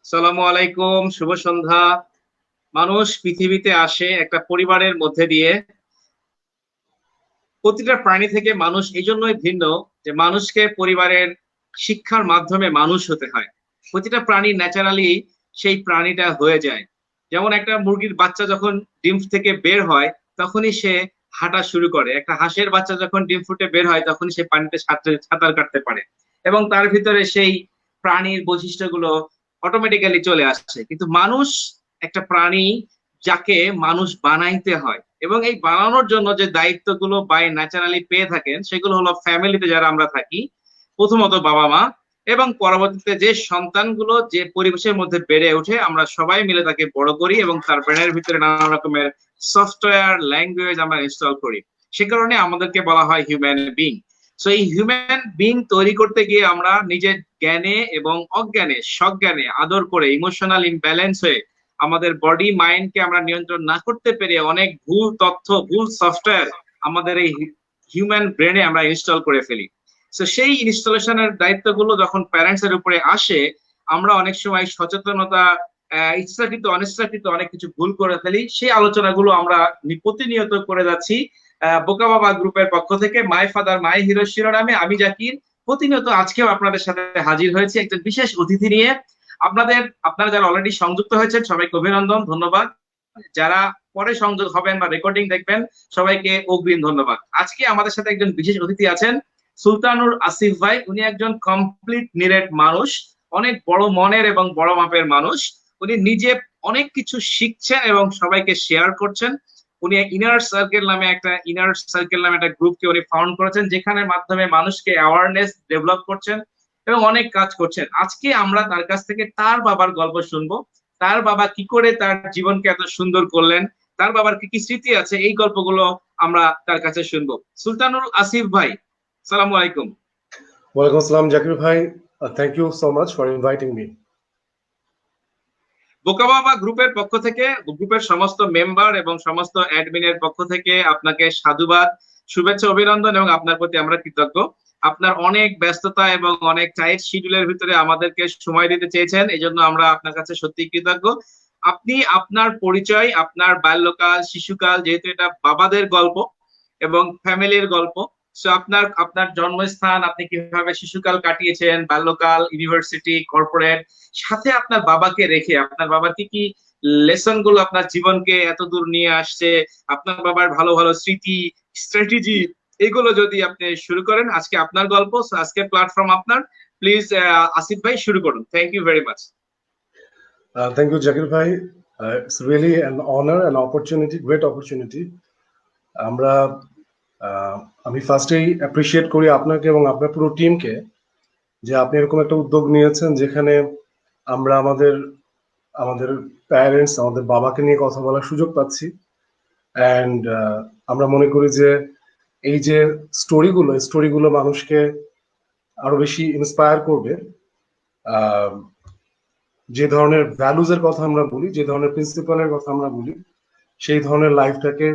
সালামু আলাইকুম, শুভ সন্ধ্যা। মানুষ পৃথিবীতে আসে একটা পরিবারের মধ্যে দিয়ে। প্রতিটা প্রাণী থেকে মানুষ এই জন্যই ভিন্ন যে মানুষকে পরিবারের শিক্ষার মাধ্যমে মানুষ হতে হয়। প্রতিটা প্রাণী ন্যাচারালি সেই প্রাণীটা হয়ে যায়। যেমন একটা মুরগির বাচ্চা যখন ডিম থেকে বের হয় তখনই সে হাঁটা শুরু করে। একটা হাঁসের বাচ্চা যখন ডিম ফুটে বের হয় তখনই সে পানিতে সাঁতার কাটতে পারে এবং তার ভিতরে সেই প্রাণীর বৈশিষ্ট্যগুলো অটোমেটিক্যালি চলে আসছে। কিন্তু মানুষ একটা প্রাণী যাকে মানুষ বানাইতে হয়, এবং এই বানানোর জন্য যে দায়িত্বগুলো বাই ন্যাচারালি পেয়ে থাকেন সেগুলো হলো ফ্যামিলিতে যারা আমরা থাকি, প্রথমত বাবা মা, এবং পরবর্তীতে যে সন্তানগুলো যে পরিবেশের মধ্যে বেড়ে ওঠে আমরা সবাই মিলে তাকে বড় করি এবং তার ব্রেনের ভিতরে নানা রকমের সফটওয়্যার ল্যাঙ্গুয়েজ আমরা ইনস্টল করি। সে কারণে আমাদেরকে বলা হয় হিউম্যান বিং। সো এই হিউম্যান বিং তৈরি করতে গিয়ে আমরা নিজের জ্ঞানে এবং অজ্ঞানে সজ্ঞানে আদর করে ইমোশনাল ইমব্যালেন্স হয়ে আমাদের বডি মাইন্ডকে আমরা নিয়ন্ত্রণ না করতে পেরে অনেক ভুল তথ্য, ভুল সফটওয়্যার আমাদের এই হিউম্যান ব্রেনে আমরা ইনস্টল করে ফেলি। তো সেই ইনস্টলেশনের দায়িত্বগুলো যখন প্যারেন্টস এর উপরে আসে, আমরা অনেক সময় সচেতনতা, ইচ্ছাকৃত অনিচ্ছাকৃত অনেক কিছু ভুল করে ফেলি। সেই আলোচনাগুলো আমরা প্রতিনিয়ত করে যাচ্ছি। বোকা বাবা গ্রুপের পক্ষ থেকে মাই ফাদার মাই হিরো শিরোনামে আমি জাকির প্রতিনিয়ত আজকেও আপনাদের সাথে হাজির হয়েছি একজন বিশেষ অতিথি নিয়ে। আপনারা যারা অলরেডি সংযুক্ত হয়েছেন সবাইকে অভিনন্দন, ধন্যবাদ। যারা পরে সংযোগ হবেন বা রেকর্ডিং দেখবেন সবাইকে অগ্রিম ধন্যবাদ। আজকে আমাদের সাথে একজন বিশেষ অতিথি আছেন সুলতানুর আসিফ ভাই। উনি একজন কমপ্লিট নিরেট মানুষ, অনেক বড় মনের এবং বড় মাপের মানুষ। উনি নিজে অনেক কিছু শিখছেন এবং সবাইকে শেয়ার করছেন। উনি ইনার সার্কেল নামে একটা গ্রুপকে উনি ফাউন্ড করেছেন, যেখানে মাধ্যমে মানুষকে অ্যাওয়ারনেস ডেভেলপ করছেন এবং অনেক কাজ করছেন। আজকে আমরা তার কাছ থেকে তার বাবার গল্প শুনবো। তার বাবা কি করে তার জীবনকে এত সুন্দর করলেন, তার বাবার কি কি স্মৃতি আছে, এই গল্পগুলো আমরা তার কাছে শুনবো। সুলতানুল আসিফ ভাই, সালামু আলাইকুম। ওয়ালাইকুম আসসালাম জাকির ভাই, thank you so much for inviting me. বোকা বাবা গ্রুপের পক্ষ থেকে, গ্রুপের সমস্ত মেম্বার এবং সমস্ত অ্যাডমিনের পক্ষ থেকে আপনাকে সাধুবাদ, শুভেচ্ছা, অভিনন্দন এবং আপনার প্রতি আমরা কৃতজ্ঞ। আপনার অনেক ব্যস্ততা এবং অনেক টাইট শিডিউলের ভিতরে আমাদেরকে সময় দিতে চেয়েছেন, এই জন্য আমরা আপনার কাছে সত্যি কৃতজ্ঞ। আপনি আপনার পরিচয়, আপনার বাল্যকাল, শিশুকাল, যেহেতু এটা বাবাদের গল্প এবং ফ্যামিলির গল্প, সো আপনার আপনার জন্মস্থান, আপনি কিভাবে শিশুকাল কাটিয়েছেন, বাল্যকাল, ইউনিভার্সিটি, কর্পোরেট, সাথে আপনার বাবাকে রেখে আপনার বাবার কি কি লেসন গুলো আপনার জীবনকে এত দূর নিয়ে আসছে, আপনার বাবার ভালো ভালো স্মৃতি, স্ট্র্যাটেজি, এগুলো যদি আপনি শুরু করেন। আজকে আপনার গল্প, আজকের প্ল্যাটফর্ম আপনার। প্লিজ আসিফ ভাই শুরু করুন। Thank you very much. Thank you Zakir ভাই, it's really an honour and opportunity, great opportunity. আমরা আমি ফার্স্টেই অ্যাপ্রিসিয়েট করি আপনাকে এবং আপনার পুরো টিমকে যে আপনি এরকম একটা উদ্যোগ নিয়েছেন যেখানে আমরা আমাদের আমাদের প্যারেন্টস, আমাদের বাবাকে নিয়ে কথা বলার সুযোগ পাচ্ছি। অ্যান্ড আমরা মনে করি যে এই যে স্টোরিগুলো মানুষকে আরো বেশি ইন্সপায়ার করবে। যে ধরনের ভ্যালুজ এর কথা আমরা বলি, যে ধরনের প্রিন্সিপালের কথা আমরা বলি, সেই ধরনের লাইফটাকে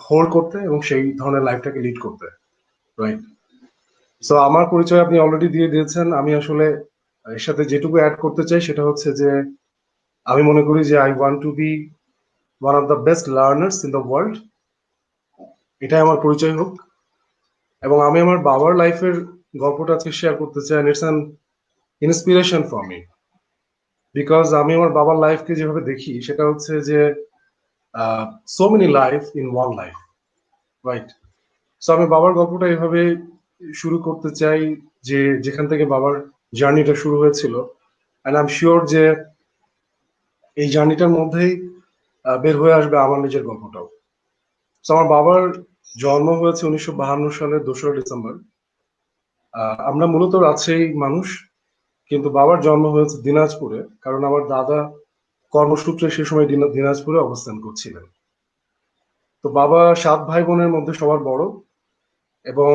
হোল্ড করতে এবং সেই ধরনের লাইফটাকে লিড করতে, রাইট? সো আমার পরিচয় আপনি অলরেডি দিয়ে দিয়েছেন। আমি আসলে এর সাথে যেটুকু অ্যাড করতে চাই সেটা হচ্ছে যে আমি মনে করি যে I want to be one of the best learners in the world, এটাই আমার পরিচয় হোক। এবং আমি আমার বাবার লাইফের গল্পটা আজকে শেয়ার করতে চাই। It's an inspiration for me, because আমি আমার বাবার লাইফকে যেভাবে দেখি সেটা হচ্ছে যে so many life in one life, right? So আমি বাবার গল্পটা এভাবে শুরু করতে চাই যে যেখান থেকে বাবার জার্নিটা শুরু হয়েছিল, অ্যান্ড আই এম শিওর যে এই জার্নিটার মধ্যেই বের হয়ে আসবে আমার নিজের গল্পটাও। তো আমার বাবার জন্ম হয়েছে 1952 সালের 2রা ডিসেম্বর। আমরা মূলত রাজশাহী মানুষ, কিন্তু বাবার জন্ম হয়েছে দিনাজপুরে, কারণ আমার দাদা কর্মসূত্রে সে সময় দিনাজপুরে অবস্থান করছিলেন। তো বাবা 7 ভাই বোনের মধ্যে সবার বড়, এবং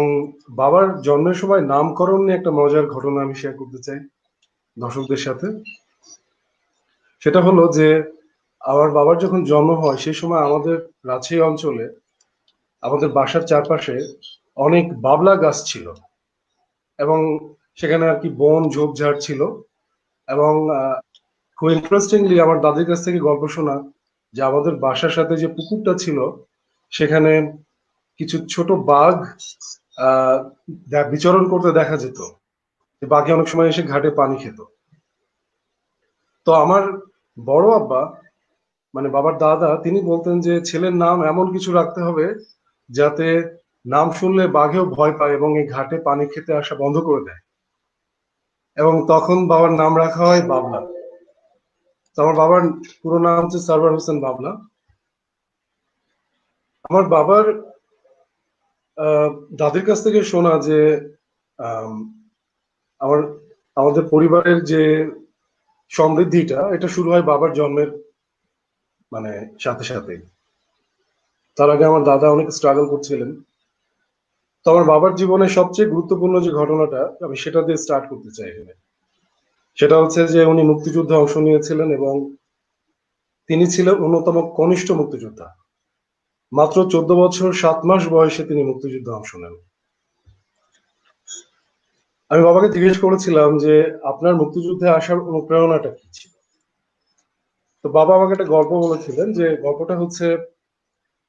বাবার জন্মের সময় নামকরণ নিয়ে একটা মজার ঘটনা আমি শেয়ার করতে চাই দর্শকদের সাথে। সেটা হলো যে আমার বাবার যখন জন্ম হয় সেই সময় আমাদের রাজশাহী অঞ্চলে আমাদের বাসার চারপাশে অনেক বাবলা গাছ ছিল, এবং সেখানে আর কি বন ঝোপঝাড় ছিল। এবং খুব ইন্টারেস্টিংলি আমার দাদির কাছ থেকে গল্প শোনা যে আমাদের বাসার সাথে যে পুকুরটা ছিল সেখানে কিছু ছোট বাঘ বিচরণ করতে দেখা যেত, যে বাঘে অনেক সময় এসে ঘাটে পানি খেত। তো আমার বড় আব্বা মানে বাবার দাদা তিনি বলতেন যে ছেলের নাম এমন কিছু রাখতে হবে যাতে নাম শুনলে বাঘেও ভয় পায় এবং এই ঘাটে পানি খেতে আসা বন্ধ করে দেয়। এবং তখন বাবার নাম রাখা হয় বাবলা। তো আমার বাবার পুরো নাম হচ্ছে সারওয়ার হোসেন বাবলা। আমার বাবার আহ, দাদির কাছ থেকে শোনা যে আম, আমার আমাদের পরিবারের যে সমৃদ্ধিটা এটা শুরু হয় বাবার জন্মের মানে সাথে সাথে। তার আগে আমার দাদা অনেক স্ট্রাগল করছিলেন। তো আমার বাবার জীবনে সবচেয়ে গুরুত্বপূর্ণ যে ঘটনাটা আমি সেটা দিয়ে স্টার্ট করতে চাই এখানে। সেটা হচ্ছে যে উনি মুক্তিযুদ্ধে অংশ নিয়েছিলেন এবং তিনি ছিলেন অন্যতম কনিষ্ঠ মুক্তিযোদ্ধা। মাত্র 14 বছর 7 মাস বয়সে তিনি মুক্তিযুদ্ধে অংশ নেন। আমি বাবাকে জিজ্ঞেস করেছিলাম যে আপনার মুক্তিযুদ্ধে আসার অনুপ্রেরণাটা কি ছিল। তো বাবা আমাকে একটা গল্প বলেছিলেন, যে গল্পটা হচ্ছে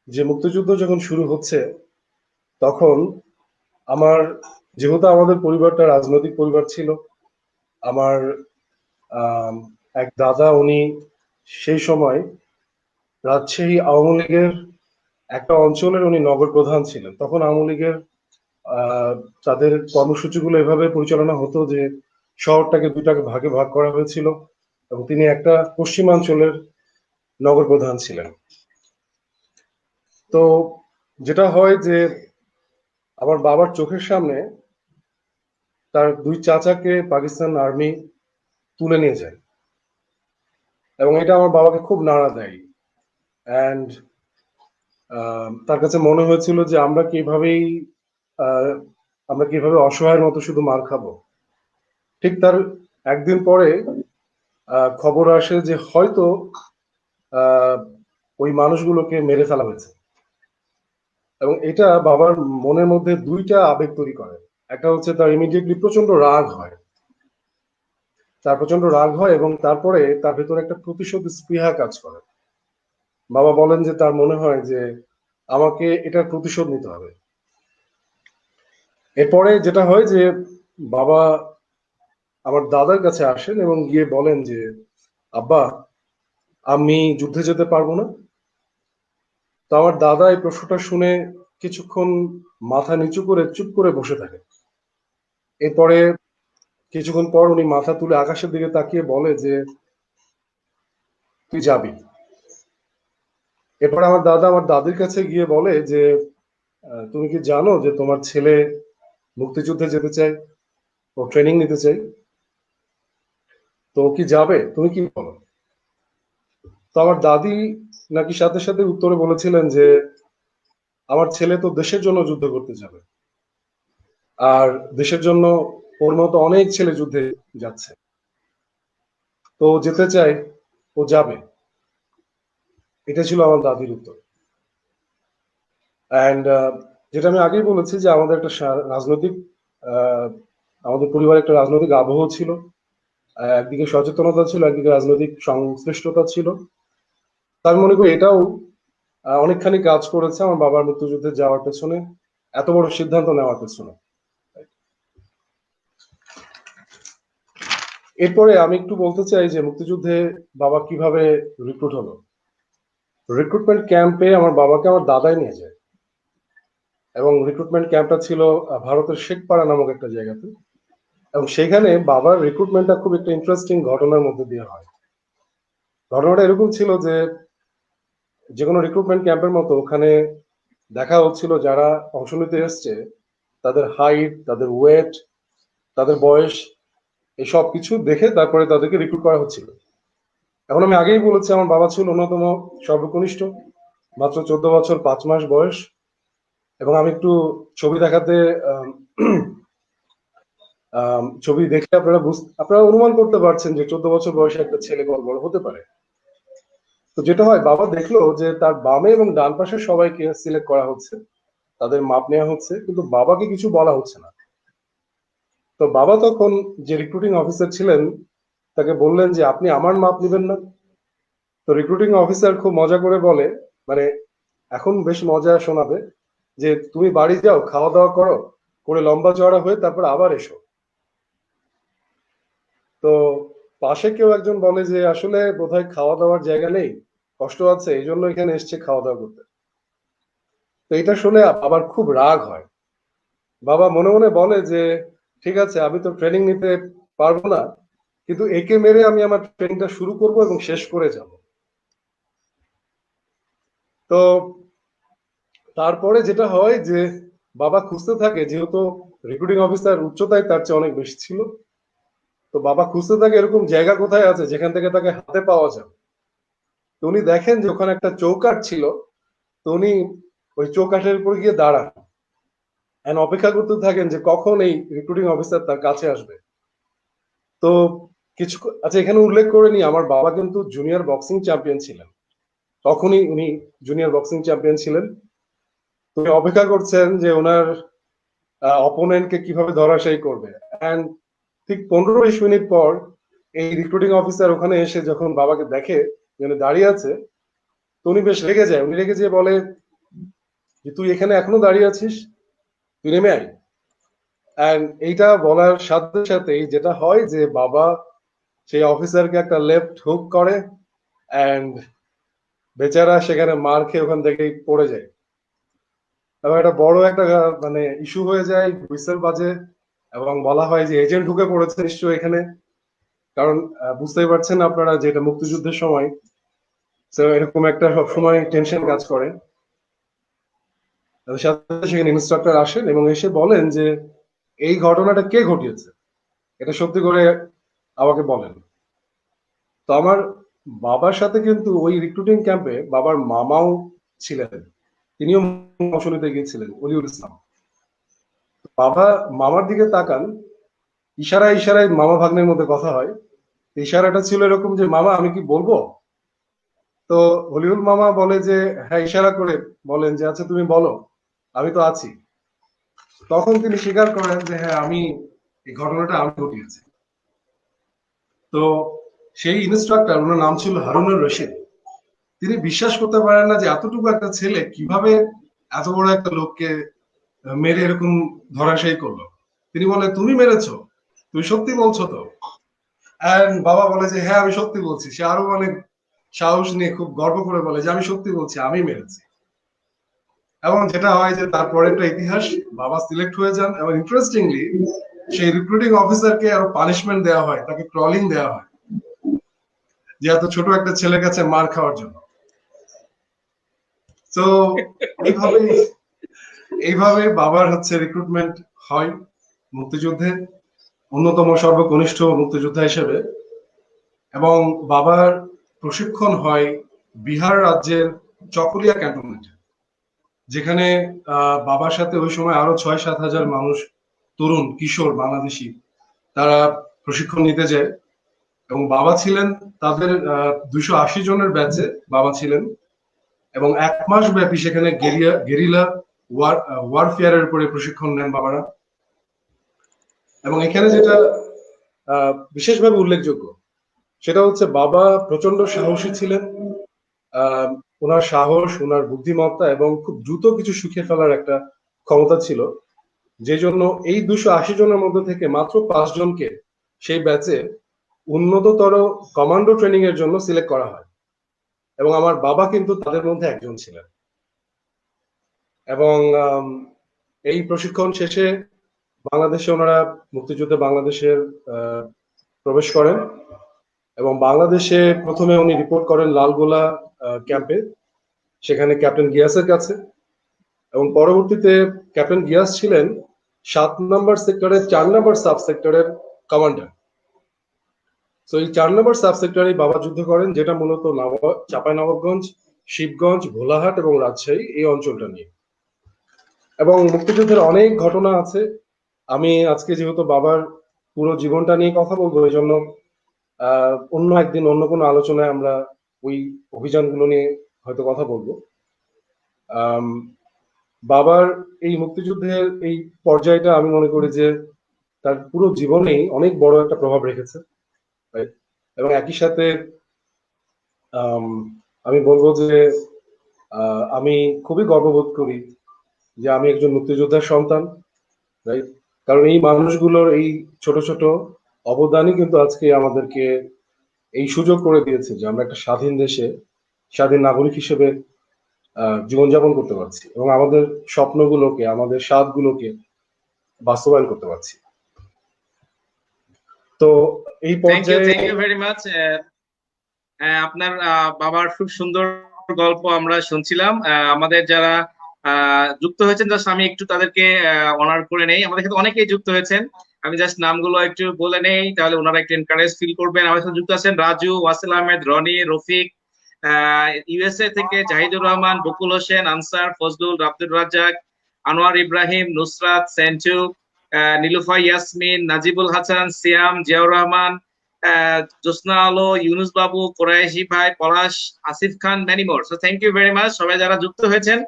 যে মুক্তিযুদ্ধ যখন শুরু হচ্ছে তখন আমার, যেহেতু আমাদের পরিবারটা রাজনৈতিক পরিবার ছিল, আমার আম, এক দাদা উনি সেই সময় রাজশাহী আওয়ামী লীগের একটা অঞ্চলের উনি নগর প্রধান ছিলেন। তখন আওয়ামী লীগের আহ, তাদের কর্মসূচিগুলো এভাবে পরিচালনা হতো যে শহরটাকে দুটাকে ভাগে ভাগ করা হয়েছিল এবং তিনি একটা পশ্চিমাঞ্চলের নগর প্রধান ছিলেন। তো যেটা হয় যে আমার বাবার চোখের সামনে তার দুই চাচাকে পাকিস্তান আর্মি তুলে নিয়ে যায় এবং এটা আমার বাবাকে খুব নাড়া দেয়। অ্যান্ড তার কাছে মনে হয়েছিল যে আহ, আমরা কিভাবে অসহায়ের মতো শুধু মার খাবো। ঠিক তার একদিন পরে খবর আসে যে হয়তো আহ, ওই মানুষগুলোকে মেরে ফেলা হয়েছে। এবং এটা বাবার মনের মধ্যে দুইটা আবেগ তৈরি করে। একটা হচ্ছে তার ইমিডিয়েটলি প্রচন্ড রাগ হয়, এবং তারপরে তার ভেতরে একটা প্রতিশোধ স্পৃহা কাজ করে। বাবা বলেন যে তার মনে হয় যে আমাকে এটার প্রতিশোধ নিতে হবে। এরপরে যেটা হয় যে বাবা আমার দাদার কাছে আসেন এবং গিয়ে বলেন যে আব্বা, আমি যুদ্ধে যেতে পারবো না। তো আমার দাদা এই প্রশ্নটা শুনে কিছুক্ষণ মাথা নিচু করে চুপ করে বসে থাকে। এরপরে কিছুক্ষণ পর উনি মাথা তুলে আকাশের দিকে তাকিয়ে বলে যে তুই যাবি। এরপর আমার দাদা আমার দাদির কাছে গিয়ে বলে যে তুমি কি জানো যে তোমার ছেলে মুক্তিযুদ্ধে যেতে চায়, ও ট্রেনিং নিতে চাই, তো ও কি যাবে, তুমি কি বলো? তো আমার দাদি নাকি সাথে সাথে উত্তরে বলেছিলেন যে আমার ছেলে তো দেশের জন্য যুদ্ধ করতে যাবে, আর দেশের জন্য ওর মতো অনেক ছেলে যুদ্ধে যাচ্ছে, তো ও যেতে চায়, ও যাবে। এটা ছিল আমার দাদির উত্তর। অ্যান্ড যেটা আমি আগেই বলেছি যে আমাদের একটা রাজনৈতিক আহ, আমাদের পরিবারে একটা রাজনৈতিক আবহ ছিল। একদিকে সচেতনতা ছিল, একদিকে রাজনৈতিক সংশ্লিষ্টতা ছিল। তার মনে করি এটাও অনেকখানি কাজ করেছে আমার বাবার মুক্তিযুদ্ধে যাওয়ার পেছনে, এত বড় সিদ্ধান্ত নেওয়ার পেছনে। এরপরে আমি একটু বলতে চাই যে মুক্তিযুদ্ধে বাবা কিভাবে রিক্রুট হলো। রিক্রুটমেন্ট ক্যাম্পে আমার বাবাকে আমার দাদাই নিয়ে যায় এবং রিক্রুটমেন্ট ক্যাম্পটা ছিল ভারতের শেখপাড়া নামক একটা জায়গাতে। এবং সেখানে বাবার রিক্রুটমেন্টটা খুব একটা ইন্টারেস্টিং ঘটনার মধ্যে দিয়ে হয়। ঘটনাটা এরকম ছিল যে যে কোনো রিক্রুটমেন্ট ক্যাম্পের মতো ওখানে দেখা হচ্ছিল যারা অংশ নিতে এসছে তাদের হাইট, তাদের ওয়েট, তাদের বয়স, এই সব কিছু দেখে তারপরে তাদেরকে রিক্রুট করা হচ্ছিল। এখন আমি আগেই বলেছি আমার বাবা ছিল অন্যতম সর্বকনিষ্ঠ, মাত্র 14 বছর 5 মাস বয়স। এবং আমি একটু ছবি দেখাতে আম, ছবি দেখে আপনারা অনুমান করতে পারছেন যে 14 বছর বয়সে একটা ছেলে কত বড় হতে পারে। তো যেটা হয় বাবা দেখলো যে তার বামে এবং ডান পাশে সবাইকে সিলেক্ট করা হচ্ছে, তাদের মাপ নেওয়া হচ্ছে, কিন্তু বাবাকে কিছু বলা হচ্ছে না। তো বাবা তখন যে রিক্রুটিং অফিসার ছিলেন তাকে বললেন যে আপনি আমার মাপ নেবেন না? তো রিক্রুটিং অফিসার খুব মজা করে বলে, মানে এখন বেশ মজা শোনাবে, যে তুমি বাড়ি যাও, খাওয়া দাওয়া করো, করে লম্বা চওড়া হয়ে তারপর আবার এসো। তো পাশে কেউ একজন বলে যে আসলে বোধহয় খাওয়া দাওয়ার জায়গা নেই, কষ্ট আছে, এই জন্য এখানে এসছে খাওয়া দাওয়া করতে। তো এটা শুনে বাবার খুব রাগ হয়। বাবা মনে মনে বলে যে ঠিক আছে, আমি তো ট্রেনিং নিতে পারবো না, কিন্তু একে মেরে আমি আমার ট্রেনিংটা শুরু করব এবং শেষ করে যাব। তো তারপরে যেটা হয় যে বাবা খুঁজতে থাকে, যেহেতু রিক্রুটিং অফিসার উচ্চতায় তার চেয়ে অনেক বেশি ছিল, তো বাবা খুঁজতে থাকে এরকম জায়গা কোথায় আছে যেখান থেকে তাকে হাতে পাওয়া যাবে। তো উনি দেখেন যে ওখানে একটা চৌকাঠ ছিল, তো উনি ওই চৌকাঠের উপর গিয়ে দাঁড়ান, and অপেক্ষা করতে থাকেন যে কখন এই রিক্রুটিং অফিসার তার কাছে আসবে। তো কিছু, আচ্ছা এখানে উল্লেখ করে নি, আমার বাবা কিন্তু জুনিয়র বক্সিং চ্যাম্পিয়ন ছিলেন, তখনই উনি জুনিয়র বক্সিং চ্যাম্পিয়ন ছিলেন। তো উনি অপেক্ষা করছেন যে ওনার অপোনেন্টকে কিভাবে ধরাশায়ী করবে। এন্ড ঠিক 15-20 মিনিট পর এই রিক্রুটিং অফিসার ওখানে এসে যখন বাবাকে দেখে যে উনি দাঁড়িয়ে আছে, তো উনি বেশ রেগে যায়। উনি রেগে যেয়ে বলে যে তুই এখানে এখনো দাঁড়িয়ে আছিস, তুই নেমে আয়। এন্ড এইটা বলার সাথে সাথেই যেটা হয় যে বাবা সেই অফিসারকে একটা লেফট হুক করে, এন্ড বেচারা সেখানে মার খেয়ে ওখান থেকেই পড়ে যায়। এবং এটা বড় একটা মানে ইস্যু হয়ে যায়, হুইসেল বাজে, এবং বলা হয় যে এজেন্ট ঢুকে পড়েছে নিশ্চয়ই এখানে। কারণ বুঝতেই পারছেন আপনারা যে এটা মুক্তিযুদ্ধের সময়, তো এরকম একটা সবসময় টেনশন কাজ করে। তাদের সাথে সেখানে ইন্সট্রাক্টর আসেন এবং এসে বলেন যে এই ঘটনাটা কে ঘটিয়েছে, এটা সত্যি করে আমাকে বলেন। তো আমার বাবার সাথে কিন্তু ওই রিক্রুটিং ক্যাম্পে বাবার মামাও ছিলেন, তিনিও অংশ নিতে গিয়েছিলেন, অলিউল ইসলাম। বাবা মামার দিকে তাকান, ইশারায় ইশারায় মামা ভাগ্নের মধ্যে কথা হয়। ইশারাটা ছিল এরকম যে মামা আমি কি বলবো? তো হলিউল মামা বলে যে হ্যাঁ, ইশারা করে বলেন যে আচ্ছা তুমি বলো, আমি তো আছি। তখন তিনি স্বীকার করেন যে হ্যাঁ, আমি এই ঘটনাটা আমি ঘটিয়েছি। তো সেই ইন্সট্রাক্টর, ওনার নাম ছিল হারুনুর রশিদ, তিনি বিশ্বাস করতে পারেন না যে এতটুকু একটা ছেলে কিভাবে এত বড় একটা লোককে মেরে এরকম ধরাশায়ী করলো। তিনি বলে তুমি মেরেছো, তুমি সত্যি বলছো তো? এন্ড বাবা বলে যে হ্যাঁ আমি সত্যি বলছি। সে আরো অনেক সাহস নিয়ে খুব গর্ব করে বলে যে আমি সত্যি বলছি, আমি মেরেছি। এবং যেটা হয় যে তারপরে একটা ইতিহাস, বাবা সিলেক্ট হয়ে যান এবং ইন্টারেস্টিংলি সেই রিক্রুটিং অফিসারকে আরো পানিশমেন্ট দেওয়া হয়, তাকে ট্রলিং দেওয়া হয় যে এত ছোট একটা ছেলের কাছে মার খাওয়ার জন্য। তো এইভাবে এইভাবে বাবার হচ্ছে রিক্রুটমেন্ট হয় মুক্তিযুদ্ধে, অন্যতম সর্বকনিষ্ঠ মুক্তিযোদ্ধা হিসেবে। এবং বাবার প্রশিক্ষণ হয় বিহার রাজ্যের চকরিয়া ক্যান্টনমেন্টে, যেখানে বাবার সাথে ওই সময় আরো 6-7 হাজার মানুষ, তরুণ কিশোর বাংলাদেশি, তারা প্রশিক্ষণ নিতে যায়। এবং বাবা ছিলেন তাদের 280 জনের ব্যাচে বাবা ছিলেন, এবং 1 মাস ব্যাপী সেখানে গেরিলা ওয়ারফেয়ারের উপরে প্রশিক্ষণ নেন বাবারা। এবং এখানে যেটা বিশেষভাবে উল্লেখযোগ্য সেটা হচ্ছে বাবা প্রচন্ড সাহসী ছিলেন। ওনার সাহস, ওনার বুদ্ধিমত্তা এবং খুব দ্রুত কিছু শিখে ফেলার একটা ক্ষমতা ছিল, যে জন্য এই 280 জনের মধ্যে থেকে মাত্র 5 জনকে সেই ব্যাচে উন্নততর কমান্ডো ট্রেনিং এর জন্য সিলেক্ট করা হয়, এবং আমার বাবা কিন্তু তাদের মধ্যে একজন ছিলেন। এবং এই প্রশিক্ষণ শেষে বাংলাদেশে ওনারা মুক্তিযুদ্ধে বাংলাদেশের প্রবেশ করেন, এবং বাংলাদেশে প্রথমে উনি রিপোর্ট করেন লালগোলা ক্যাম্পে, সেখানে ক্যাপ্টেন গিয়াসের কাছে। এবং পরবর্তীতে ক্যাপ্টেন গিয়াস ছিলেন 7 নম্বর সেক্টরের 4 নম্বর সাব সেক্টরের কমান্ডার। তো এই 4 নম্বর সাব সেক্টরে বাবা যুদ্ধ করেন, যেটা মূলত চাঁপাইনবাবগঞ্জ, শিবগঞ্জ, ভোলাহাট এবং রাজশাহী এই অঞ্চলটা নিয়ে। এবং মুক্তিযুদ্ধের অনেক ঘটনা আছে। আমি আজকে যেহেতু বাবার পুরো জীবনটা নিয়ে কথা বলবো, এই জন্য অন্য একদিন অন্য কোনো আলোচনায় আমরা ওই অভিযানগুলো নিয়ে হয়তো কথা বলবো। বাবার এই মুক্তিযুদ্ধের এই পর্যায়টা আমি মনে করি যে তার পুরো জীবনেই অনেক বড় একটা প্রভাব রেখেছে। এবং একই সাথে আম, আমি বলবো যে আমি খুবই গর্ববোধ করি যে আমি একজন মুক্তিযোদ্ধার সন্তান, রাইট? কারণ এই মানুষগুলোর এই ছোট ছোট অবদানই কিন্তু আজকে আমাদেরকে এই সুযোগ করে দিয়েছে যে আমরা একটা স্বাধীন দেশে স্বাধীন নাগরিক হিসেবে জীবনযাপন করতে পারছি এবং আমাদের স্বপ্নগুলোকে, আমাদের স্বাদগুলোকে বাস্তবায়ন করতে পারছি। তো এই পর্যায়ে থ্যাংক ইউ ভেরি মাচ। আপনার বাবার খুব সুন্দর গল্প আমরা শুনছিলাম। আমাদের যারা যুক্ত হয়েছেন, জাস্ট আমি একটু তাদেরকে অনার করে নেই। আমাদের সাথে অনেকেই যুক্ত হয়েছেন, আমি জাস্ট নামগুলো একটু বলে নেই, তাহলে ওনারা একটু এনকারেজ ফিল করবেন। আমাদের সাথে যুক্ত আছেন রাজু, ওয়াসিল আহমেদ, রনি, রফিক, ইউএসএ থেকে জাহিদুর রহমান, বকুল হোসেন, আনসার, ফজলুল, আব্দুর রাজ্জাক, আনোয়ার ইব্রাহিম, নুসরাত, সেন্টু, নীলুফা ইয়াসমিন, নাজিবুল হাসান, সিয়াম, জিয়াউর রহমান, জোসনা আলো, ইউনুস বাবু, কোরাইশি ভাই, Palash, Asif Khan, many more. So thank you very much সবাই যারা যুক্ত হয়েছেন।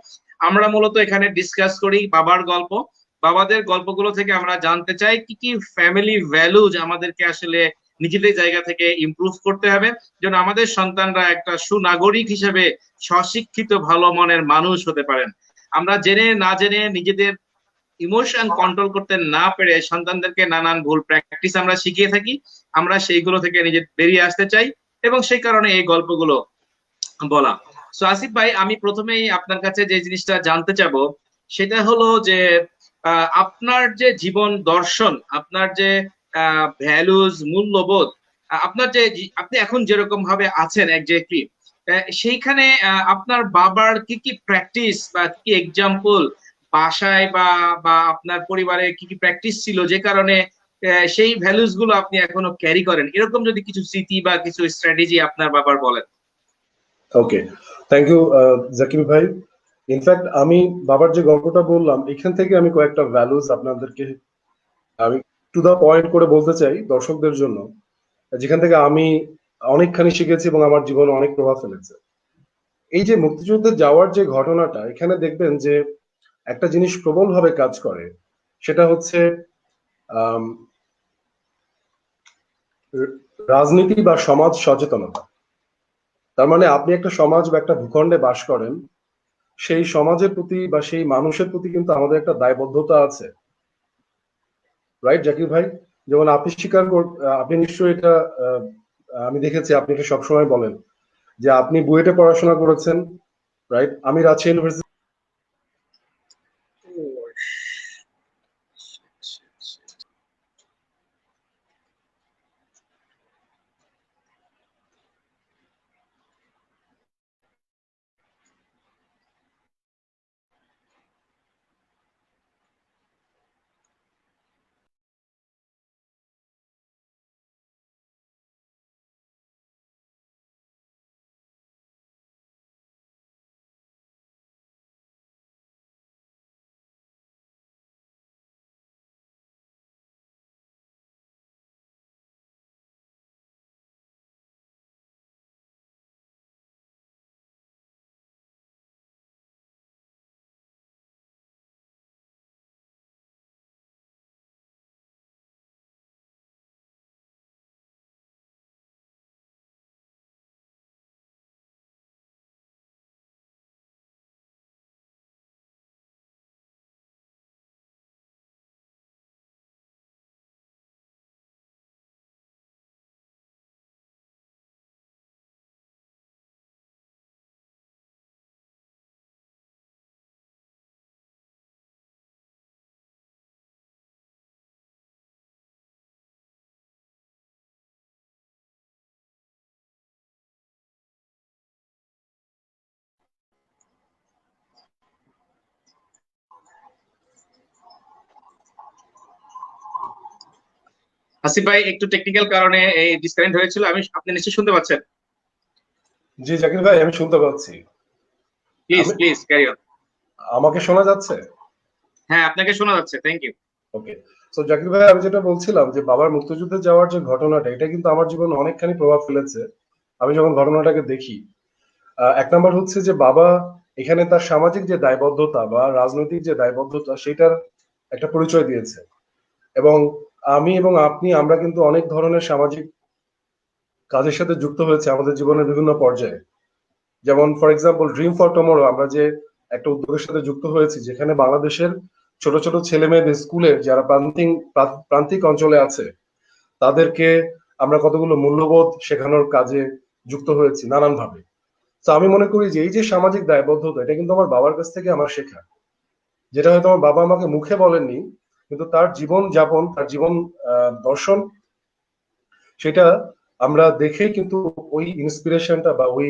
আমরা মূলত এখানে ডিসকাস করি বাবার গল্প। বাবাদের গল্পগুলো থেকে আমরা জানতে চাই কি কি ফ্যামিলি ভ্যালুজ আমাদেরকে আসলে নিজেদের জায়গা থেকে ইমপ্রুভ করতে হবে, যেন আমাদের সন্তানরা একটা সুনাগরিক হিসেবে স্বশিক্ষিত ভালো মনের মানুষ হতে পারেন। আমরা জেনে না জেনে নিজেদের ইমোশন কন্ট্রোল করতে না পেরে সন্তানদেরকে নানান ভুল প্র্যাকটিস আমরা শিখিয়ে থাকি। আমরা সেইগুলো থেকে নিজে বেরিয়ে আসতে চাই এবং সেই কারণে এই গল্পগুলো বলা। সো আসিফ ভাই, আমি প্রথমেই আপনার কাছে যে জিনিসটা জানতে চাবো সেটা হলো যে আপনার যে জীবন দর্শন, আপনার যে ভ্যালুজ, মূল্যবোধ, আপনার যে আপনি এখন যেরকম ভাবে আছেন একজাক্টলি, সেইখানে আপনার বাবার কি কি প্র্যাকটিস বা কি কি এক্সাম্পল বাসায় বা বা আপনার পরিবারে কি কি প্র্যাকটিস ছিল যে কারণে সেই ভ্যালুস গুলো আপনি এখনো ক্যারি করেন, এরকম যদি কিছু স্মৃতি বা কিছু স্ট্র্যাটেজি আপনার বাবার বলেন। ওকে, থ্যাংক ইউ জাকির ভাই। ইনফ্যাক্ট আমি বাবার যে গল্পটা বললাম এখান থেকে আমি কয়েকটা ভ্যালুজ আপনাদেরকে আমি টু দা পয়েন্ট করে বলতে চাই দর্শকদের জন্য, যেখান থেকে আমি অনেকখানি শিখেছি এবং আমার জীবনে অনেক প্রভাব ফেলেছে। এই যে মুক্তিযুদ্ধে যাওয়ার যে ঘটনাটা, এখানে দেখবেন যে একটা জিনিস প্রবলভাবে কাজ করে, সেটা হচ্ছে আম, রাজনীতি বা সমাজ সচেতনতা। তার মানে আপনি একটা সমাজ বা একটা ভূখণ্ডে বাস করেন, সেই সমাজের প্রতি বা সেই মানুষের প্রতি কিন্তু আমাদের একটা দায়বদ্ধতা আছে, রাইট জাকির ভাই? যেমন আপনি আপনি নিশ্চয়ই এটা আহ, আমি দেখেছি আপনি এটা সবসময় বলেন যে আপনি বুয়েটে পড়াশোনা করেছেন, রাইট? আমি রাজশাহী ইউনিভার্সিটি। আসিফ ভাই, একটু টেকনিক্যাল কারণে এই ডিসকানেক্ট হয়েছিল, আপনি নিশ্চয়ই শুনতে পাচ্ছেন? জি জাকির ভাই, আমি শুনতে পাচ্ছি। প্লিজ আমি প্লিজ ক্যারি অন। আমাকে শোনা যাচ্ছে? হ্যাঁ, আপনাকে শোনা যাচ্ছে, thank you. Okay. So Zakir ভাই, আমি যেটা বলছিলাম যে বাবার মুক্তিযুদ্ধে যাওয়ার যে ঘটনাটা, এটা কিন্তু আমার জীবনে অনেকখানি প্রভাব ফেলেছে। আমি যখন ঘটনাটাকে দেখি, এক নাম্বার হচ্ছে যে বাবা এখানে তার সামাজিক যে দায়বদ্ধতা বা রাজনৈতিক যে দায়বদ্ধতা সেটার একটা পরিচয় দিয়েছে। এবং আমি এবং আপনি আমরা কিন্তু অনেক ধরনের সামাজিক কাজের সাথে যুক্ত হয়েছে আমাদের জীবনের বিভিন্ন পর্যায়ে। যেমন for example dream for tomorrow, আমরা যে একটা উদ্যোগের সাথে যুক্ত হয়েছি যেখানে বাংলাদেশের ছোট ছোট ছেলে মেয়েদের স্কুলের যারা প্রান্তিক অঞ্চলে আছে তাদেরকে আমরা কতগুলো মূল্যবোধ শেখানোর কাজে যুক্ত হয়েছি নানান ভাবে। তো আমি মনে করি যে এই যে সামাজিক দায়বদ্ধতা, এটা কিন্তু আমার বাবার কাছ থেকে আমার শেখা, যেটা হয়তো আমার বাবা আমাকে মুখে বলেননি, কিন্তু তার জীবন যাপন, তার জীবন দর্শন, সেটা আমরা দেখেই কিন্তু ওই ইন্সপিরেশনটা বা ওই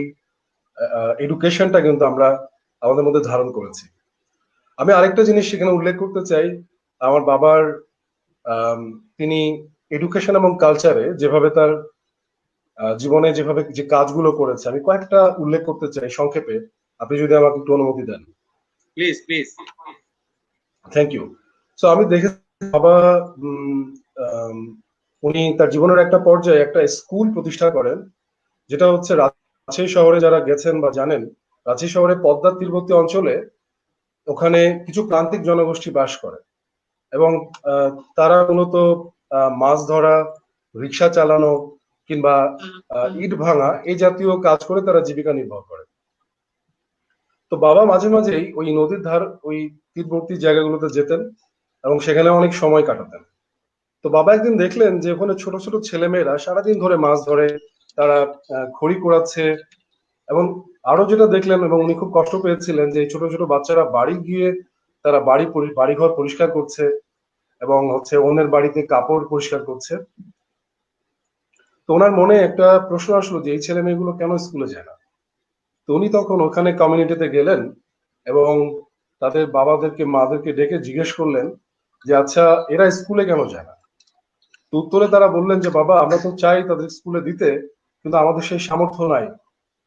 এডুকেশনটা কিন্তু আমরা আমাদের মধ্যে ধারণ করেছি। আমি আরেকটা জিনিস সেখানে উল্লেখ করতে চাই, আমার বাবার তিনি এডুকেশন এবং কালচারে যেভাবে তার জীবনে যেভাবে যে কাজগুলো করেছে, আমি কয়েকটা উল্লেখ করতে চাই সংক্ষেপে, আপনি যদি আমাকে একটু অনুমতি দেন। Please please. Thank you. So আমি দেখেছি বাবা উনি তার জীবনের একটা পর্যায়ে একটা স্কুল প্রতিষ্ঠা করেন, যেটা হচ্ছে রাজশাহী শহরে, যারা গেছেন বা জানেন, রাজশাহী শহরে পদ্মার তীরবর্তী অঞ্চলে ওখানে কিছু প্রান্তিক জনগোষ্ঠী বাস করে এবং তারা মূলত মাছ ধরা, রিক্সা চালানো কিংবা ইট ভাঙা এই জাতীয় কাজ করে তারা জীবিকা নির্বাহ করে। তো বাবা মাঝে মাঝেই ওই নদীর ধার, ওই তীরবর্তী জায়গাগুলোতে যেতেন এবং সেখানে অনেক সময় কাটাতেন। তো বাবা একদিন দেখলেন যে ওখানে ছোট ছোট ছেলেমেয়েরা সারাদিন ধরে মাছ ধরে, তারা খড়ি কুড়াচ্ছে, এবং আরো যেটা দেখলেন এবং উনি খুব কষ্ট পেয়েছিলেন যে এই ছোট ছোট বাচ্চারা বাড়ি গিয়ে তারা বাড়িঘর পরিষ্কার করছে এবং হচ্ছে অন্যের বাড়িতে কাপড় পরিষ্কার করছে। তো ওনার মনে একটা প্রশ্ন আসলো যে এই ছেলে মেয়েগুলো কেন স্কুলে যায় না। তো উনি তখন ওখানে কমিউনিটিতে গেলেন এবং তাদের বাবাদেরকে মাদেরকে ডেকে জিজ্ঞেস করলেন যে আচ্ছা এরা স্কুলে কেন যায় না। তো উত্তরে তারা বললেন যে বাবা আমরা তো চাই তাদের স্কুলে দিতে, কিন্তু আমাদের সেই সামর্থ্য নাই,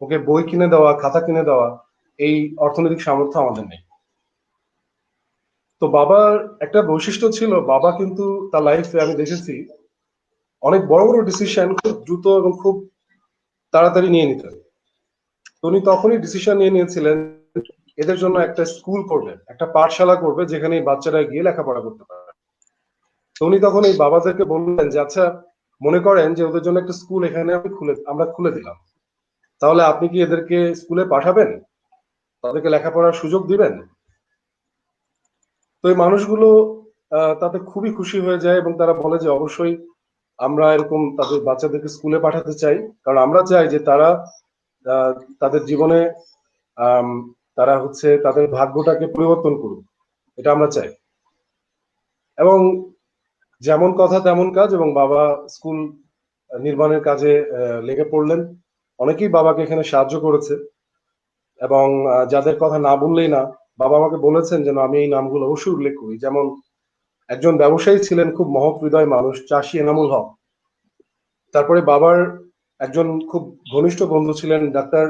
ওকে বই কিনে দেওয়া, খাতা কিনে দেওয়া, এই অর্থনৈতিক সামর্থ্য আমাদের নেই। তো বাবার একটা বৈশিষ্ট্য ছিল, বাবা কিন্তু তার লাইফে আমি দেখেছি অনেক বড় বড় ডিসিশন খুব দ্রুত এবং খুব তাড়াতাড়ি নিয়ে নিতেন। তো উনি তখনই ডিসিশন নিয়ে নিয়েছিলেন এদের জন্য একটা স্কুল করবে, একটা পাঠশালা করবে যেখানে এই বাচ্চারা গিয়ে লেখাপড়া করতে পারে। তো উনি তখন এই বাবাদেরকে বললেন যে আচ্ছা মনে করেন যে ওদের জন্য একটা স্কুল এখানে আমরা খুলে দিলাম, তাহলে আপনি কি এদেরকে স্কুলে পাঠাবেন, তাদেরকে লেখাপড়ার সুযোগ দিবেন? তো এই মানুষগুলো তাতে খুবই খুশি হয়ে যায় এবং তারা বলে যে অবশ্যই আমরা এরকম তাদের বাচ্চাদেরকে স্কুলে পাঠাতে চাই, কারণ আমরা চাই যে তারা আহ, তাদের জীবনে আম, তারা হচ্ছে তাদের ভাগ্যটাকে পরিবর্তন করুক, এটা আমরা চাই। এবং যেমন কথা তেমন কাজ, এবং বাবা স্কুল নির্মাণের কাজে লেগে পড়লেন। অনেকেই বাবাকে এখানে সাহায্য করেছে এবং যাদের কথা না বললেই না, বাবা আমাকে বলেছেন যেন আমি এই নামগুলো অবশ্যই উল্লেখ করি। যেমন একজন ব্যবসায়ী ছিলেন, খুব মহৎ হৃদয় মানুষ, চাষী এনামুল হক। তারপরে বাবার একজন খুব ঘনিষ্ঠ বন্ধু ছিলেন ডাক্তার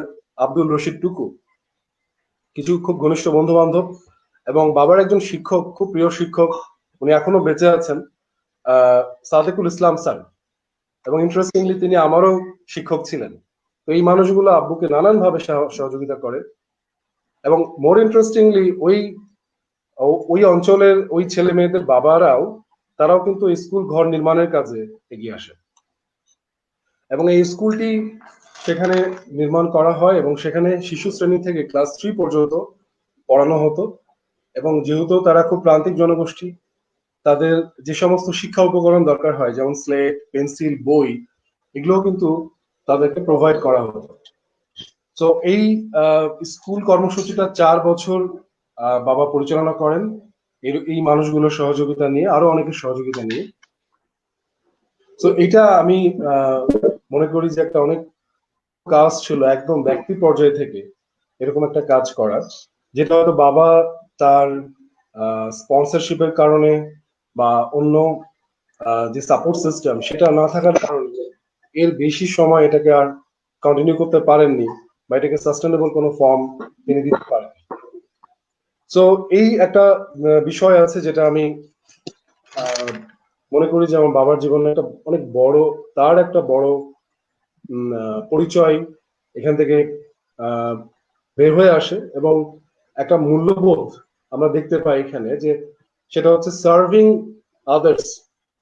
আব্দুল রশিদ টুকু, কিছু খুব ঘনিষ্ঠ বন্ধু বান্ধব, এবং বাবার একজন শিক্ষক, খুব প্রিয় শিক্ষক, উনি এখনো বেঁচে আছেন, সাদেকুল ইসলাম স্যার, এবং ইন্টারেস্টিংলি তিনি আমারও শিক্ষক ছিলেন। তো এই মানুষগুলো আব্বুকে নানান ভাবে সহযোগিতা করে, এবং মোর ইন্টারেস্টিংলি ওই অঞ্চলের ওই ছেলে মেয়েদের বাবারাও, তারাও কিন্তু স্কুল ঘর নির্মাণের কাজে এগিয়ে আসে। এবং এই স্কুলটি সেখানে নির্মাণ করা হয় এবং সেখানে শিশু শ্রেণী থেকে ক্লাস 3 পর্যন্ত পড়ানো হতো। এবং যেহেতু তারা খুব প্রান্তিক জনগোষ্ঠী, তাদের যে সমস্ত শিক্ষা উপকরণ দরকার হয় যেমন স্লেট, পেন্সিল, বই, এগুলোও কিন্তু তাদেরকে প্রোভাইড করা হতো। তো এই স্কুল কর্মসূচিটা 4 বছর বাবা পরিচালনা করেন, এই মানুষগুলোর সহযোগিতা নিয়ে, আরো অনেকের সহযোগিতা নিয়ে। তো এটা আমি মনে করি যে একটা অনেক কাজ ছিল একদম ব্যক্তি পর্যায় থেকে এরকম একটা কাজ করা, যেটা হয়তো বাবা তার স্পন্সরশিপের কারণে বা অন্য যে সাপোর্ট সিস্টেম সেটা না থাকার কারণে এর বেশি সময় এটাকে আর কন্টিনিউ করতে পারেননি, বা এটাকে সাস্টেনেবল কোনো ফর্ম তিনি দিতে পারেন। তো এই একটা বিষয় আছে যেটা আমি মনে করি যে আমার বাবার জীবনে একটা অনেক বড়, তার একটা বড় পরিচয় এখান থেকে বের হয়ে আসে, এবং একটা মূল্যবোধ আমরা দেখতে পাই এখানে, যে সেটা হচ্ছে serving others,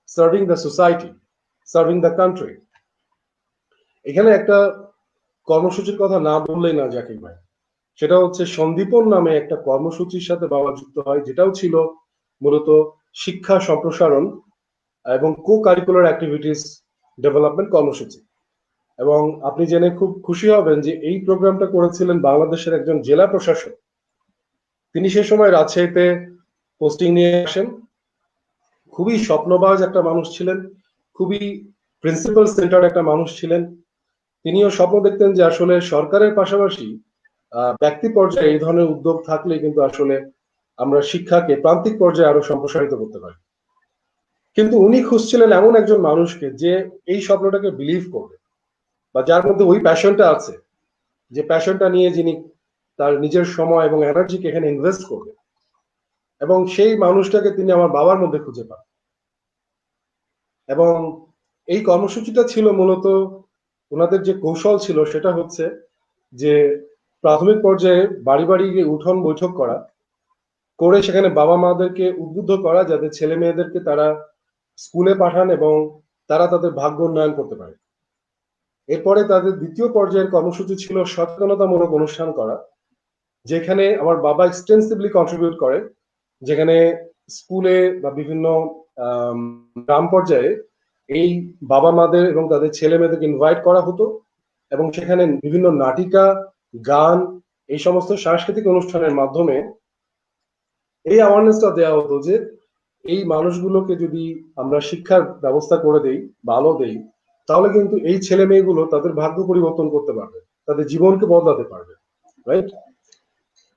serving the society, serving the country. এখানে একটা কর্মসূচির কথা না বললেই না জাকির ভাই, সেটা হচ্ছে সন্দীপন নামে একটা কর্মসূচির সাথে বাবা যুক্ত হয়, যেটাও ছিল মূলত শিক্ষা সম্প্রসারণ এবং কো কারিকুলার অ্যাক্টিভিটিস ডেভেলপমেন্ট কর্মসূচি। এবং আপনি জেনে খুব খুশি হবেন যে এই প্রোগ্রামটা করেছিলেন বাংলাদেশের একজন জেলা প্রশাসক। তিনি সে সময় রাজশাহীতে পোস্টিং নিয়ে আসেন। খুবই স্বপ্নবাজ একটা মানুষ ছিলেন, খুবই প্রিন্সিপাল সেন্টার একটা মানুষ ছিলেন। তিনিও স্বপ্ন দেখতেন যে আসলে সরকারের পাশাপাশি ব্যক্তি পর্যায়ে এই ধরনের উদ্যোগ থাকলে কিন্তু আসলে আমরা শিক্ষাকে প্রান্তিক পর্যায়ে আরো সম্প্রসারিত করতে পারি। কিন্তু উনি খুঁজছিলেন এমন একজন মানুষকে যে এই স্বপ্নটাকে বিলিভ করবে, বা যার মধ্যে ওই প্যাশনটা আছে, যে প্যাশনটা নিয়ে যিনি তার নিজের সময় এবং এনার্জিকে এখানে ইনভেস্ট করবে। এবং সেই মানুষটাকে তিনি আমার বাবার মধ্যে খুঁজে পান। এবং এই কর্মসূচিটা ছিল মূলত ওনাদের যে কৌশল ছিল সেটা হচ্ছে যে প্রাথমিক পর্যায়ে বাড়ি বাড়ি গিয়ে উঠোন বৈঠক করা, করে সেখানে বাবা মাদেরকে উদ্বুদ্ধ করা যাতে ছেলে মেয়েদেরকে তারা স্কুলে পাঠান এবং তারা তাদের ভাগ্য উন্নয়ন করতে পারে। এরপরে তাদের দ্বিতীয় পর্যায়ের কর্মসূচি ছিল সচেতনতামূলক অনুষ্ঠান করা, যেখানে আমার বাবা এক্সটেন্সিভলি কন্ট্রিবিউট করে, যেখানে স্কুলে বা বিভিন্ন গ্রাম পর্যায়ে এই বাবা মাদের এবং তাদের ছেলে মেয়েদেরকে ইনভাইট করা হতো এবং সেখানে বিভিন্ন নাটিকা, গান, এই সমস্ত সাংস্কৃতিক অনুষ্ঠানের মাধ্যমে এই অ্যাওয়ারনেসটা দেওয়া হতো যে এই মানুষগুলোকে যদি আমরা শিক্ষার ব্যবস্থা করে দেই, ভালো দেই, তাহলে কিন্তু এই ছেলে মেয়েগুলো তাদের ভাগ্য পরিবর্তন করতে পারবে, তাদের জীবনকে বদলাতে পারবে, রাইট?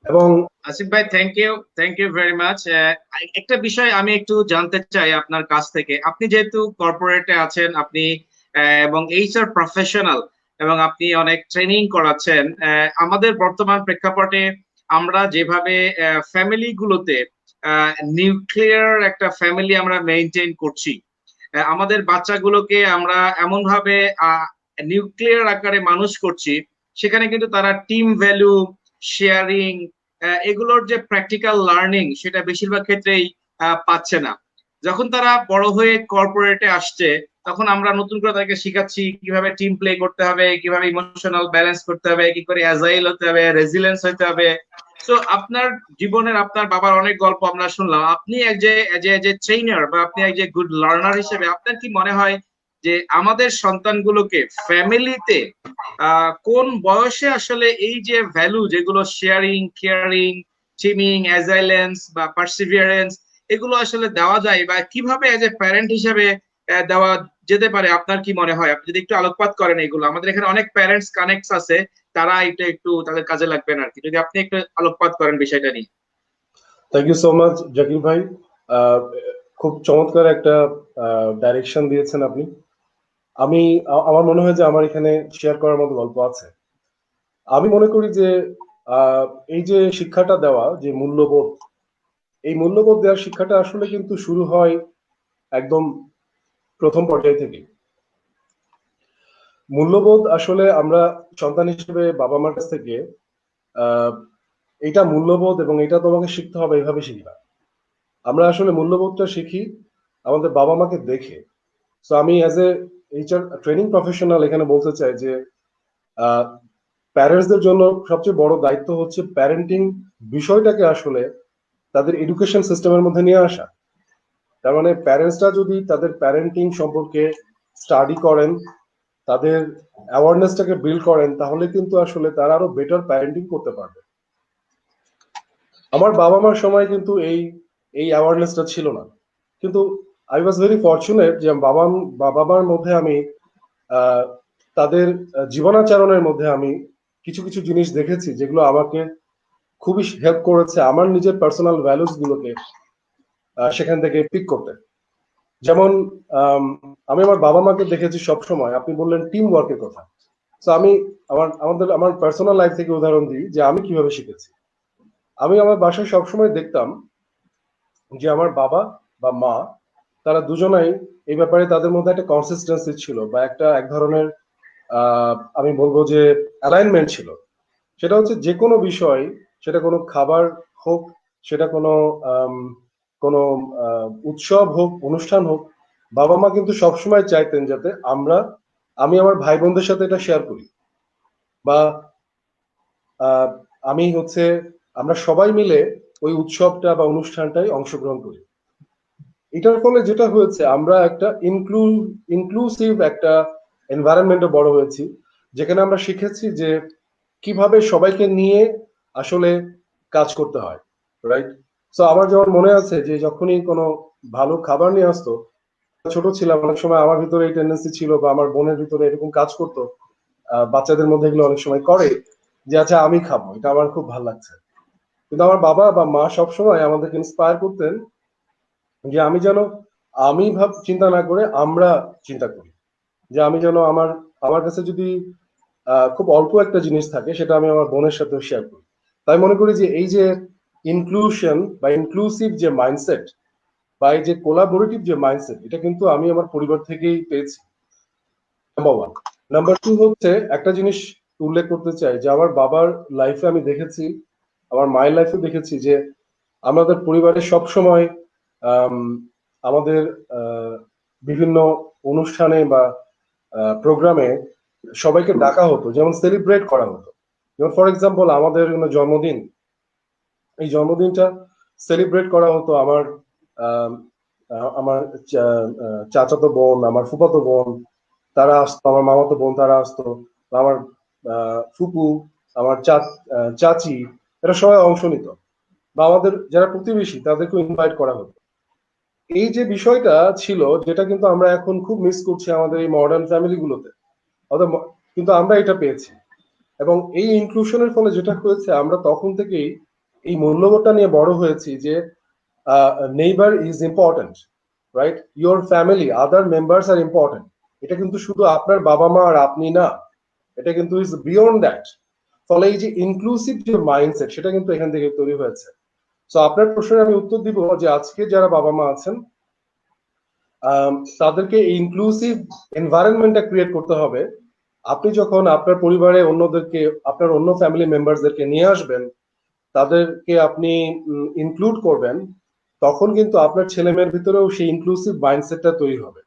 এবং আসিফ ভাই, থ্যাংক ইউ ভেরি মাচ। একটা বিষয় আমি একটু জানতে চাই আপনার কাছ থেকে। আপনি যেহেতু কর্পোরেটে আছেন, আপনি এবং এইচআর প্রফেশনাল, এবং আপনি অনেক ট্রেনিং করাচ্ছেন। আমাদের বর্তমান প্রেক্ষাপটে আমরা যেভাবে ফ্যামিলি গুলোতে নিউক্লিয়ার একটা ফ্যামিলি আমরা মেনটেন করছি, আমাদের বাচ্চাগুলোকে আমরা এমন ভাবে নিউক্লিয়ার আকারে মানুষ করছি, সেখানে কিন্তু তারা টিম ভ্যালু, শেয়ারিং, এগুলোর যে প্র্যাকটিক্যাল লার্নিং, সেটা বেশিরভাগ ক্ষেত্রেই পাচ্ছে না। যখন তারা বড় হয়ে কর্পোরেটে আসছে, তখন আমরা নতুন করে তাদেরকে শিখাচ্ছি কিভাবে টিম প্লে করতে হবে, কিভাবে ইমোশনাল ব্যালেন্স করতে হবে, কি করে অ্যাজাইল হতে হবে, রেজিলেন্স হতে হবে। তো আপনার জীবনের, আপনার বাবার অনেক গল্প আমরা শুনলাম। আপনি এক যে ট্রেনার, বা আপনি এক যে গুড লার্নার হিসেবে, আপনার কি মনে হয় যে আমাদের সন্তানগুলোকে ফ্যামিলিতে কোন বয়সে আসলে এই যে ভ্যালু, যেগুলো শেয়ারিং, কেয়ারিং, টিমিং, অ্যাজাইলেন্স বা পারসিভিয়ারেন্স, এগুলো আসলে দেওয়া যায়, বা কিভাবে এজ এ প্যারেন্ট হিসেবে দেওয়া যেতে পারে? আপনার কি মনে হয়? আপনি যদি একটু আলোকপাত করেন এগুলো, আমাদের এখানে অনেক প্যারেন্টস কানেক্টস আছে, তারা এটা একটু তাদের কাজে লাগবে না আর কি, যদি আপনি একটু আলোকপাত করেন বিষয়টা নিয়ে। Thank you so much Zakir ভাই। আহ, খুব চমৎকার একটা ডাইরেকশন দিয়েছেন আপনি। আমার মনে হয় যে আমার এখানে শেয়ার করার মতো গল্প আছে। আমি মনে করি যে আহ, এই যে শিক্ষাটা দেওয়া, যে মূল্যবোধ, এই মূল্যবোধ দেওয়ার শিক্ষাটা আসলে কিন্তু শুরু হয় একদম প্রথম পর্যায় থেকে। মূল্যবোধ আসলে আমরা সন্তান হিসেবে বাবা মার কাছ থেকে আহ এটা মূল্যবোধ এবং এটা তোমাকে শিখতে হবে এইভাবে শিখি না। আমরা আসলে মূল্যবোধটা শিখি আমাদের বাবা মাকে দেখে। তো আমি as a HR training professional এখানে বলতে চাই যে প্যারেন্টসদের জন্য সবচেয়ে বড় দায়িত্ব হচ্ছে প্যারেন্টিং বিষয়টাকে আসলে তাদের এডুকেশন সিস্টেমের মধ্যে নিয়ে আসা। তার মানে প্যারেন্টসরা যদি তাদের প্যারেন্টিং সম্পর্কে স্টাডি করেন, তাদের অ্যাওয়ারনেসটাকে বিল্ড করেন, তাহলে কিন্তু আসলে তারা আরো বেটার প্যারেন্টিং করতে পারবে। আমার বাবা মার সময় কিন্তু এই অ্যাওয়ারনেসটা ছিল না। কিন্তু আই ওয়াজ ভেরি ফরচুনেট যে বাবা মার মধ্যে আমি আহ, তাদের জীবনাচরণের মধ্যে আমি কিছু কিছু জিনিস দেখেছি যেগুলো আমাকে খুবই হেল্প করেছে আমার নিজের পার্সোনাল ভ্যালুস গুলোকে সেখান থেকে পিক করতে। যেমন আম, আমি আমার বাবা মাকে দেখেছি সব সময়, আপনি বললেন টিম ওয়ার্কের কথা। তো আমি আমার পার্সোনাল লাইফ থেকে উদাহরণ দিই যে আমি কিভাবে শিখেছি। আমি আমার বাসায় সবসময় দেখতাম যে আমার বাবা বা মা, তারা দুজনাই এই ব্যাপারে তাদের মধ্যে একটা কনসিস্টেন্সি ছিল, বা একটা এক ধরনের আমি বলবো যে অ্যালাইনমেন্ট ছিল। সেটা হচ্ছে যে কোনো বিষয়, সেটা কোনো খাবার হোক, সেটা কোনো আম, কোনো উৎসব হোক, অনুষ্ঠান হোক, বাবা মা কিন্তু সবসময় চাইতেন যাতে আমরা আমি আমার ভাই বোনদের সাথে এটা শেয়ার করি, বা আহ, আমি হচ্ছে আমরা সবাই মিলে ওই উৎসবটা বা অনুষ্ঠানটায় অংশগ্রহণ করি। এটার ফলে যেটা হয়েছে, আমরা একটা ইনক্লুসিভ একটা এনভায়রনমেন্টে বড় হয়েছি, যেখানে আমরা শিখেছি যে কিভাবে সবাইকে নিয়ে আসলে কাজ করতে হয়, রাইট? সো আমার যেমন মনে আছে যে যখনই কোনো ভালো খাবার নিয়ে আসতো, ছোট ছিলাম, অনেক সময় আমার ভিতরে এই টেন্ডেন্সি ছিল বা আমার বোনের ভিতরে এরকম কাজ করতো, বাচ্চাদের মধ্যে এগুলো অনেক সময় করে, যে আচ্ছা আমি খাবো, এটা আমার খুব ভালো লাগছে। কিন্তু আমার বাবা বা মা সবসময় আমাদেরকে ইন্সপায়ার করতেন যে আমি যেন, আমি চিন্তা না করে আমরা চিন্তা করি, যে আমি যেন আমার আমার কাছে যদি খুব অল্প একটা জিনিস থাকে, সেটা আমি আমার বোনের সাথে শেয়ার করি। তাই মনে করি যে এই যে ইনক্লুশন বা ইনক্লুসিভ যে মাইন্ডসেট বা এই যে কোলাবোরেটিভ যে মাইন্ডসেট, এটা কিন্তু আমি আমার পরিবার থেকেই পেয়েছি, নাম্বার ওয়ান। নাম্বার টু হচ্ছে, একটা জিনিস উল্লেখ করতে চাই যে আমার বাবার লাইফে আমি দেখেছি, আমার মায়ের লাইফে দেখেছি যে আমাদের পরিবারে সব সময় আমাদের আহ, বিভিন্ন অনুষ্ঠানে বা প্রোগ্রামে সবাইকে ডাকা হতো, যেমন সেলিব্রেট করা হতো। যেমন ফর এক্সাম্পল আমাদের কোনো জন্মদিন, এই জন্মদিনটা সেলিব্রেট করা হতো। আমার আম, আমার চাচাতো বোন, আমার ফুফাতো বোন তারা আসতো, আমার মামাতো বোন তারা আসতো, আমার ফুপু, আমার চাচি, এরা সবাই অংশ নিত, বা আমাদের যারা প্রতিবেশী তাদেরকে ইনভাইট করা হতো। এই যে বিষয়টা ছিল, যেটা কিন্তু আমরা এখন খুব মিস করছি আমাদের এই মডার্ন ফ্যামিলি গুলোতে। কিন্তু আমরা এটা পেয়েছি, এবং এই ইনক্লুশনের ফলে যেটা হয়েছে, আমরা তখন থেকেই এই মূল্যবোধটা নিয়ে বড় হয়েছি যে neighbour is important, right? Your family, other members are important. এটা কিন্তু শুধু আপনার বাবা মা আর আপনি না, এটা কিন্তু ইজ বিয়ন্ড দ্যাট। ফলে এই যে ইনক্লুসিভ যে মাইন্ডসেট, সেটা কিন্তু এখান থেকে তৈরি হয়েছে। তো আপনার প্রশ্নের আমি উত্তর দিব যে আজকে যারা বাবা মা আছেন, তাদেরকে ইনক্লুসিভ এনভায়রনমেন্টটা ক্রিয়েট করতে হবে। আপনি যখন আপনার পরিবারে অন্যদেরকে, আপনার অন্য ফ্যামিলি মেম্বারসদেরকে নিয়ে আসবেন, তাদেরকে আপনি ইনক্লুড করবেন, তখন কিন্তু আপনার ছেলে মেয়ের ভিতরেও সেই ইনক্লুসিভ মাইন্ডসেটটা তৈরি হবে।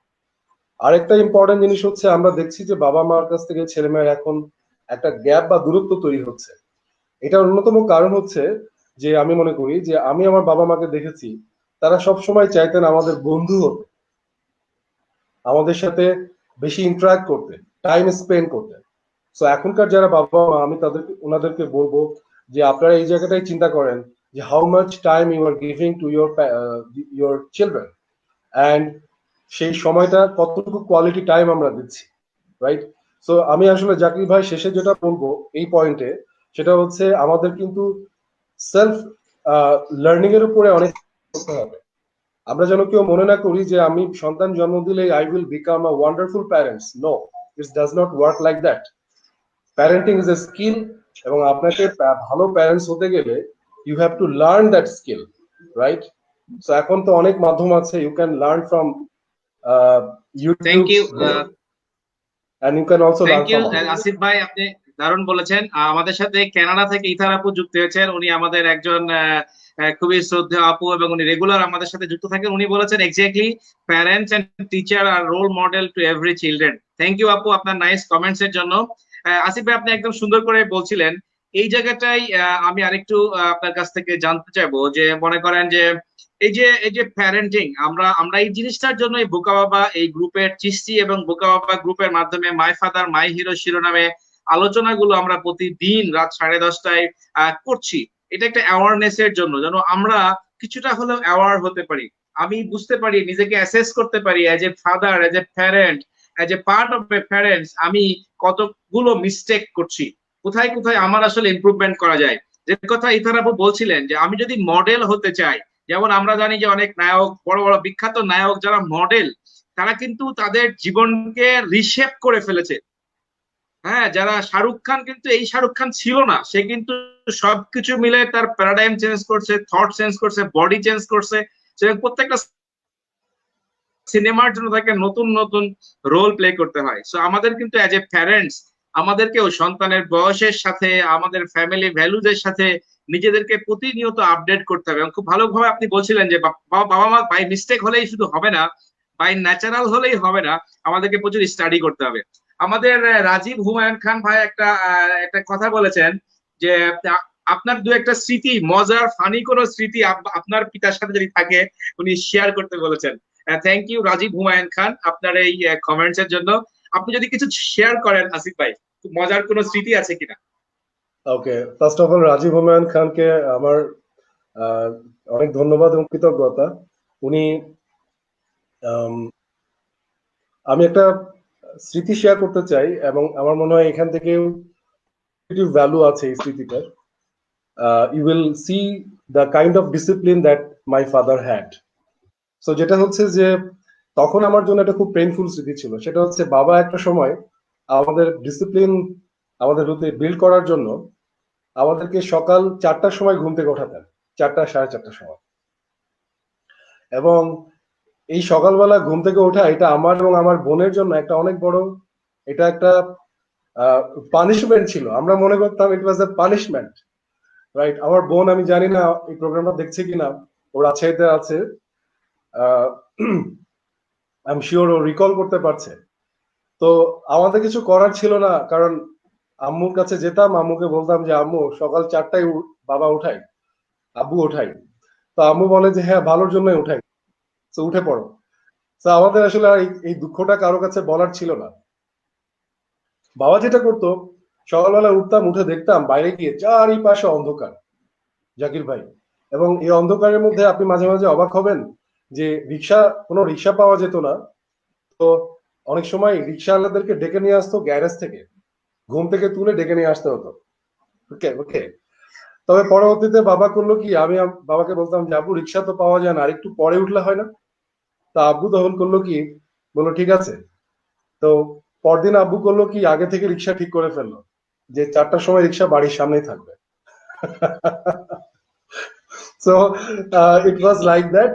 আরেকটা ইম্পর্টেন্ট জিনিস হচ্ছে, আমরা দেখছি যে বাবা মার কাছ থেকে ছেলে মেয়ের এখন একটা গ্যাপ বা দূরত্ব তৈরি হচ্ছে। এটার অন্যতম কারণ হচ্ছে যে আমি মনে করি যে আমি আমার বাবা মাকে দেখেছি, তারা সব সময় চাইতেন আমাদের বন্ধু হতে, আমাদের সাথে বেশি ইন্টারাক্ট করতে, টাইম স্পেন্ড করতে। সো এখনকার যারা বাবা মা, আমি ওনাদেরকে বলবো যে আপনারা এই জায়গাটাই চিন্তা করেন যে how much time you are giving to your children, and সেই সময়টা কতটুকু কোয়ালিটি টাইম আমরা দিচ্ছি, রাইট? সো আমি আসলে জাকির ভাই শেষে যেটা বলবো এই পয়েন্টে, সেটা হচ্ছে আমাদের কিন্তু সেলফ লার্নিং এর উপরে অনেক করতে হবে। আমরা যেন কেউ মনে না করি যে আমি সন্তান জন্ম দিলে I will become a wonderful parents. No, it does not work like that. Parenting is a skill, এবং আপনাকে ভালো প্যারেন্টস হতে গেলে you have to learn that skill, right? So এখন তো অনেক মাধ্যম আছে, you can learn from thank YouTube, you. And you can also thank learn you from others. Asif ভাই, আপনি দারুণ বলেছেন। আমাদের সাথে কানাডা থেকে ইথার আপু যুক্ত হয়েছেন। উনি আমাদের একজন খুবই শ্রদ্ধেয় আপু, এবং উনি রেগুলার আমাদের সাথে যুক্ত থাকেন। উনি বলেছেন exactly, parents and teacher are role model to every children. Thank you আপু আপনার নাইস কমেন্টস এর জন্য। আসিফ ভাই, আপনি একদম সুন্দর করে বলছিলেন। এই জায়গাটাই আমি আরেকটু আপনার কাছ থেকে জানতে চাইবো, যে মনে করেন যে এই যে প্যারেন্টিং, আমরা আমরা এই জিনিসটার জন্য এই বোকা বাবা এই গ্রুপের চিস্তি এবং বোকা বাবা গ্রুপের মাধ্যমে মাই ফাদার মাই হিরো শিরোনামে আলোচনাগুলো আমরা প্রতিদিন রাত 10:30টায় করছি। এটা একটা অ্যাওয়ারনেস এর জন্য, যেন আমরা কিছুটা হলেও অ্যাওয়ার হতে পারি। আমি বুঝতে পারি, নিজেকে অ্যাসেস করতে পারি as a father, as a parent, as a part of A parents, আমি কতগুলো মিস্টেক করছি, কোথায় কোথায় আমার আসলে ইমপ্রুভমেন্ট করা যায়। যে কথা ইথার আপু বলছিলেন, যে আমি যদি মডেল হতে চাই, যেমন আমরা জানি যে অনেক নায়ক, বড় বড় বিখ্যাত নায়ক যারা মডেল, তারা কিন্তু তাদের জীবনকে রিশেপ করে ফেলেছে। হ্যাঁ, যারা শাহরুখ খান, কিন্তু এই শাহরুখ খান ছিল না, সে কিন্তু সবকিছু মিলে তার প্যারাডাইম চেঞ্জ করছে, থট চেঞ্জ করছে, বডি চেঞ্জ করছে। সে প্রত্যেকটা সিনেমার জন্য তাকে নতুন নতুন রোল প্লে করতে হয়। সো আমাদের কিন্তু অ্যাজ এ প্যারেন্টস, আমাদেরকেও সন্তানের বয়সের সাথে, আমাদের ফ্যামিলি ভ্যালুজ এর সাথে নিজেদেরকে প্রতিনিয়ত আপডেট করতে হবে। এবং খুব ভালোভাবে আপনি বলছিলেন যে বাবা মা বাই মিস্টেক হলেই শুধু হবে না, বাই ন্যাচারাল হলেই হবে না, আমাদেরকে প্রচুর স্টাডি করতে হবে। আমাদের রাজীব হুমায়ুন খান ভাই একটা কথা বলেছেন যে আপনার দু একটা স্মৃতি, মজার ফানি কোনো স্মৃতি আপনার পিতার সাথে যদি থাকে উনি শেয়ার করতে বলেছেন। থ্যাংক ইউ রাজীব হুমায়ুন খান আপনার এই কমেন্টস এর জন্য। আপনি যদি কিছু শেয়ার করেন আসিফ ভাই, খুব মজার কোনো স্মৃতি আছে কিনা। Okay, first of all Rajib Humayun খানকে আমার আহ, অনেক ধন্যবাদ এবং কৃতজ্ঞতা। উনি আম, আমি একটা স্মৃতি শেয়ার করতে চাই এবং আমার মনে হয় এখান থেকে ভ্যালু আছে এই স্মৃতিটার। You will see the kind of discipline that my father had. So যেটা হচ্ছে যে তখন আমার জন্য একটা খুব পেইনফুল স্মৃতি ছিল। সেটা হচ্ছে বাবা একটা সময় আমাদের ডিসিপ্লিন আমাদের প্রতি বিল্ড করার জন্য আমাদেরকে সকাল 4টার সময় ঘুম থেকে ওঠাতেন, 4টা 4:30টার সময়। এবং এই সকালবেলা ঘুম থেকে ওঠা এটা আমার এবং আমার বোনের জন্য একটা অনেক বড়, এটা একটা পানিশমেন্ট ছিল। আমরা মনে করতাম ইট ওয়াজ এ পানিশমেন্ট, রাইট? আমার বোন, আমি জানি না এই প্রোগ্রামটা দেখছে কিনা, ওর রাজশাহীতে আছে, আই এম শিওর ও রিকল করতে পারছে। তো আমাদের কিছু করার ছিল না, কারণ আম্মুর কাছে যেতাম, আম্মুকে বলতাম যে আম্মু সকাল 4টায় বাবা উঠাই, আব্বু ওঠাই। তো আম্মু বলে যে হ্যাঁ, ভালোর জন্যই উঠাই, তো উঠে পড়ো। তো আমাদের আসলে আর এই দুঃখটা কারো কাছে বলার ছিল না। বাবা যেটা করতো, সকালবেলা উঠতাম, উঠে দেখতাম বাইরে গিয়ে চারিপাশে অন্ধকার, জাকির ভাই। এবং এই অন্ধকারের মধ্যে আপনি মাঝে মাঝে অবাক হবেন যে কোনো রিক্সা পাওয়া যেত না। তো অনেক সময় রিক্সাওয়ালাদেরকে ডেকে নিয়ে আসতো গ্যারেজ থেকে, ঘুম থেকে তুলে ডেকে নিয়ে আসতে হতো। ওকে ওকে। তবে পরবর্তীতে বাবা করলো কি, আমি বাবাকে বলতাম যে আব্বু রিক্সা তো পাওয়া যায় না, আর একটু পরে উঠলে হয় না? তা আব্বু তখন করলো কি, বললো ঠিক আছে। তো পরদিন আব্বু করলো কি, আগে থেকে রিক্সা ঠিক করে ফেললো যে 4টার সময় রিক্সা বাড়ির সামনেই থাকবে। So it was like that.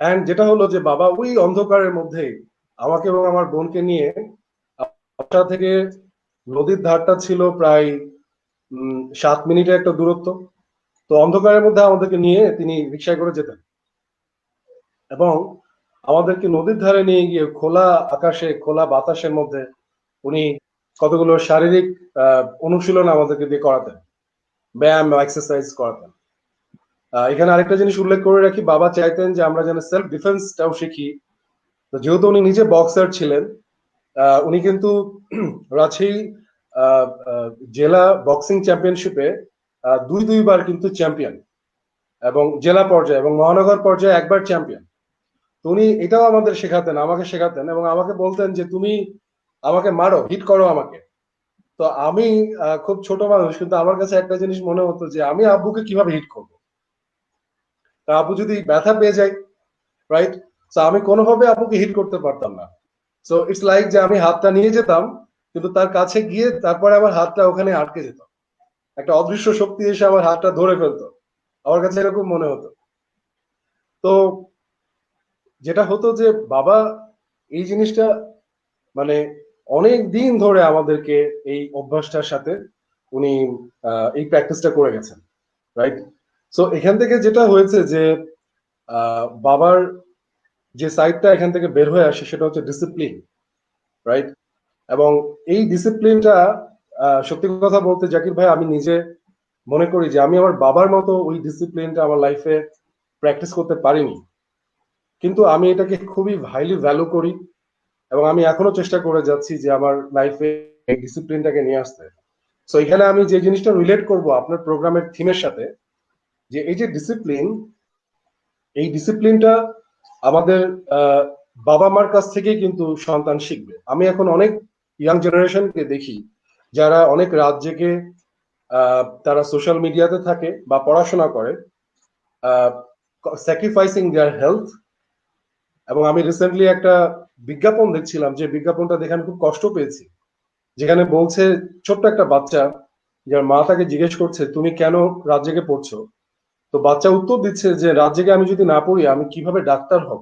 And যেটা হলো যে বাবা ওই অন্ধকারের মধ্যে আমাকে এবং আমার বোনকে নিয়ে, বাসা থেকে নদীর ধারটা ছিল প্রায় 7 মিনিটের একটা দূরত্ব। তো অন্ধকারের মধ্যে আমাদেরকে নিয়ে তিনি রিক্সায় করে যেতেন এবং আমাদেরকে নদীর ধারে নিয়ে গিয়ে খোলা আকাশে, খোলা বাতাসের মধ্যে উনি কতগুলো শারীরিক অনুশীলন আমাদেরকে দিয়ে করাতেন, ব্যায়াম এক্সারসাইজ করাতেন। এখানে আরেকটা জিনিস উল্লেখ করে রাখি, বাবা চাইতেন যে আমরা যেন সেলফ ডিফেন্সটাও শিখি। তো যেহেতু উনি নিজে বক্সার ছিলেন, উনি কিন্তু রাজশাহী আহ, আহ, জেলা বক্সিং চ্যাম্পিয়নশিপে দুইবার কিন্তু চ্যাম্পিয়ন, এবং জেলা পর্যায়ে এবং মহানগর পর্যায়ে একবার চ্যাম্পিয়ন। তো উনি এটাও আমাদের শেখাতেন, আমাকে শেখাতেন এবং আমাকে বলতেন যে তুমি আমাকে মারো, হিট করো আমাকে। তো আমি খুব ছোট মানুষ, কিন্তু আমার কাছে একটা জিনিস মনে হতো যে আমি আব্বুকে কিভাবে হিট করবো, তা আব্বু যদি ব্যথা পেয়ে যায়, রাইট? তো আমি কোনোভাবে আব্বুকে হিট করতে পারতাম না। সো ইটস লাইক যে আমি হাতটা নিয়ে যেতাম, কিন্তু তার কাছে গিয়ে তারপরে আমার হাতটা ওখানে আটকে যেত, একটা অদৃশ্য শক্তি এসে আমার হাতটা ধরে ফেলতো। আমার কাছে এরকম মনে হতো। তো যেটা হতো যে বাবা এই জিনিসটা মানে অনেক দিন ধরে আমাদেরকে এই অভ্যাসটার সাথে উনি এই প্র্যাকটিসটা করে গেছেন, রাইট? সো এখান থেকে যেটা হয়েছে যে বাবার যে সাইডটা এখান থেকে বের হয়ে আসে সেটা হচ্ছে ডিসিপ্লিন, রাইট? এবং এই ডিসিপ্লিনটা সত্যি কথা বলতে জাকির ভাই, আমি নিজে মনে করি যে আমি আমার বাবার মতো ওই ডিসিপ্লিনটা আমার লাইফে প্র্যাকটিস করতে পারিনি, কিন্তু আমি এটাকে খুবই হাইলি ভ্যালু করি এবং আমি এখনো চেষ্টা করে যাচ্ছি যে আমার লাইফে এই ডিসিপ্লিনটাকে নিয়ে আসতে। সো এখানে আমি যে জিনিসটা রিলেট করব আপনার প্রোগ্রামের থিমের সাথে, যে এই যে ডিসিপ্লিন, এই ডিসিপ্লিনটা আমাদের আহ, বাবা মার কাছ থেকেই কিন্তু সন্তান শিখবে। আমি এখন অনেক ইয়াং জেনারেশনকে দেখি যারা অনেক রাত জেগে তারা সোশ্যাল মিডিয়াতে থাকে বা পড়াশোনা করে, স্যাক্রিফাইসিং দেয়ার হেলথ। এবং আমি রিসেন্টলি একটা বিজ্ঞাপন দেখছিলাম, যে বিজ্ঞাপনটা দেখে আমি খুব কষ্ট পেয়েছি। যেখানে বলছে ছোট্ট একটা বাচ্চা, যার মা তাকে জিজ্ঞেস করছে তুমি কেন রাত জেগে পড়ছো, তো বাচ্চা উত্তর দিচ্ছে যে রাত জেগে আমি যদি না পড়ি আমি কিভাবে ডাক্তার হব।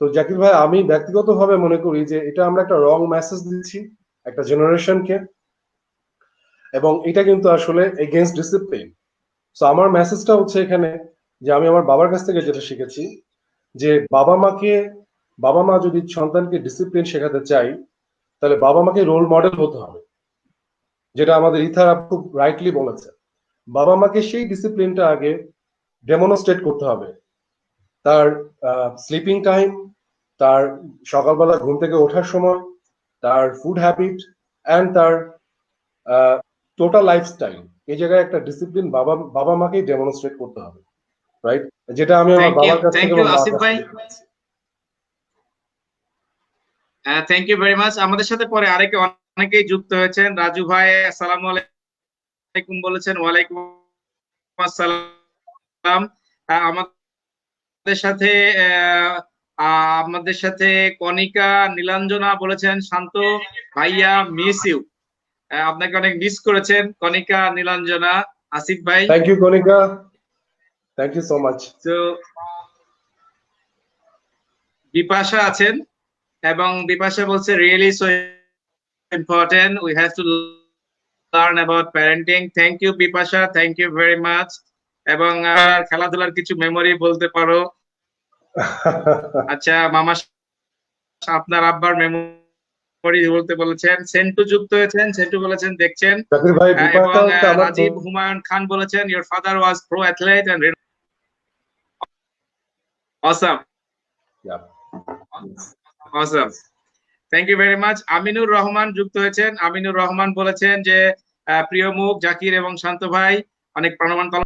তো জাকির ভাই, আমি ব্যক্তিগতভাবে মনে করি যে এটা আমরা একটা রং মেসেজ দিচ্ছি একটা জেনারেশনকে, এবং এটা কিন্তু আসলে এগেইনস্ট ডিসিপ্লিন। সো আমার মেসেজটা হচ্ছে এখানে যে আমি আমার বাবার কাছ থেকে যেটা শিখেছি, যে বাবা মা যদি সন্তানকে ডিসিপ্লিন শেখাতে চাই, তাহলে বাবা মাকে রোল মডেল হতে হবে, যেটা আমাদের ইথার খুব রাইটলি বলেছে। বাবা মাকে সেই ডিসিপ্লিনটা আগে ডেমনস্ট্রেট করতে হবে। তার স্লিপিং টাইম, তার সকালবেলা ঘুম থেকে ওঠার সময়, তার ফুড হ্যাবিট অ্যান্ড তার টোটাল লাইফস্টাইল, এই জায়গায় একটা ডিসিপ্লিন বাবা বাবা মাকেই ডেমনস্ট্রেট করতে হবে, রাইট? যেটা আমি আমার বাবার কাছ থ্যাংক থেকে ইউ এবং মার আসিফ কাছ ভাই, থেকে পেয়েছি। Thank you very much. আমাদের সাথে পরে অনেকেই যুক্ত হয়েছেন। রাজু ভাই আসসালামু আলাইকুম বলেছেন। ওয়ালাইকুম আসসালাম। আমাদের সাথে আহ, আমাদের সাথে কণিকা নীলাঞ্জনা বলেছেন, শান্ত ভাইয়া মিস ইউ। আপনাকে অনেক মিস করেছেন কণিকা নীলাঞ্জনা। আসিফ ভাই, thank you Kanika, thank you so much. তো বিপাশা আছেন এবং বিপাশা বলছে really so important, we have to learn about parenting. Thank you Bipasha, thank you very much. এবং খেলাধুলার কিছু মেমোরি বলতে পারো। আচ্ছা মামা, আপনার আব্বার মেমোরি বলতে বলেছেন। সেন্টু যুক্ত হয়েছেন, সেন্টু বলেছেন দেখছেন। জাকির ভাই, এবং বিপাশা হচ্ছে আমার রাজীব হুমায়ুন খান বলেছেন your father was pro athlete and awesome, awesome. Thank you very much. Aminur Rahman যুক্ত হয়েছেন। আমিনুর রহমান বলেছেন যে প্রিয় মুখ জাকির এবং শান্ত ভাই অনেক প্রাণবান।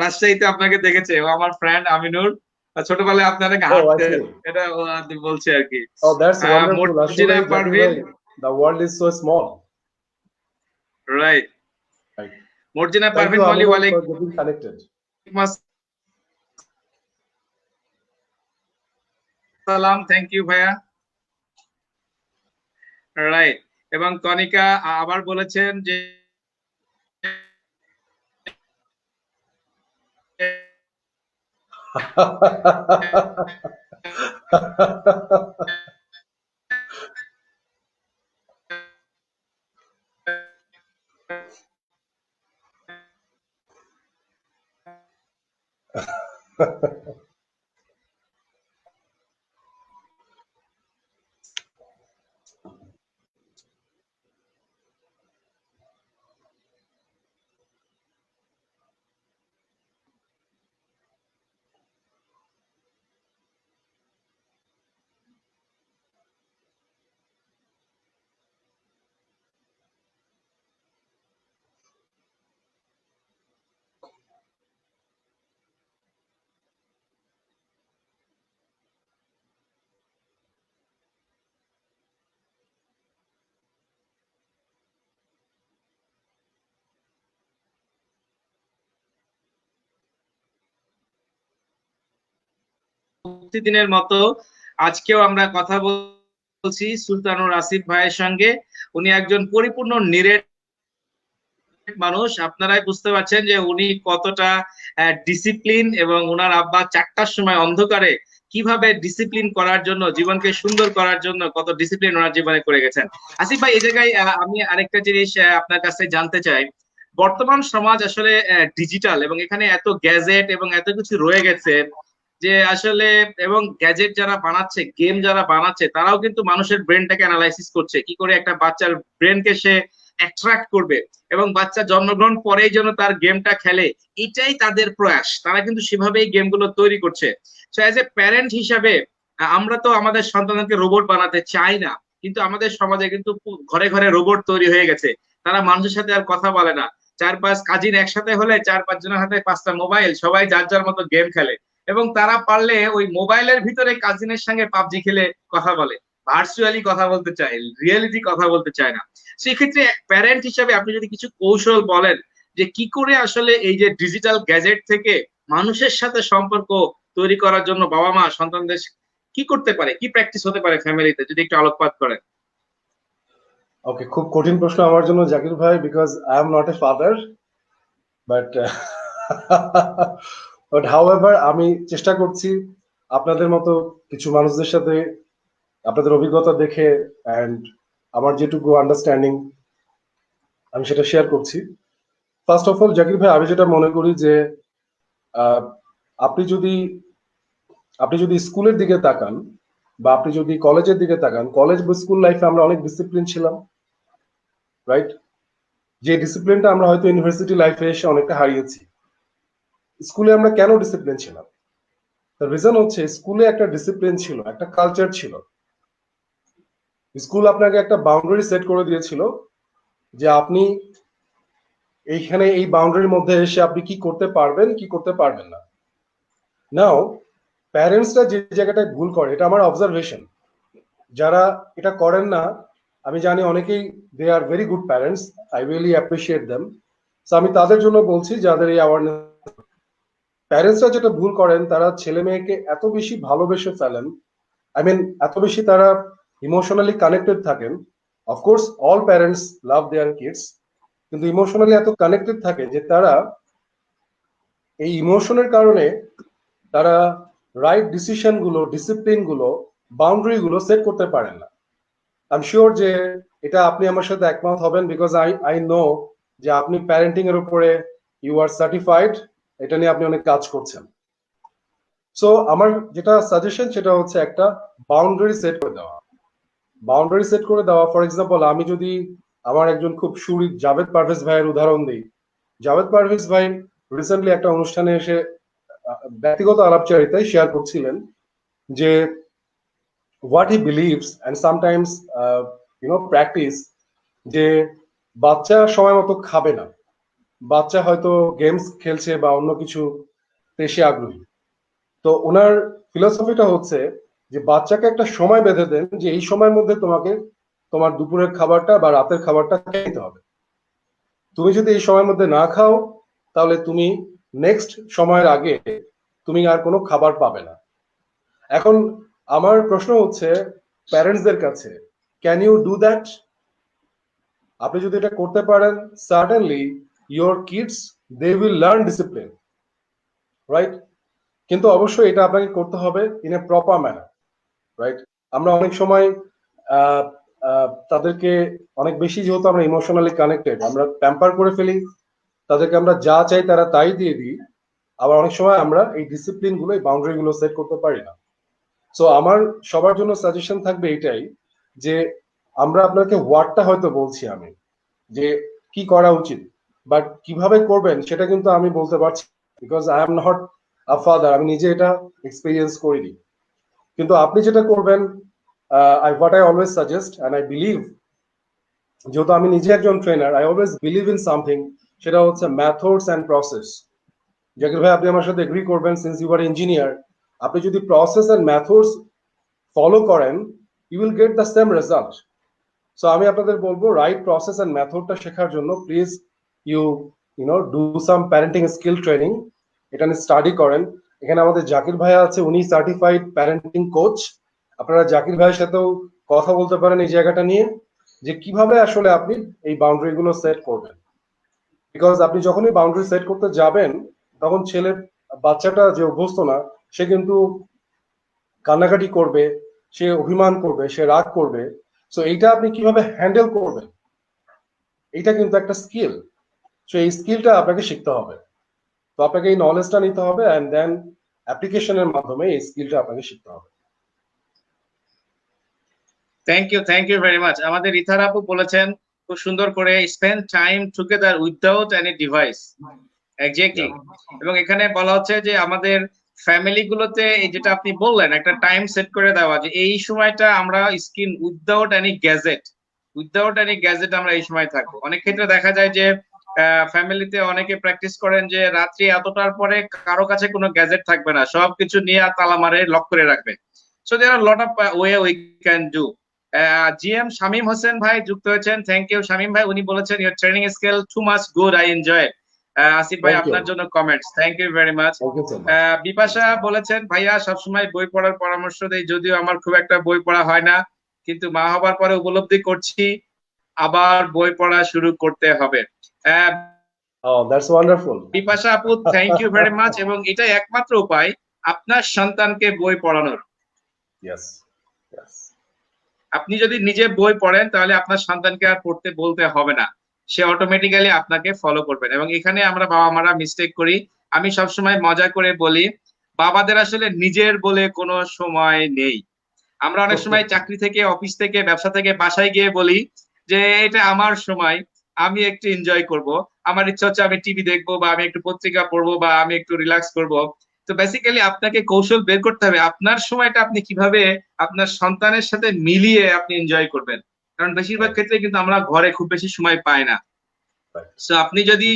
রাজশাহীতে আপনাকে দেখেছে, ও আমার ফ্রেন্ড আমিনুর। ছোটবেলায় আপনি অনেক হাঁটতেন, এটা ও বলছে আর কি। Oh, that's wonderful. মর্জিনা আসলে জাকির পারভিন, ভাই, the world is so small. Right. Right. Marjina Thank Parvin you, Moli, Aminul, for ওয়ালাইকুম getting connected. আসসালাম। থ্যাংক ইউ ভাইয়া, রাইট। এবং কনিকা আবার বলেছেন যে প্রতিদিনের মতো আজকেও আমরা কথা বলছি সুলতানুর আসিফ ভাইয়ের সঙ্গে। উনি একজন পরিপূর্ণ নিরেট মানুষ। আপনারাই বুঝতে পারছেন যে উনি কতটা ডিসিপ্লিন, এবং উনার আব্বা 4টার সময় অন্ধকারে কিভাবে ডিসিপ্লিন করার জন্য, জীবনকে সুন্দর করার জন্য কত ডিসিপ্লিন ওনার জীবনে করে গেছেন। আসিফ ভাই, এই জায়গায় আমি আরেকটা জিনিস আপনার কাছে জানতে চাই। বর্তমান সমাজ আসলে ডিজিটাল, এবং এখানে এত গ্যাজেট এবং এত কিছু রয়ে গেছে যে আসলে, এবং গ্যাজেট যারা বানাচ্ছে, গেম যারা বানাচ্ছে, তারাও কিন্তু মানুষের ব্রেনটাকে অ্যানালাইসিস করছে কি করে একটা বাচ্চার ব্রেনকে সে অ্যাট্রাক্ট করবে, এবং বাচ্চা জন্মগ্রহণ পরেই যেন তার গেমটা খেলে, এটাই তাদের প্রয়াস। তারা কিন্তু সেভাবেই গেমগুলো তৈরি করছে। সো অ্যাজ এ প্যারেন্ট হিসাবে আমরা তো আমাদের সন্তানকে রোবট বানাতে চাই না, কিন্তু আমাদের সমাজে কিন্তু ঘরে ঘরে রোবট তৈরি হয়ে গেছে। তারা মানুষের সাথে আর কথা বলে না। 4-5 কাজিন একসাথে হলে 4-5 জনের হাতে 5টা মোবাইল, সবাই যার যার মতো গেম খেলে, এবং তারা পারলে ওই মোবাইলের ভিতরে কাজিনের সঙ্গে পাবজি খেলে কথা বলে, ভার্চুয়ালি কথা বলতে চায়, রিয়েলিটি কথা বলতে চায় না। সেক্ষেত্রে প্যারেন্ট হিসাবে আপনি যদি কিছু কৌশল বলেন যে কি করে আসলে এই যে ডিজিটাল গ্যাজেট থেকে মানুষের সাথে সম্পর্ক তৈরি করার জন্য বাবা মা সন্তানদের কি করতে পারে, কি প্র্যাকটিস হতে পারে ফ্যামিলিতে, যদি একটু আলোকপাত করেন। ওকে, খুব কঠিন প্রশ্ন আমার জন্য জাকির ভাই, because I am not a father, but but however আমি চেষ্টা করছি আপনাদের মতো কিছু মানুষদের সাথে আপনাদের অভিজ্ঞতা দেখে অ্যান্ড আমার যেটুকু আন্ডারস্ট্যান্ডিং আমি সেটা শেয়ার করছি। ফার্স্ট অফ অল জাকির ভাই, আমি যেটা মনে করি যে আহ, আপনি যদি স্কুলের দিকে তাকান, বা আপনি যদি কলেজের দিকে তাকান, কলেজ বা স্কুল লাইফে আমরা অনেক ডিসিপ্লিন ছিলাম, রাইট? যে ডিসিপ্লিনটা আমরা হয়তো ইউনিভার্সিটি লাইফে এসে অনেকটা হারিয়েছি। স্কুলে আমরা কেন ডিসিপ্লিন ছিলাম? তার রিজন হচ্ছে স্কুলে একটা ডিসিপ্লিন ছিল, একটা কালচার ছিল। স্কুল আপনাকে একটা বাউন্ডারি সেট করে দিয়েছিল যে আপনি এইখানে এই বাউন্ডারির মধ্যে এসে আপনি কি করতে পারবেন, কি করতে পারবেন না। নাও প্যারেন্টসরা যে জায়গাটায় ভুল করে, এটা আমার অবজারভেশন, যারা এটা করেন না আমি জানি অনেকেই they are very good parents, I really appreciate them. So আমি তাদের জন্য বলছি যাদের এই অ্যাওয়ারনেস। প্যারেন্টসরা যেটা ভুল করেন, তারা ছেলে মেয়েকে এত বেশি ভালোবেসে ফেলেন, আই মিন এত বেশি তারা ইমোশনালি কানেক্টেড থাকেন। অফকোর্স অল প্যারেন্টস লাভ দেয়ার কিডস, কিন্তু ইমোশনালি এত কানেক্টেড থাকে যে তারা এই ইমোশনের কারণে তারা রাইট ডিসিশন গুলো, ডিসিপ্লিন গুলো, বাউন্ডারি গুলো সেট করতে পারেন না। আই এম শিওর যে এটা আপনি আমার সাথে একমত হবেন, বিকজ আই নো যে আপনি প্যারেন্টিং এর উপরে ইউ আর সার্টিফাইড, এটা নিয়ে আপনি অনেক কাজ করছেন। সো আমার যেটা সাজেশন সেটা হচ্ছে একটা বাউন্ডারি সেট করে দেওয়া। বাউন্ডারি সেট করে দেওয়া, ফর এক্সাম্পল আমি যদি আমার একজন খুব সুরি জাভেদ পারভেজ ভাইয়ের উদাহরণ দিই। জাভেদ পারভেজ ভাই রিসেন্টলি একটা অনুষ্ঠানে এসে ব্যক্তিগত আলাপচারিতায় শেয়ার করছিলেন যে what he believes and sometimes practice, যে বাচ্চা সময় মতো খাবে না, বাচ্চা হয়তো গেমস খেলছে বা অন্য কিছু সে আগ্রহী। তো ওনার ফিলোসফিটা হচ্ছে যে বাচ্চাকে একটা সময় বেঁধে দেন যে এই সময়ের মধ্যে তোমাকে তোমার দুপুরের খাবারটা বা রাতের খাবারটা খেতে হবে। তুমি যদি এই সময়ের মধ্যে না খাও তাহলে তুমি নেক্সট সময়ের আগে তুমি আর কোনো খাবার পাবে না। এখন আমার প্রশ্ন হচ্ছে প্যারেন্টসদের কাছে, ক্যান ইউ ডু দ্যাট? আপনি যদি এটা করতে পারেন, certainly your kids they will learn discipline, right? কিন্তু অবশ্যই এটা আপনাকে করতে হবে in a proper manner, right? আমরা অনেক সময় আহ, তাদেরকে অনেক বেশি, যেহেতু আমরা ইমোশনালি কানেক্টেড, আমরা প্যাম্পার করে ফেলি, তাদেরকে আমরা যা চাই তারা তাই দিয়ে দিই। আবার অনেক সময় আমরা এই ডিসিপ্লিন গুলো, এই বাউন্ডারি গুলো সেট করতে পারি না। সো আমার সবার জন্য সাজেশন থাকবে এটাই যে আমরা আপনাকে ওয়ার্ডটা হয়তো বলছি আমি যে কি করা উচিত, বাট কিভাবে করবেন সেটা কিন্তু আমি বলতে পারছি, because I am not a father, আমি নিজে এটা এক্সপিরিয়েন্স করিনি। কিন্তু আপনি যেটা করবেন, what I always suggest and I believe, যেহেতু আমি নিজে একজন trainer, I always believe in something, সেটা হচ্ছে মেথডস অ্যান্ড প্রসেস। জাকির ভাই আপনি আমার সাথে এগ্রি করবেন, সিন্স ইউ আর ইঞ্জিনিয়ার, আপনি যদি প্রসেস অ্যান্ড মেথডস ফলো করেন you will get the same result. So আমি আপনাদের বলবো রাইট প্রসেস এন্ড মেথডটা শেখার জন্য please you do some parenting skill training, এটা নিয়ে স্টাডি করেন। এখানে আমাদের জাকির ভাই আছে, উনি সার্টিফাইড প্যারেন্টিং কোচ। আপনারা জাকির ভাইয়ের সাথেও কথা বলতে পারেন এই জায়গাটা নিয়ে, যে কিভাবে আসলে আপনি এই বাউন্ডারি গুলো সেট করবেন। বিকজ আপনি যখনই বাউন্ডারি সেট করতে যাবেন তখন বাচ্চাটা যে অভ্যস্ত না, সে কিন্তু কান্নাকাটি করবে, সে অভিমান করবে, সে রাগ করবে। সো এইটা আপনি কিভাবে হ্যান্ডেল করবেন, এইটা কিন্তু একটা স্কিল। সো এই স্কিলটা আপনাকে শিখতে হবে। তো আপনাকে এই নলেজটা নিতে হবে অ্যান্ড দেন অ্যাপ্লিকেশনের মাধ্যমে এই স্কিলটা আপনাকে শিখতে হবে। Thank you very much. আমাদের ইথার আপু বলেছেন খুব সুন্দর করে, spend time together without any device. Exactly. এবং এখানে বলা হচ্ছে যে আমাদের ফ্যামিলি গুলোতে এই যেটা আপনি বললেন একটা টাইম সেট করে দেওয়া, যে এই সময়টা আমরা স্ক্রিন উইদাউট এনি গ্যাজেট আমরা এই সময় থাকবো। অনেক ক্ষেত্রে দেখা যায় যে ফ্যামিলিতে অনেকে প্র্যাকটিস করেন যে রাত্রি এতটার পরে কারো কাছে কোনো গ্যাজেট থাকবে না, সবকিছু নিয়ে তালা মারে লক করে রাখবে। So there are lot of way we can do. GM Shamim Hossain ভাই যুক্ত হয়েছেন, থ্যাংক ইউ শামীম ভাই। উনি বলেছেন your training skill too much good, I enjoy. Asif ভাই আপনার জন্য comments, thank you very much. Bipasha বলেছেন ভাইয়া সবসময় বই পড়ার পরামর্শ দেই, যদিও আমার খুব একটা বই পড়া হয় না, কিন্তু মা হবার পরে উপলব্ধি করছি আবার বই পড়া শুরু করতে হবে। দ্যাটস ওয়ান্ডারফুল বিপাশা আপু থ্যাংক ইউ ভেরি মাচ। এবং এটাই একমাত্র উপায় আপনার সন্তানকে বই পড়ানোর। Yes yes. আপনি যদি নিজে বই পড়েন তাহলে আপনার সন্তানকে আর পড়তে বলতে হবে না, সে অটোমেটিক্যালি আপনাকে ফলো করবেন। এবং এখানে আমরা বাবা মারা মিস্টেক করি। আমি সবসময় মজা করে বলি বাবাদের আসলে নিজের বলে কোনো সময় নেই। আমরা অনেক সময় চাকরি থেকে, অফিস থেকে, ব্যবসা থেকে বাসায় গিয়ে বলি যে এটা আমার সময়, আমি একটু এনজয় করব, আমার ইচ্ছা হচ্ছে আমি টিভি দেখবো, বা আমি একটু পত্রিকা পড়বো, বা আমি একটু রিল্যাক্স করব। তো বেসিক্যালি আপনাকে কৌশল বের করতে হবে আপনার সময়টা আপনি কিভাবে আপনার সন্তানের সাথে মিলিয়ে আপনি এনজয় করবেন। কারণ বেশিরভাগ ক্ষেত্রে কিন্তু আমরা ঘরে খুব বেশি সময় পাই না। সো আপনি যদি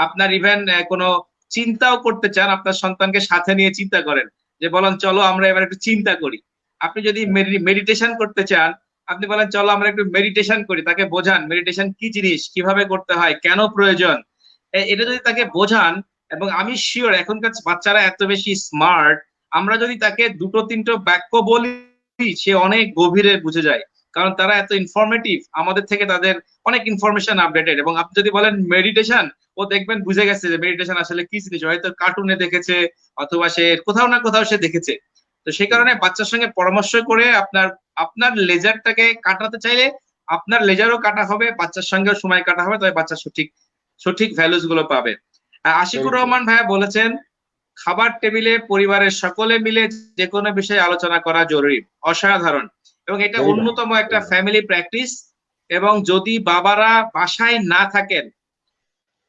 আপনার ইভেন কোনো চিন্তাও করতে চান, আপনার সন্তানকে সাথে নিয়ে চিন্তা করেন, যে বলেন চলো আমরা এবার একটু চিন্তা করি। আপনি যদি মেডিটেশন করতে চান, আপনি বলেন চলো আমরা একটু মেডিটেশন করি, তাকে বোঝান মেডিটেশন কি জিনিস, কিভাবে করতে হয়, কেন প্রয়োজন। এটা যদি তাকে বোঝান, এবং আমি শিওর এখনকার বাচ্চারা এত বেশি স্মার্ট, আমরা যদি তাকে দুটো তিনটো বাক্য বলি সে অনেক গভীরে বুঝে যায়। কারণ তারা এত ইনফরমেটিভ, আমাদের থেকে তাদের অনেক ইনফরমেশন আপডেটেড। এবং আপনি যদি বলেন মেডিটেশন, ও দেখবেন বুঝে গেছে যে মেডিটেশন আসলে কি জিনিস, হয়তো কার্টুনে দেখেছে অথবা সে কোথাও না কোথাও সে দেখেছে। তো সেই কারণে বাচ্চার সঙ্গে পরামর্শ করে আপনার আপনার লেজারটাকে কাটাতে চাইলে আপনার লেজারও কাটা হবে, বাচ্চার সঙ্গেও সময় কাটা হবে, তবে বাচ্চা সঠিক সঠিক ভ্যালুস গুলো পাবে। আশিকুর রহমান ভাইয়া বলেছেন খাবার টেবিলে পরিবারের সকলে মিলে যে কোনো বিষয়ে আলোচনা করা জরুরি, অসাধারণ। এবং এটা অন্যতম একটা ফ্যামিলি প্র্যাকটিস। এবং যদি বাবারা বাসায় না থাকেন,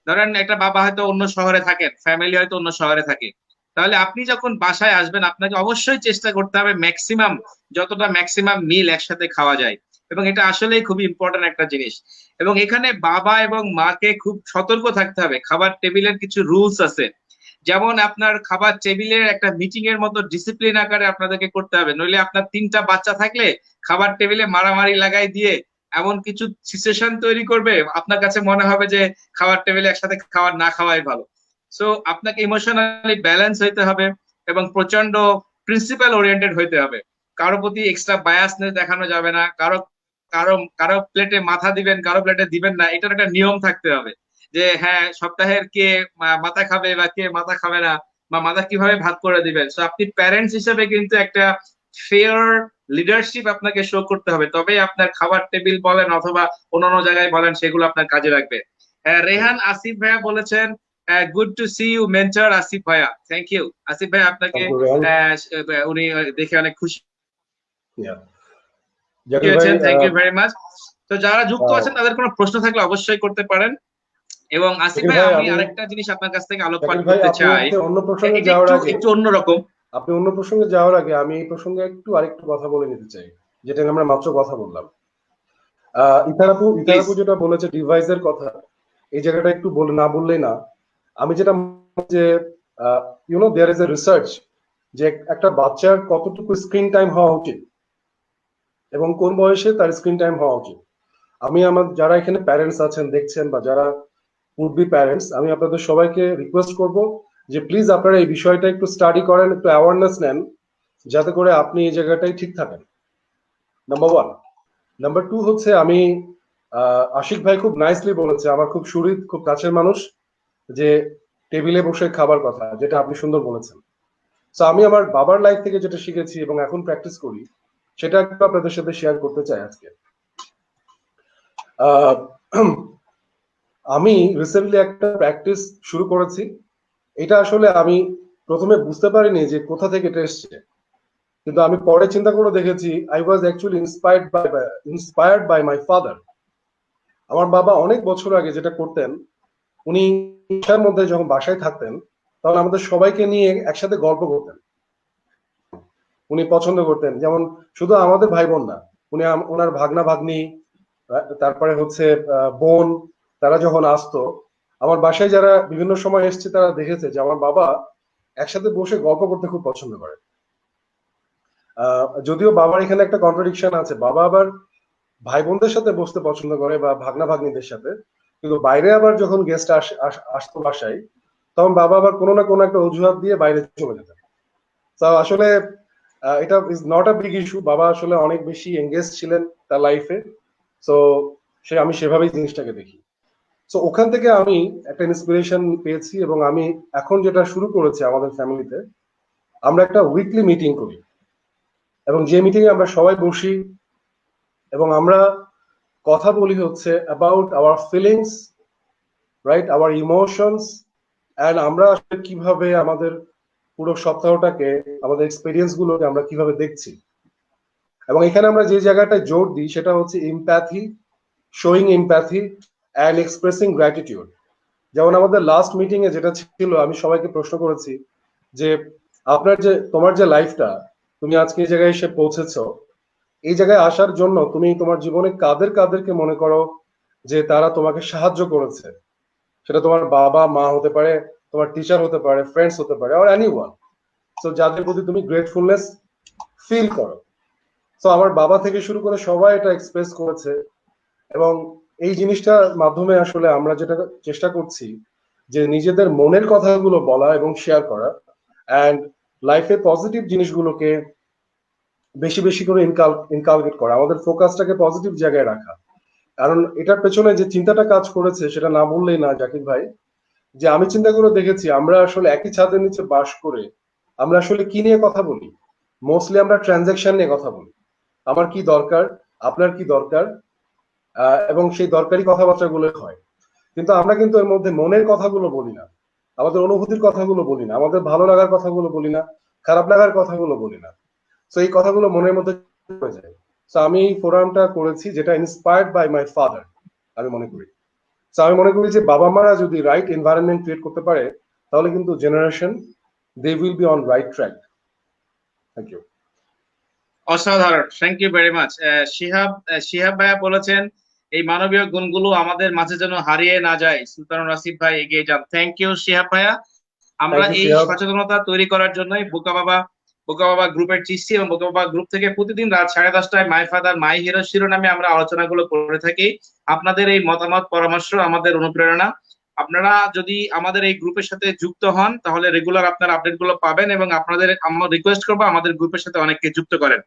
ধরেন একটা বাবা হয়তো অন্য শহরে থাকেন, ফ্যামিলি হয়তো অন্য শহরে থাকে, তাহলে আপনি যখন বাসায় আসবেন আপনাকে অবশ্যই চেষ্টা করতে হবে ম্যাক্সিমাম, যতটা ম্যাক্সিমাম মিল একসাথে খাওয়া যায়। এবং এটা আসলেই খুবই ইম্পর্টেন্ট একটা জিনিস। এবং এখানে বাবা এবং মাকে খুব সতর্ক থাকতে হবে। খাবার টেবিলের কিছু রুলস আছে, যেমন আপনার খাবার টেবিলের একটা মিটিং এর মতো ডিসিপ্লিন আকারে আপনাদেরকে করতে হবে, নইলে আপনার তিনটা বাচ্চা থাকলে খাবার টেবিলে মারামারি লাগাই দিয়ে এমন কিছু সিচুয়েশন তৈরি করবে, আপনার কাছে মনে হবে যে খাবার টেবিলে একসাথে খাবার না খাওয়াই ভালো। সো আপনাকে ইমোশনালি ব্যালেন্স হইতে হবে এবং প্রচন্ড প্রিন্সিপাল ওরিয়েন্টেড হইতে হবে। কারো প্রতি এক্সট্রা বায়াসনেস দেখানো যাবে না, কারো কারো কারো প্লেটে মাথা দিবেন, কারো প্লেটে দিবেন না, এটার একটা নিয়ম থাকতে হবে। যে হ্যাঁ, সপ্তাহের কে মাথা খাবে বা কে মাথা খাবে না, বা মাথা কিভাবে ভাগ করে দিবেন। সো আপনি প্যারেন্টস হিসেবে কিন্তু একটা ফেয়ার লিডারশিপ আপনাকে শো করতে হবে, তবে আপনার খাবার টেবিল বলেন অথবা অন্যান্য জায়গায় বলেন সেগুলো আপনার কাজে লাগবে। রেহান আসিফ ভাইয়া বলেছেন good to see you mentor Asif ভাইয়া। থ্যাংক ইউ আসিফ ভাইয়া, আপনাকে উনি দেখে অনেক খুশি হয়েছেন। Thank you very much. তো যারা যুক্ত আছেন তাদের কোনো প্রশ্ন থাকলে অবশ্যই করতে পারেন। এবং আসিফ ভাই, আমি আরেকটা জিনিস আপনার কাছ থেকে আলোকপাত করতে চাই, অন্য প্রসঙ্গে যাওয়ার আগে একটু অন্যরকম। আপনি অন্য প্রসঙ্গে যাওয়ার আগে আমি এই প্রসঙ্গে আরেকটু কথা বলে নিতে চাই, যেটা আমরা মাত্র কথা বললাম। ইথারাপু যেটা বলেছে ডিভাইসের কথা, এই জায়গাটা একটু না বললেই না। আমি যেটা যে দেয়ার ইজ এ রিসার্চ যে একটা বাচ্চার কতটুকু স্ক্রিন টাইম হওয়া উচিত এবং কোন বয়সে তার স্ক্রিন টাইম হওয়া উচিত। আমি আমার যারা এখানে প্যারেন্টস আছেন দেখছেন বা যারা উড বি প্যারেন্টস, আমি আপনাদের সবাইকে রিকোয়েস্ট করব যে প্লিজ আপনারা এই বিষয়টা একটু স্টাডি করেন, একটু অ্যাওয়ারনেস নেন, যাতে করে আপনি এই জায়গাটাই ঠিক থাকেন। Number one. নাম্বার টু হচ্ছে, আমি আশিক ভাই খুব নাইসলি বলেছে, আমার খুব সুহৃদ, খুব কাছের মানুষ, যে টেবিলে বসে খাবার কথা, যেটা আপনি সুন্দর বলেছেন। তো আমি আমার বাবার লাইফ থেকে যেটা শিখেছি এবং এখন প্র্যাকটিস করি, সেটা একটু আপনাদের সাথে শেয়ার করতে চাই আজকে। আমি রিসেন্টলি একটা প্র্যাকটিস শুরু করেছি। এটা আসলে আমি প্রথমে বুঝতে পারিনি যে কোথা থেকে এটা এসছে, কিন্তু আমি পরে চিন্তা করে দেখেছি I was actually inspired by my father. আমার বাবা অনেক বছর আগে যেটা করতেন, উনি বাসার মধ্যে যখন বাসায় থাকতেন তখন আমাদের সবাইকে নিয়ে একসাথে গল্প করতেন। উনি পছন্দ করতেন, যেমন শুধু আমাদের ভাই বোন না, উনি ওনার ভাগনা ভাগ্নি, তারপরে হচ্ছে বোন, তারা যখন আসতো আমার বাসায়, যারা বিভিন্ন সময় এসছে তারা দেখেছে যে আমার বাবা একসাথে বসে গল্প করতে খুব পছন্দ করে। যদিও বাবার এখানে একটা কন্ট্রাডিকশন আছে, বাবা আবার ভাই বোনদের সাথে বসতে পছন্দ করে বা ভাগনা ভাগ্নিদের সাথে, কিন্তু বাইরে আবার যখন গেস্ট আসতো বাসায়, তখন বাবা আবার কোনো না কোনো একটা অজুহাত দিয়ে বাইরে চলে যেতেন। তো আসলে এটা is not a big issue, বাবা আসলে অনেক বেশি এঙ্গেজ ছিলেন তার লাইফে। তো আমি সেভাবেই জিনিসটাকে দেখি। তো ওখান থেকে আমি একটা ইন্সপিরেশন পেয়েছি এবং আমি এখন যেটা শুরু করেছি আমাদের ফ্যামিলিতে, আমরা একটা উইকলি মিটিং করি এবং যে মিটিং এ আমরা সবাই বসি এবং আমরা কথা বলি হচ্ছে about our feelings, right, our emotions, and আমরা আসলে কিভাবে আমাদের পুরো সপ্তাহটাকে, আমাদের এক্সপেরিয়েন্স গুলোকে আমরা কিভাবে দেখছি। এবং এখানে আমরা যে জায়গাটায় জোর দিই সেটা হচ্ছে empathy, showing empathy and expressing gratitude. যেমন আমাদের লাস্ট মিটিং এ যেটা ছিল, আমি সবাইকে প্রশ্ন করেছি যে তোমার যে লাইফটা, তুমি আজকে এই জায়গায় এসে পৌঁছেছো, এই জায়গায় আসার জন্য তুমি তোমার জীবনে কাদেরকে মনে করো যে তারা তোমাকে সাহায্য করেছে? সেটা তোমার বাবা মা হতে পারে, তোমার টিচার হতে পারে, ফ্রেন্ডস হতে পারে, অর এনিওয়ান। সো যাদের প্রতি তুমি গ্রেটফুলনেস ফিল করো। তো আমার বাবা থেকে শুরু করে সবাই এটা এক্সপ্রেস করেছে। এবং এই জিনিসটার মাধ্যমে আসলে আমরা যেটা চেষ্টা করছি যে নিজেদের মনের কথাগুলো বলা এবং শেয়ার করা, অ্যান্ড লাইফে পজিটিভ জিনিসগুলোকে বেশি বেশি করে ইনকালকেট করা, আমাদের ফোকাসটাকে পজিটিভ জায়গায় রাখা। কারণ এটার পেছনে যে চিন্তাটা কাজ করেছে সেটা না বললেই না জাকির ভাই, যে আমি চিন্তা করে দেখেছি আমরা আসলে একই ছাদের নিচে বাস করে আমরা আসলে কি নিয়ে কথা বলি? মোস্টলি আমরা ট্রানজাকশন নিয়ে কথা বলি। আমার কি দরকার, আপনার কি দরকার, এবং সেই দরকারি কথাবার্তাগুলো হয়। কিন্তু আমরা কিন্তু এর মধ্যে মনের কথাগুলো বলি না, আমাদের অনুভূতির কথাগুলো বলি না, আমাদের ভালো লাগার কথাগুলো বলি না, খারাপ লাগার কথাগুলো বলি না। তো এই কথাগুলো মনের মধ্যে হয়ে যায়। তো আমি এই ফোরামটা করেছি যেটা ইন্সপায়ার্ড বাই মাই ফাদার, আমি মনে করি। তো আমি মনে করি যে বাবা মারা যদি রাইট এনভায়রনমেন্ট ক্রিয়েট করতে পারে, তাহলে কিন্তু generation they will be on right track. Thank you. অসাধারণ, thank you very much. Shihab ভাইয়া বলেছেন এই মানবীয় গুণগুলো আমাদের মাঝে যেন হারিয়ে না যায়, সুলতানুর আসিফ ভাই এগিয়ে যান। থ্যাংক ইউ শিহাব ভাইয়া। আমরা থ্যাংক ইউ এই শিহাব। সচেতনতা তৈরি করার জন্যই বোকা বাবা গ্রুপের চিঠি এবং বোকা বাবা গ্রুপ থেকে প্রতিদিন রাত 10:30টায় মাই ফাদার মাই হিরো শিরোনামে আমরা আলোচনাগুলো করে থাকি। আপনাদের এই মতামত পরামর্শ আমাদের অনুপ্রেরণা। আপনারা যদি আমাদের এই গ্রুপের সাথে যুক্ত হন তাহলে রেগুলার আপনারা আপডেট গুলো পাবেন, এবং আপনাদের আমরা রিকোয়েস্ট করবো আমাদের গ্রুপের সাথে অনেককে যুক্ত করেন।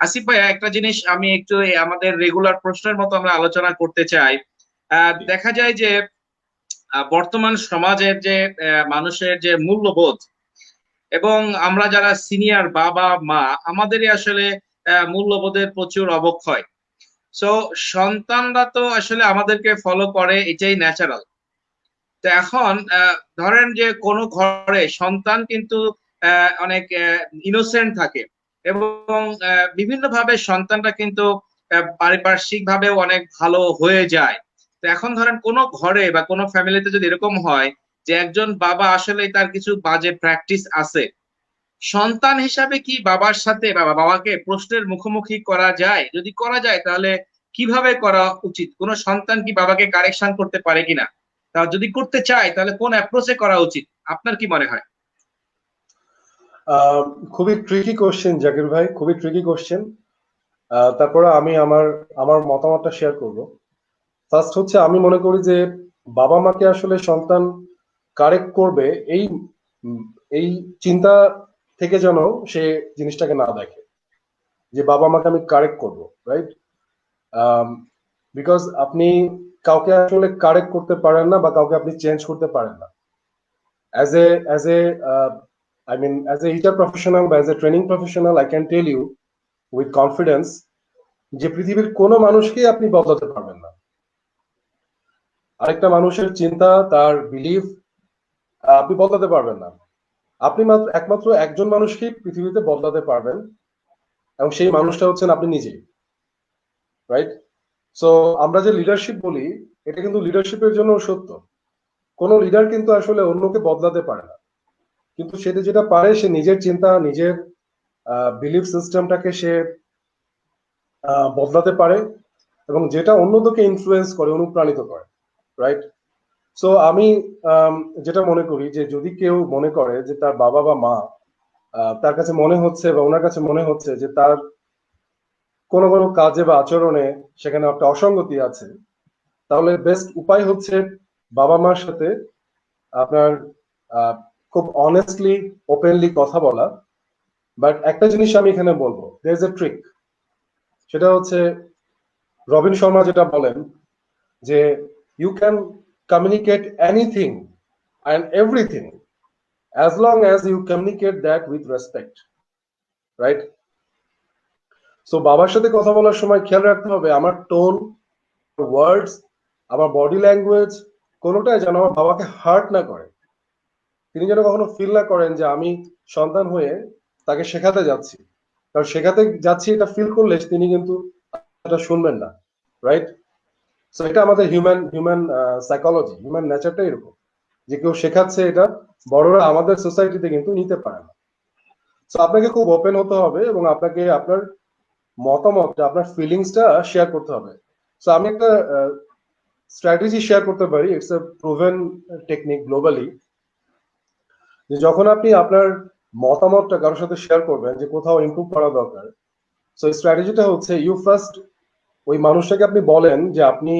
আসিফ ভাইয়া, একটা জিনিস আমি একটু আমাদের রেগুলার প্রশ্নের মতো আমরা আলোচনা করতে চাই। দেখা যায় যে বর্তমান সমাজের যে মানুষের যে মূল্যবোধ, এবং আমরা যারা সিনিয়র বাবা মা, আমাদেরই আসলে মূল্যবোধের প্রচুর অবক্ষয়। সো সন্তানরা তো আসলে আমাদেরকে ফলো করে, এটাই ন্যাচারাল। তো এখন ধরেন যে কোনো ঘরে সন্তান কিন্তু অনেক ইনোসেন্ট থাকে, এবং বিভিন্নভাবে সন্তানরা কিন্তু পারিপার্শ্বিক ভাবে অনেক ভালো হয়ে যায়। তো এখন ধরেন কোনো ঘরে বা কোনো ফ্যামিলিতে যদি এরকম হয় যে একজন বাবা আসলে তার কিছু বাজে প্র্যাকটিস আছে, সন্তান হিসাবে কি বাবার সাথে বা বাবাকে প্রশ্নের মুখোমুখি করা যায়? যদি করা যায় তাহলে কিভাবে করা উচিত? কোন সন্তান কি বাবাকে কারেকশন করতে পারে কিনা? তা যদি করতে চায় তাহলে কোন অ্যাপ্রোচে করা উচিত? আপনার কি মনে হয়? খুবই ট্রিকি কোশ্চেন জাকির ভাই, খুবই ট্রিকি কোশ্চেন। তারপরে আমি আমার আমার মতামতটা শেয়ার করব। ফার্স্ট হচ্ছে, আমি মনে করি যে বাবা মাকে আসলে সন্তান কারেক্ট করবে এই এই চিন্তা থেকে যেন সে জিনিসটাকে না দেখে যে বাবা মাকে আমি কারেক্ট করব, রাইট? বিকজ আপনি কাউকে আসলে কারেক্ট করতে পারেন না বা কাউকে আপনি চেঞ্জ করতে পারেন না। As a as a teacher professional বা as a training professional, I can tell you with confidence যে পৃথিবীর কোনো মানুষকেই আপনি বদলাতে পারবেন না। আরেকটা মানুষের চিন্তা, তার বিলিফ আপনি বদলাতে পারবেন না। আপনি একমাত্র একজন মানুষকেই পৃথিবীতে বদলাতে পারবেন, এবং সেই মানুষটা হচ্ছেন আপনি নিজেই, রাইট? সো আমরা যে লিডারশিপ বলি, এটা কিন্তু লিডারশিপের জন্য সত্য। কোন লিডার কিন্তু আসলে অন্যকে বদলাতে পারে না, কিন্তু সে যেটা পারে, সে নিজের চিন্তা, নিজের বিলিফ সিস্টেমটাকে সে বদলাতে পারে, এবং যেটা অন্যদেরকে ইনফ্লুয়েন্স করে, অনুপ্রাণিত করে, রাইট? সো আমি যেটা মনে করি যে যদি কেউ মনে করে যে তার বাবা বা মা, তার কাছে মনে হচ্ছে বা ওনার কাছে মনে হচ্ছে যে তার কোনো কোনো কাজে বা আচরণে সেখানে একটা অসঙ্গতি আছে, তাহলে বেস্ট উপায় হচ্ছে বাবা মার সাথে আপনার খুব অনেস্টলি, ওপেনলি কথা বলা। বাট একটা জিনিস আমি এখানে বলবো, দেয়ার ইজ এ ট্রিক। সেটা হচ্ছে, রবিন শর্মা যেটা বলেন যে you can communicate anything and everything as long as you communicate that with respect, right? So বাবার সাথে কথা বলার সময় খেয়াল রাখতে হবে আমার টোন, ওয়ার্ডস, আমার বডি ল্যাঙ্গুয়েজ কোনোটাই যেন আমার বাবাকে হার্ট না করে। তিনি যেন কখনো ফিল না করেন যে আমি সন্তান হয়ে তাকে শেখাতে যাচ্ছি, কারণ শেখাতে যাচ্ছি এটা ফিল করলে তিনি কিন্তু এটা শুনবেন না, রাইট? সো এটা আমাদের হিউম্যান সাইকোলজি, হিউম্যান নেচারটা এরকম, যে কেউ শেখাচ্ছে এটা বড়রা আমাদের সোসাইটিতে কিন্তু নিতে পারে না। সো আপনাকে খুব ওপেন হতে হবে এবং আপনাকে আপনার মতামতটা, আপনার ফিলিংসটা শেয়ার করতে হবে। সো আমি একটা স্ট্র্যাটেজি শেয়ার করতে পারি, it's a proven technique globally, যে যখন আপনি আপনার মতামতটা কারোর সাথে শেয়ার করবেন যে কোথাও ইমপ্রুভ করা দরকার, সো স্ট্র্যাটেজিটা হচ্ছে ইউ ফার্স্ট ওই মানুষটাকে আপনি বলেন যে আপনি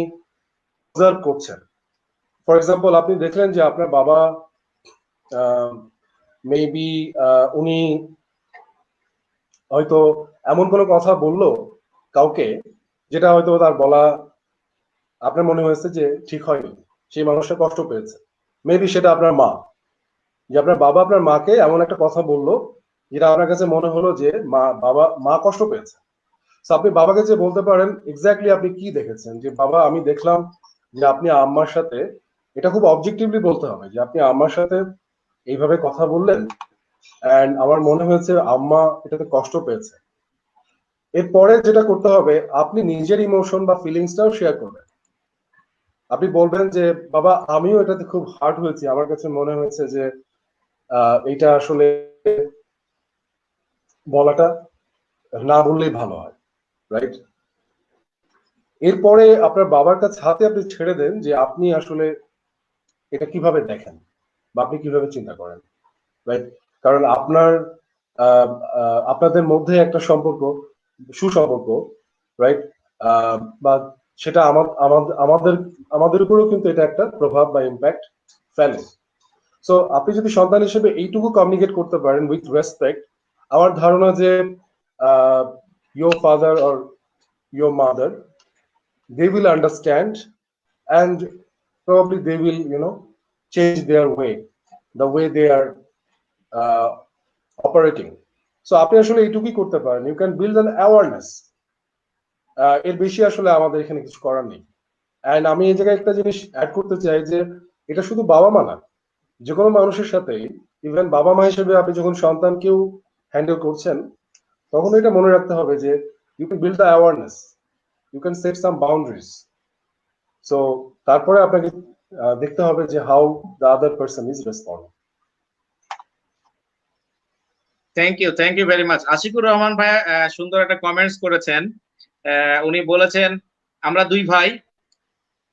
অবজার্ভ করছেন। ফর এক্সাম্পল, আপনি দেখলেন যে আপনার বাবা মেবি উনি হয়তো এমন কোনো কথা বললো কাউকে, যেটা হয়তো তার বলা আপনার মনে হয়েছে যে ঠিক হয়নি, সেই মানুষটা কষ্ট পেয়েছে। মেবি সেটা আপনার মা, যে আপনার বাবা আপনার মাকে এমন একটা কথা বললো যেটা আপনার কাছে মনে হলো যে মা কষ্ট পেয়েছে। তো আপনি বাবাকে যে বলতে পারেন এক্স্যাক্টলি আপনি কি দেখেছেন, যে বাবা আমি দেখলাম যে আপনি আম্মার সাথে, এটা খুব অবজেক্টিভলি বলতে হবে যে আপনি আম্মার সাথে এইভাবে কথা বললেন এন্ড আমার মনে হয়েছে আম্মা এটাতে কষ্ট পেয়েছে। এরপরে যেটা করতে হবে, আপনি নিজের ইমোশন বা ফিলিংসটাও শেয়ার করবেন। আপনি বলবেন যে বাবা আমিও এটাতে খুব হার্ট হয়েছি, আমার কাছে মনে হয়েছে যে এটা আসলে বলাটা না বললেই ভালো হয়, রাইট? এরপরে আপনার বাবার কাছে হাতে আপনি ছেড়ে দেন যে আপনি আসলে এটা কিভাবে দেখেন বা আপনি কিভাবে চিন্তা করেন, রাইট? কারণ আপনাদের মধ্যে একটা সম্পর্ক, সুসম্পর্ক, রাইট? বা সেটা আমাদের আমাদের উপরেও কিন্তু এটা একটা প্রভাব বা ইম্প্যাক্ট ফেলে। সো আপনি যদি সন্তান হিসেবে এইটুকু কমিউনিকেট করতে পারেন উইথ রেসপেক্ট, আমার ধারণা যে your father or your mother, they will understand and probably they will change their way, the way they are uh, operating. So আপনি আসলে এইটুকুই করতে পারেন, you can build an awareness. এর বেশি আসলে আমাদের এখানে কিছু করার নেই। অ্যান্ড আমি এই জায়গায় একটা জিনিস অ্যাড করতে চাই যে এটা শুধু বাবা মা না, যে কোনো মানুষের সাথেই, ইভেন বাবা মা হিসেবে আপনি যখন সন্তানকেও হ্যান্ডেল করছেন, তখন এটা মনে রাখতে হবে যে you can build the awareness, you can set some boundaries. So তারপরে আপনাকে দেখতে হবে যে how the other person is respond. Thank you very much. Ashikur Rahman ভাইয়া সুন্দর একটা কমেন্টস করেছেন। উনি বলেছেন আমরা দুই ভাই,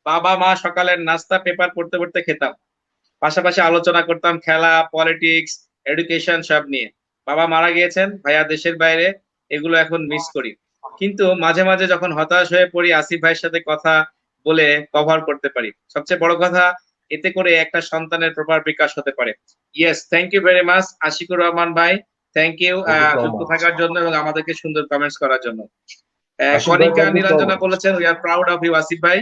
বাবা মা সকালের নাস্তা পেপার পড়তে পড়তে খেতাম, পাশাপাশি আলোচনা করতাম খেলা, পলিটিক্স, এডুকেশন সব নিয়ে। বাবা মারা গিয়েছেন, ভাইয়া দেশের বাইরে, এগুলো এখন মিস করি। কিন্তু মাঝে মাঝে যখন হতাশ হয়ে পড়ি আসিফ ভাইয়ের সাথে কথা বলে কভার করতে পারি। সবচেয়ে বড় কথা, এতে করে একটা সন্তানের প্রপার বিকাশ হতে পারে। Yes, thank you very much Ashikur Rahman ভাই, থ্যাংক ইউ যুক্ত থাকার জন্য এবং আমাদেরকে সুন্দর কমেন্টস করার জন্য। আশিক ভাই, Konika thank you so Nilanjana much. বলেছেন we are proud of you Asif ভাই।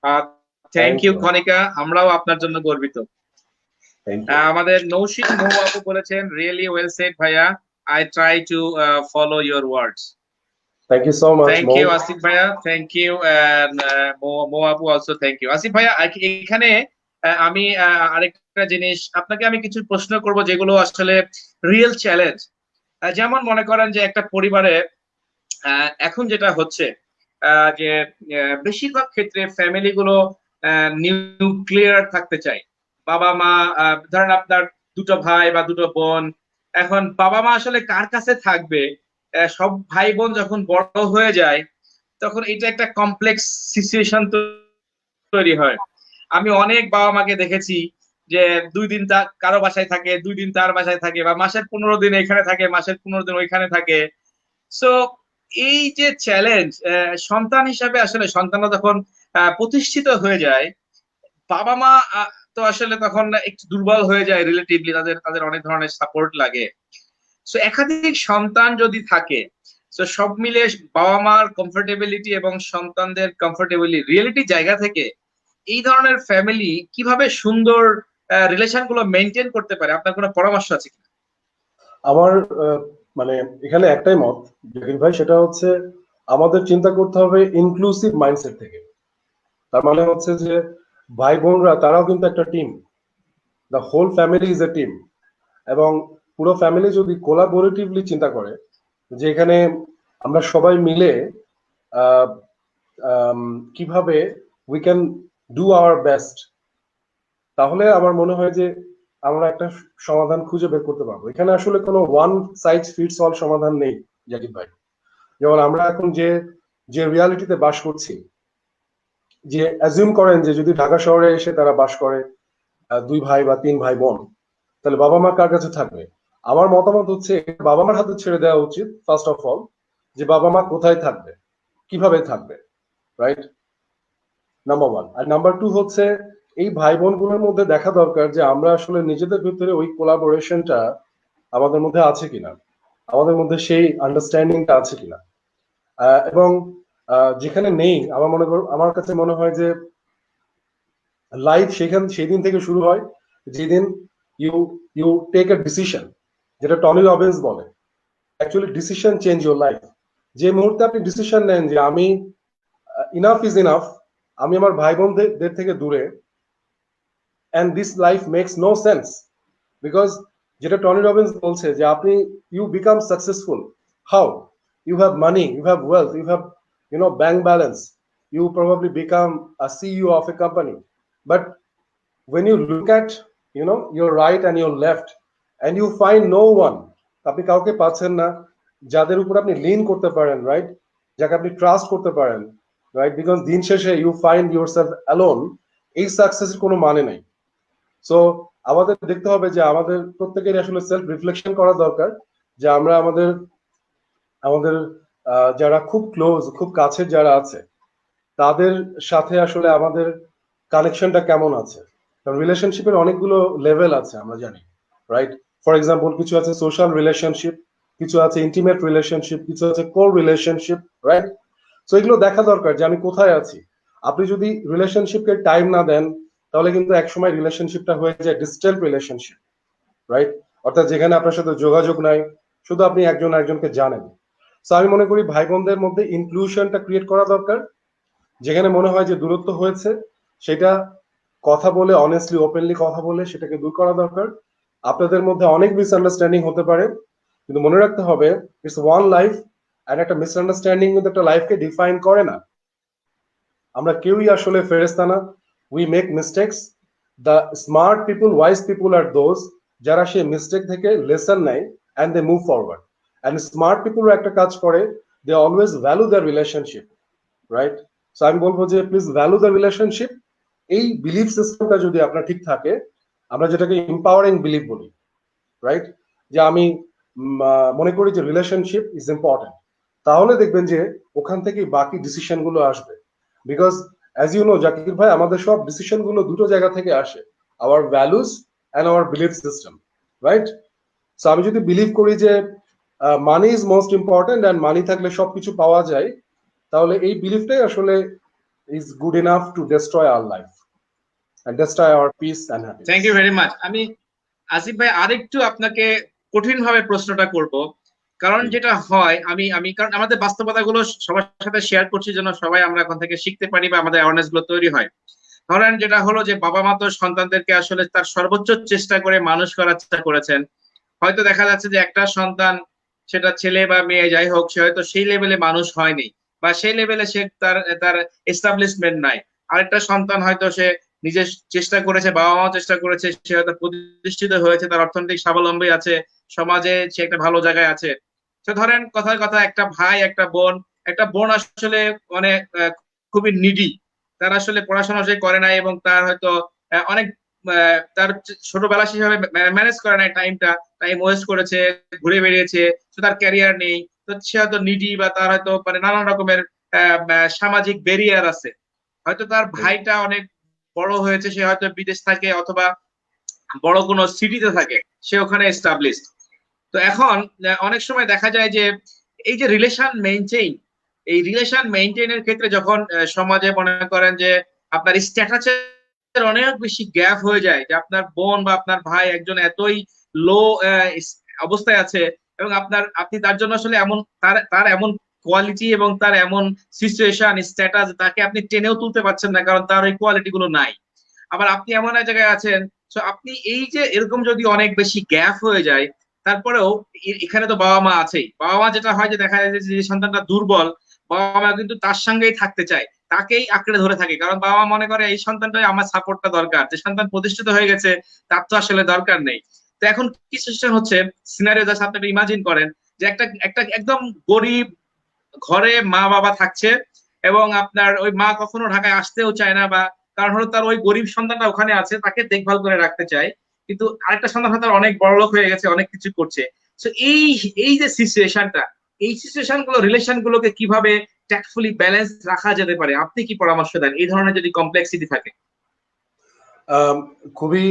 Thank thank you you, Konika, আমরাও আপনার জন্য গর্বিত। Thank you. আমাদের নৌশিন মৌ আপু বলেছেন রিয়েলি ওয়েল সেড ভাইয়া, I try to follow your words. Thank you so much thank Mou. You Asif ভাইয়া, থ্যাংক ইউ মৌ আপু অলসো থ্যাংক ইউ। আসিফ ভাইয়া এখানে আমি আরেকটা জিনিস আপনাকে আমি কিছু প্রশ্ন করব যেগুলো আসলে রিয়েল চ্যালেঞ্জ। যেমন মনে করেন যে একটা পরিবারে এখন যেটা হচ্ছে যে বেশিরভাগ ক্ষেত্রে ফ্যামিলি গুলো নিউক্লিয়ার থাকতে চায়। বাবা মা ধরেন আপনার দুটো ভাই বা দুটো বোন, এখন বাবা মা আসলে কার কাছে থাকবে? সব ভাই বোন যখন বড় হয়ে যায় তখন এটা একটা কমপ্লেক্স সিচুয়েশন তৈরি হয়। আমি অনেক বাবা মাকে দেখেছি যে 2 দিন কারো বাসায় থাকে, 2 দিন তার বাসায় থাকে, বা মাসের 15 দিন এখানে থাকে, মাসের 15 দিন ওইখানে থাকে। সো এই যে চ্যালেঞ্জ, সন্তান হিসাবে আসলে সন্তানরা যখন প্রতিষ্ঠিত হয়ে যায়, বাবা মা তো আসলে তখন একটু দুর্বল হয়ে যায় রিলেটিভলি, তাদের তাদের অনেক ধরনের সাপোর্ট লাগে। সো একাধিক সন্তান যদি থাকে, তো সব মিলে বাবা মার কমফোর্টেবিলিটি এবং সন্তানদের কমফোর্টেবিলিটি রিয়েলিটি জায়গা থেকে এই ধরনের ফ্যামিলি কিভাবে সুন্দর রিলেশন গুলো মেনটেন করতে পারে, আপনার কোনো পরামর্শ আছে কি? আমার মানে এখানে একটাই মত জাকির ভাই, সেটা হচ্ছে আমাদের চিন্তা করতে হবে ইনক্লুসিভ মাইন্ডসেট থেকে। তার মানে হচ্ছে যে ভাই বোনরা তারাও কিন্তু একটা team, the whole family is a team. এবং পুরো ফ্যামিলি যদি কোলাবোরেটিভলি চিন্তা করে, যে এখানে আমরা সবাই মিলে আহ, কিভাবে we can do our best, তাহলে আমার মনে হয় যে আমরা একটা সমাধান খুঁজে বের করতে পারবো। এখানে আসলে কোনো ওয়ান সাইজ ফিটস অল সমাধান নেই জাকির ভাই। যেমন আমরা এখন যে যে রিয়ালিটিতে বাস করছি, যে অ্যাজিউম করেন যে যদি ঢাকা শহরে এসে তারা বাস করে দুই ভাই বা তিন ভাই বোন, তাহলে বাবা মা কার কাছে থাকবে? আমার মতামত হচ্ছে বাবা মার হাতে ছেড়ে দেওয়া উচিত ফার্স্ট অফ অল, যে বাবা মা কোথায় থাকবে, কিভাবে থাকবে, রাইট? Number one. আর নাম্বার টু হচ্ছে এই ভাই বোনগুলোর মধ্যে দেখা দরকার যে আমরা আসলে নিজেদের ভিতরে ওই কোলাবোরেশনটা আমাদের মধ্যে আছে কিনা, আমাদের মধ্যে সেই আন্ডারস্ট্যান্ডিংটা আছে কিনা। এবং যেখানে নেই, আমার কাছে মনে হয় যে লাইফ সেই দিন থেকে শুরু হয় যেদিন you you take a decision, যেটা টনি রবিন্স বলে actually decision change your life. যে মুহূর্তে আপনি ডিসিশন নেন যে আমি ইনাফ ইজ ইনাফ, আমি আমার ভাই বোনদের থেকে দূরে, and this life makes no sense, because যেটা টনি রবিন্স বলছে যে আপনি you become successful how, you have money, you have wealth, you have bank balance, you probably become a CEO of a company, but when you look at your right and your left and you find no one, আপনি কাউকে পাচ্ছেন না যাদের উপর আপনি Lin করতে পারেন, right, যাকে আপনি ট্রাস্ট করতে পারেন, রাইট, বিকজ দিন শেষে ইউ ফাইন্ড ইউরসেলফ অ্যালোন, এই সাকসেসের কোনো মানে নেই। সো আমাদের দেখতে হবে যে আমাদের প্রত্যেকের আসলে সেলফ রিফ্লেকশন করা দরকার, যে আমরা আমাদের আমাদের যারা খুব ক্লোজ, খুব কাছের যারা আছে, তাদের সাথে আসলে আমাদের কানেকশনটা কেমন আছে। কারণ রিলেশনশিপের অনেকগুলো লেভেল আছে আমরা জানি, রাইট? ফর এক্সাম্পল কিছু আছে সোশ্যাল রিলেশনশিপ, কিছু আছে ইন্টিমেট রিলেশনশিপ, কিছু আছে কোর রিলেশনশিপ, রাইট? সো এগুলো দেখা দরকার যে আমি কোথায় আছি। আপনি যদি রিলেশনশিপকে টাইম না দেন, তাহলে কিন্তু একসময় রিলেশনশিপটা হয়ে যায় ডিস্টেন্ট রিলেশনশিপ, রাইট? অর্থাৎ যেখানে আপনার সাথে যোগাযোগ নাই, শুধু আপনি একজন একজনকে জানেন। সো আমি মনে করি ভাই বোনদের মধ্যে ইনক্লুশনটা ক্রিয়েট করা দরকার। যেখানে মনে হয় যে দূরত্ব হয়েছে, সেটা কথা বলে, অনেস্টলি ওপেনলি কথা বলে সেটাকে দূর করা দরকার। আপনাদের মধ্যে অনেক মিসআন্ডারস্ট্যান্ডিং হতে পারে, কিন্তু মনে রাখতে হবে ইটস ওয়ান লাইফ, আর একটা মিসআন্ডারস্ট্যান্ডিং কিন্তু একটা লাইফকে ডিফাইন করে না। আমরা কেউই আসলে ফেরেশতা না, we make mistakes. The smart people, wise people are those যারা সেই মিস্টেক থেকে লেসন নেয় and they move forward. And smart people একটা কাজ করে, they always value the relationship, right? So আমি বলবো যে প্লিজ ভ্যালু দ্য রিলেশনশিপ। এই বিলিফ সিস্টেমটা যদি আপনার ঠিক থাকে, আমরা যেটাকে এম্পাওয়ারিং বিলিফ বলি, রাইট, যে আমি মনে করি যে রিলেশনশিপ ইজ ইম্পর্টেন্ট, তাহলে দেখবেন যে ওখান থেকে বাকি ডিসিশন গুলো আসবে। Because as you know Zakir ভাই, আমাদের সব ডিসিশন গুলো দুটো জায়গা থেকে আসে, our values and our belief system, right? So আমি যদি বিলিভ করি যে money is most important and money থাকলে সবকিছু পাওয়া যায়, তাহলে এই বিলিফটাই আসলে is good enough to destroy our life and destroy our peace and happiness. Thank you very much. আমি আসিফ ভাই আরেকটু আপনাকে কঠিন ভাবে প্রশ্নটা করব, কারণ যেটা হয়, আমি আমি কারণ আমাদের বাস্তবতাগুলো সবার সাথে শেয়ার করছি যেন সবাই আমরা এখন থেকে শিখতে পারি বা আমাদের অ্যাওয়ারনেস গুলো তৈরি হয়। ধরেন যেটা হলো যে বাবা মা তো সন্তানদেরকে আসলে তার সর্বোচ্চ চেষ্টা করে মানুষ করার চেষ্টা করেছেন। হয়তো দেখা যাচ্ছে যে একটা সন্তান, সেটা ছেলে বা মেয়ে যাই হোক, সে হয়তো সেই লেভেলে মানুষ হয়নি বা সেই লেভেলে সে তার তার এস্টাবলিশমেন্ট নাই। আরেকটা সন্তান হয়তো সে নিজের চেষ্টা করেছে, বাবা মাও চেষ্টা করেছে, সে হয়তো প্রতিষ্ঠিত হয়েছে, তার অর্থনৈতিক স্বাবলম্বী আছে, সমাজে সে একটা ভালো জায়গায় আছে। তো ধরেন কথার কথা একটা ভাই একটা বোন, একটা বোন আসলে মানে খুবই নিডি, তার আসলে পড়াশোনা সে করে নাই এবং তার হয়তো অনেক তার ছোটবেলা সেভাবে ম্যানেজ করে নাই টাইমটা, টাইম ওয়েস্ট করেছে, ঘুরে বেরিয়েছে, তো তার ক্যারিয়ার নেই, তো সে হয়তো নিডি বা তার হয়তো মানে নানান রকমের সামাজিক ব্যারিয়ার আছে। হয়তো তার ভাইটা অনেক বড় হয়েছে, সে হয়তো বিদেশ থাকে অথবা বড় কোনো সিটিতে থাকে, সে ওখানে এস্টাবলিশড। তো এখন অনেক সময় দেখা যায় যে এই যে রিলেশন মেইনটেইন, এই রিলেশন মেইনটেইনের ক্ষেত্রে যখন সমাজে মনে করেন যে আপনার স্ট্যাটাসের অনেক বেশি গ্যাপ হয়ে যায়, যে আপনার বোন বা আপনার ভাই একজন এতই লো অবস্থায় আছে এবং আপনি তার জন্য আসলে এমন তার তার এমন কোয়ালিটি এবং তার এমন সিচুয়েশন স্ট্যাটাস, তাকে আপনি টেনেও তুলতে পারছেন না কারণ তার ওই কোয়ালিটি গুলো নাই। আবার আপনি এমন এক জায়গায় আছেন, তো আপনি এই যে এরকম যদি অনেক বেশি গ্যাপ হয়ে যায়, তারপরেও এখানে তো বাবা মা আছেই, বাবা মা যেটা হয় যে দেখা যায় যে সন্তানটা দুর্বল, বাবা মা কিন্তু তার সঙ্গেই থাকতে চায়, তাকেই আঁকড়ে ধরে থাকে, কারণ বাবা মা মনে করে এই সন্তানটাই আমার সাপোর্টটা দরকার, যে সন্তান প্রতিষ্ঠিত হয়ে গেছে তার তো আসলে দরকার নেই। তো এখন কি সিচুয়েশন হচ্ছে, সিনারিও জাস্ট আপনি ইমাজিন করেন যে একটা একটা একদম গরিব ঘরে মা বাবা থাকছে, এবং আপনার ওই মা কখনো ঢাকায় আসতেও চায় না, বা কারণ হলো তার ওই গরিব সন্তানটা ওখানে আছে, তাকে দেখভাল করে রাখতে চায়, কিন্তু আরেকটা সন্তান হয়তো তার অনেক বড়লোক হয়ে গেছে, অনেক কিছু করছে। তো এই এই যে সিচুয়েশনটা, এই সিচুয়েশন গুলো, রিলেশন গুলোকে কিভাবে ট্যাক্টফুলি ব্যালেন্স রাখা যেতে পারে, আপনি কি পরামর্শ দেন এই ধরনের যদি কমপ্লেক্সিটি থাকে? খুবই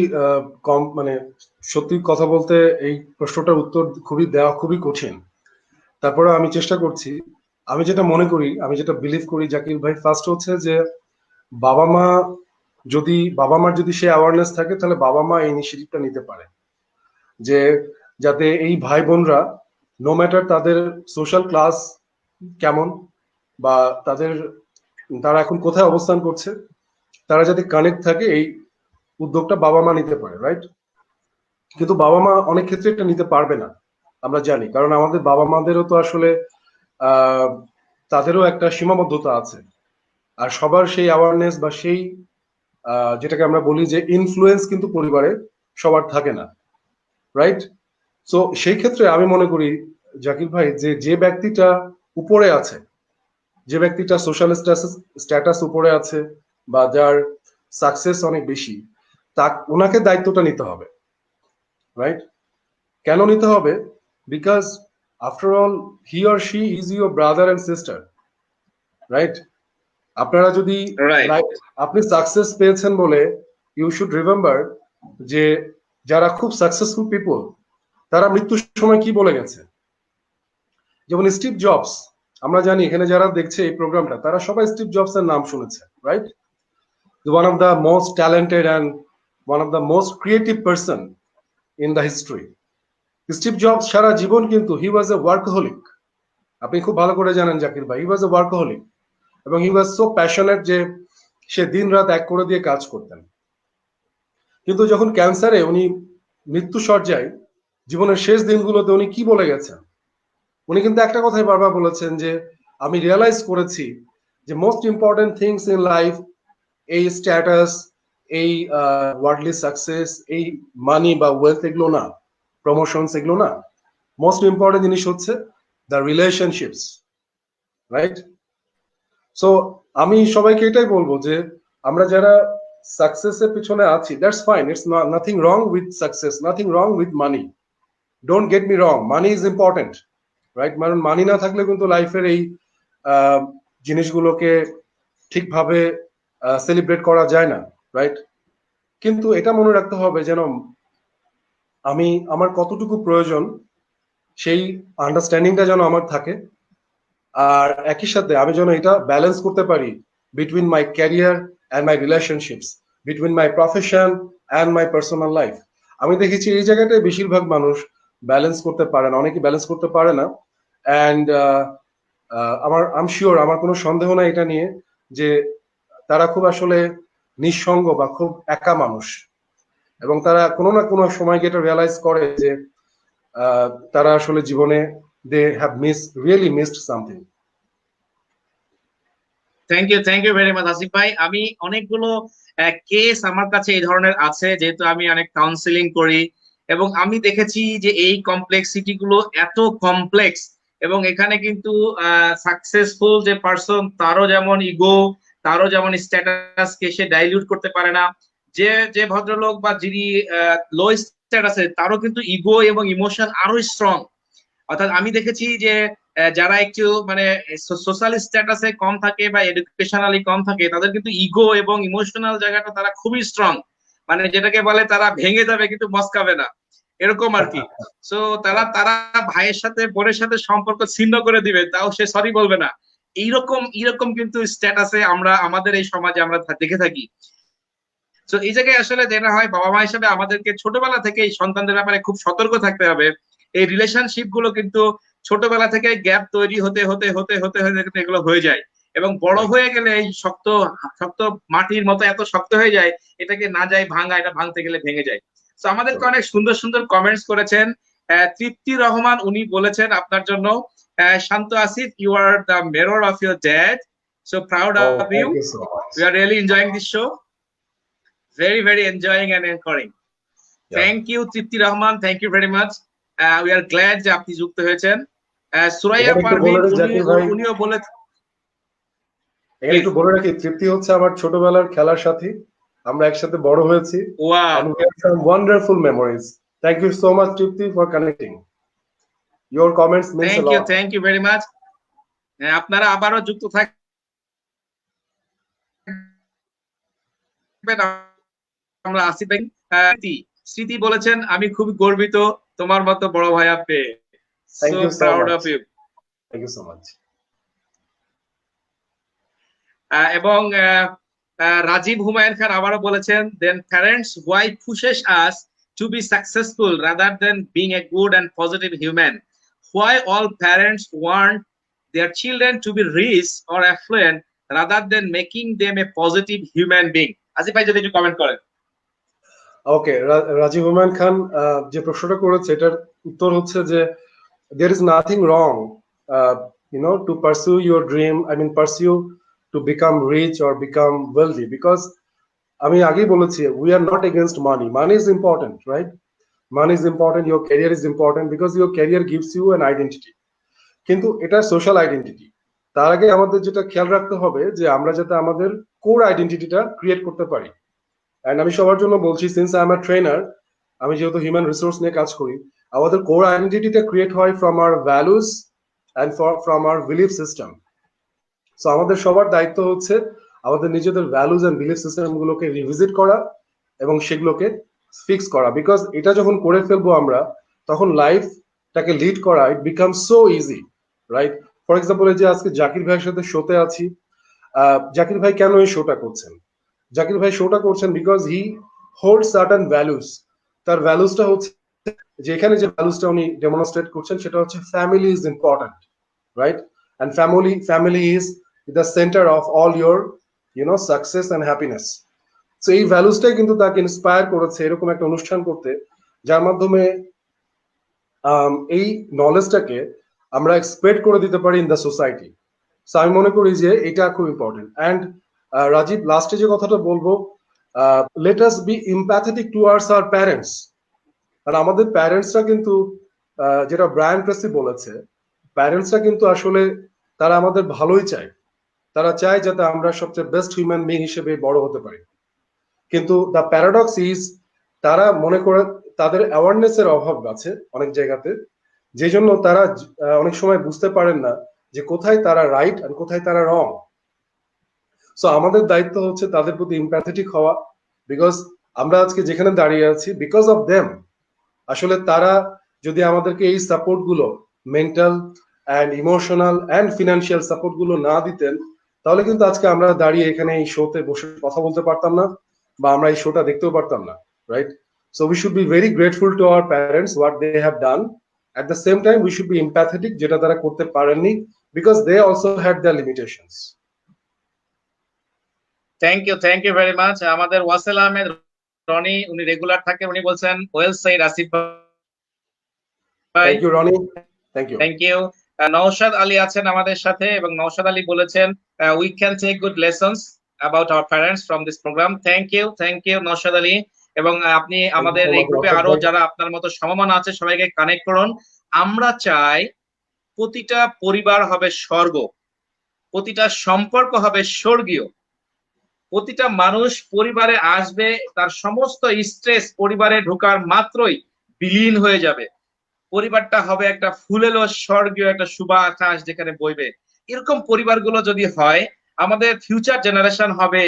কম, মানে সত্যি কথা বলতে এই প্রশ্নটার উত্তর খুবই দেওয়া খুবই কঠিন। তারপরে আমি চেষ্টা করছি। আমি যেটা মনে করি, আমি যেটা বিলিভ করি জাকির ভাই, ফার্স্ট হচ্ছে যে বাবা মা বাবা মার যদি সে অ্যাওয়ারনেস থাকে, তাহলে বাবা মা এই ইনিশিয়েটিভটা নিতে পারে যে যাতে এই ভাই বোনরা, নো ম্যাটার তাদের সোশ্যাল ক্লাস কেমন বা তাদের তারা এখন কোথায় অবস্থান করছে, তারা যাতে কানেক্ট থাকে, এই উদ্যোগটা বাবা মা নিতে পারে, রাইট? কিন্তু বাবা মা অনেক ক্ষেত্রে এটা নিতে পারবে না, আমরা জানি, কারণ আমাদের বাবা মাদেরও তো আসলে আহ তাদেরও একটা সীমাবদ্ধতা আছে। আর সবার সেই অ্যাওয়ারনেস বা সেই যেটাকে আমরা বলি যে ইনফ্লুয়েন্স কিন্তু পরিবারে সবার থাকে না, রাইট? সো সেই ক্ষেত্রে আমি মনে করি জাকির ভাই, যে যে ব্যক্তিটা উপরে আছে, যে ব্যক্তিটা সোশ্যাল স্ট্যাটাস উপরে আছে বা যার সাকসেস অনেক বেশি, তা ওনাকে দায়িত্বটা নিতে হবে, রাইট? কেন নিতে হবে? Because after all he or she is your brother and sister, right? আপনারা যদি রাইট। আপনি সাকসেস পেয়েছেন বলে, ইউ শুড রিমেম্বার যে যারা খুব সাকসেসফুল পিপল, তারা মৃত্যুর সময় কি বলে গেছে। যেমন স্টিভ জবস, আমরা জানি এখানে যারা দেখছে এই প্রোগ্রামটা, তারা সবাই স্টিভ জবস এর নাম শুনেছে, right? One of the most talented and one of the most creative person in the history. Steve Jobs সারা জীবন কিন্তু হি ওয়াজ এ ওয়ার্কহোলিক। আপনি খুব ভালো করে জানেন জাকির ভাই, হি ওয়াজ এ ওয়ার্কহোলিক, এবং হি ওয়াজ সো প্যাশনেট যে সে দিন রাত এক করে দিয়ে কাজ করতেন। কিন্তু যখন ক্যান্সারে উনি মৃত্যু সজ্জায়, জীবনের শেষ দিনগুলোতে উনি কি বলে গেছেন? উনি কিন্তু একটা কথাই বারবার বলেছেন যে আমি রিয়েলাইজ করেছি যে most important things in life, এই স্ট্যাটাস, এই ওয়ার্ল্ডলি সাকসেস, এই মানি বা ওয়েলথ, এগুলো না, প্রমোশনস, এগুলো না। মোস্ট ইম্পর্টেন্ট জিনিস হচ্ছে দ্য রিলেশনশিপস, রাইট? সো আমি সবাইকে এটাই বলবো যে আমরা যারা সাকসেসের পিছনে আছি, that's fine, it's nothing wrong with success, nothing wrong with money, don't get me wrong, money is important, right? কারণ মানি না থাকলে কিন্তু লাইফের এই আহ, জিনিসগুলোকে ঠিকভাবে সেলিব্রেট করা যায় না, রাইট? কিন্তু এটা মনে রাখতে হবে যেন আমার কতটুকু প্রয়োজন, সেই আন্ডারস্ট্যান্ডিংটা যেন আমার থাকে। আর একই সাথে আমি যেন এটা ব্যালেন্স করতে পারি between my career and my relationships, between my profession and my personal life. আমি দেখেছি এই জায়গাটায় বেশিরভাগ মানুষ ব্যালেন্স করতে পারে না, অনেকে ব্যালেন্স করতে পারে না। অ্যান্ড আম শিওর, আমার কোনো সন্দেহ নাই এটা নিয়ে, যে তারা খুব আসলে নিঃসঙ্গ বা খুব একা মানুষ, এবং তারা কোনো না কোনো সময় গিয়ে এটা রিয়ালাইজ করে যে তারা আসলে জীবনে they have really missed something. Thank you very much Asif ভাই। আমি অনেকগুলো কেস আমার কাছে এই ধরনের আছে, যেহেতু আমি অনেক কাউন্সিলিং করি, এবং আমি দেখেছি যে এই কমপ্লেক্সিটি গুলো এত কমপ্লেক্স, এবং এখানে কিন্তু সাকসেসফুল যে পার্সন, তারও যেমন ইগো, তারও যেমন স্ট্যাটাস কে সে ডাইলিউট করতে পারে না, যে যে ভদ্রলোক বা যিনি লো স্ট্যাটাসে, তারও কিন্তু ইগো এবং ইমোশন আরো স্ট্রং। অর্থাৎ আমি দেখেছি যে যারা একটু মানে সোশ্যাল স্ট্যাটাসে কম থাকে বা এডুকেশনালি কম থাকে, তাদের কিন্তু ইগো এবং ইমোশনাল জায়গাটা তারা খুবই স্ট্রং, মানে যেটাকে বলে তারা ভেঙে যাবে কিন্তু মস্কাবে না, এরকম আর কি। সো তারা তারা ভাইয়ের সাথে বোনের সাথে সম্পর্ক ছিন্ন করে দিবে, তাও সে সরি বলবে না। এইরকম এইরকম কিন্তু স্ট্যাটাসে আমরা আমাদের এই সমাজে আমরা দেখে থাকি। তো এই জায়গায় আসলে যেটা হয়, বাবা মা হিসেবে আমাদেরকে ছোটবেলা থেকে এই সন্তানদের ব্যাপারে খুব সতর্ক থাকতে হবে। এই রিলেশনশিপ গুলো কিন্তু ছোটবেলা থেকে গ্যাপ তৈরি হতে হতে হতে হতে হতে কিন্তু এগুলো হয়ে যায়, এবং বড় হয়ে গেলে এই শক্ত শক্ত মাটির মতো এত শক্ত হয়ে যায়, এটাকে না যায় ভাঙা, এটা ভাঙতে গেলে ভেঙে যায়। তো আমাদেরকে অনেক সুন্দর সুন্দর কমেন্টস করেছেন। তৃপ্তি রহমান উনি বলেছেন আপনার জন্য, Shanto Asif, you are the mirror of your dad, so proud Oh, of you, thank you so much. We are really enjoying this show, very enjoying and encouraging. Yeah. Thank you Tripti Rahman, thank you very much. We are glad যে আপনি যুক্ত হয়েছেন। সুরাইয়া এখানে একটু পারভিন বলে রাখি, জাকির ভাই, উনিও বলে, এখানে একটু বলে রাখি, তৃপ্তি হচ্ছে আমার ছোটবেলার খেলার সাথী, আমরা একসাথে বড় হয়েছি, wow, and we have some wonderful memories. Thank you so much, Tripti, for connecting. Your comments means a lot. Thank you very much. আপনারা আবারও যুক্ত থাকবেন। আমরা আসিফ ভাই, স্মৃতি বলেছেন, আমি খুব গর্বিত তোমার মতো বড় ভাইয়া পেয়ে, Thank so you so proud much. Of you. Thank you so much. এবং রাজীব হুমায়ুন খান আবারও বলেছেন, then parents why pushes us to be successful rather than being a good and positive human, why all parents want their children to be rich or affluent rather than making them a positive human being. Asif ভাই যদি একটু comment করেন। ওকে, রাজীব হুমায়ুন খান যে প্রশ্নটা করেছে এটার উত্তর হচ্ছে যে there is nothing wrong to pursue your dream, I mean pursue to become rich or become wealthy, because আমি আগেই বলেছি we are not against money. Money is important, right? Money is important, your career is important because your career gives you an identity, কিন্তু এটা social identity. তার আগে আমাদের যেটা খেয়াল রাখতে হবে যে আমরা যাতে আমাদের কোর আইডেন্টিটিটা ক্রিয়েট করতে পারি। এন্ড আমি সবার জন্য বলছি, since I am a trainer, আমি যেহেতু হিউম্যান রিসোর্স নিয়ে কাজ করি, আমাদের কোর আইডেন্টিটিটা ক্রিয়েট হয় from our values and from our belief system. So আমাদের সবার দায়িত্ব হচ্ছে আমাদের নিজেদের ভ্যালুস এন্ড বিলিফ সিস্টেম গুলোকে রিভিজিট করা এবং সেগুলোকে ফিক্স করা, বিকজ এটা যখন করে ফেলবো আমরা, তখন লাইফটাকে লিড করা it became so easy, right? For example, এই যে আজকে জাকির ভাইয়ের সাথে শোতে আছি, জাকির ভাই কেন এই শোটা করছেন? জাকির ভাই শোটা করছেন because he hold certain values. তার ভ্যালুসটা হচ্ছে, যে এখানে যে ভ্যালুসটা উনি ডেমনস্ট্রেট করছেন সেটা হচ্ছে family is important, right? And family is the centre of all your success and happiness. So এই ভ্যালুসটাই কিন্তু তাকে ইন্সপায়ার করেছে এরকম একটা অনুষ্ঠান করতে, যার মাধ্যমে এই নলেজটাকে আমরা এক্সপেক্ট করে দিতে পারি ইন দ্য সোসাইটি। সো আমি মনে করি যে এটা খুব ইম্পর্টেন্ট। অ্যান্ড রাজীব, লাস্টে যে কথাটা বলবো, let us be empathetic towards our parents. আর আমাদের প্যারেন্টসরা কিন্তু, যেটা ব্রায়ান ট্রেসি বলেছে, প্যারেন্টসরা কিন্তু আসলে তারা আমাদের ভালোই চায়, তারা চায় যাতে আমরা সবচেয়ে বেস্ট হিউম্যান বিং হিসেবে বড় হতে পারি। কিন্তু দ্য প্যারাডক্স ইজ, তারা মনে করে তাদের অ্যাওয়ারনেস এর অভাব আছে অনেক জায়গাতে, যে জন্য তারা অনেক সময় বুঝতে পারেন না যে কোথায় তারা রাইট আর কোথায় তারা রং। সো আমাদের দায়িত্ব হচ্ছে তাদের প্রতি এমপ্যাথেটিক হওয়া, বিকজ আমরা আজকে যেখানে দাঁড়িয়ে আছি বিকজ অফ দেম। আসলে তারা যদি আমাদেরকে এই সাপোর্ট গুলো, mental and emotional and financial support গুলো না দিতেন, তাহলে কিন্তু আজকে আমরা দাঁড়িয়ে এখানে এই শোতে বসে কথা বলতে পারতাম না, বা আমরা এই শোটা দেখতেও পারতাম না, right? So we should be very grateful to our parents what they have done. At the same time we should be empathetic, যেটা তারা করতে পারেননি, because they also had their limitations. Thank you very much. আমাদের ওয়াসেল আহমেদ রনি, উনি regular থাকেন, উনি বলছেন well said Asif ভাই। Thank you Roni, thank you. Thank you. Noushad Ali আছেন আমাদের সাথে, এবং নওশাদ আলী বলেছেন we can take good lessons about our parents from this programme. Thank you Noushad Ali. এবং আপনি আমাদের এই গ্রুপে আরো যারা আপনার মতো সমমান আছে সবাইকে কানেক্ট করুন। আমরা চাই প্রতিটা পরিবার হবে স্বর্গ, প্রতিটা সম্পর্ক হবে স্বর্গীয়, প্রতিটা মানুষ পরিবারে আসবে, তার সমস্ত স্ট্রেস পরিবারে ঢোকার মাত্রই বিলীন হয়ে যাবে। পরিবারটা হবে একটা ফুলেলো স্বর্গীয় একটা সুবাতাস যেখানে বইবে। এরকম পরিবারগুলো যদি হয়, আমাদের ফিউচার জেনারেশন হবে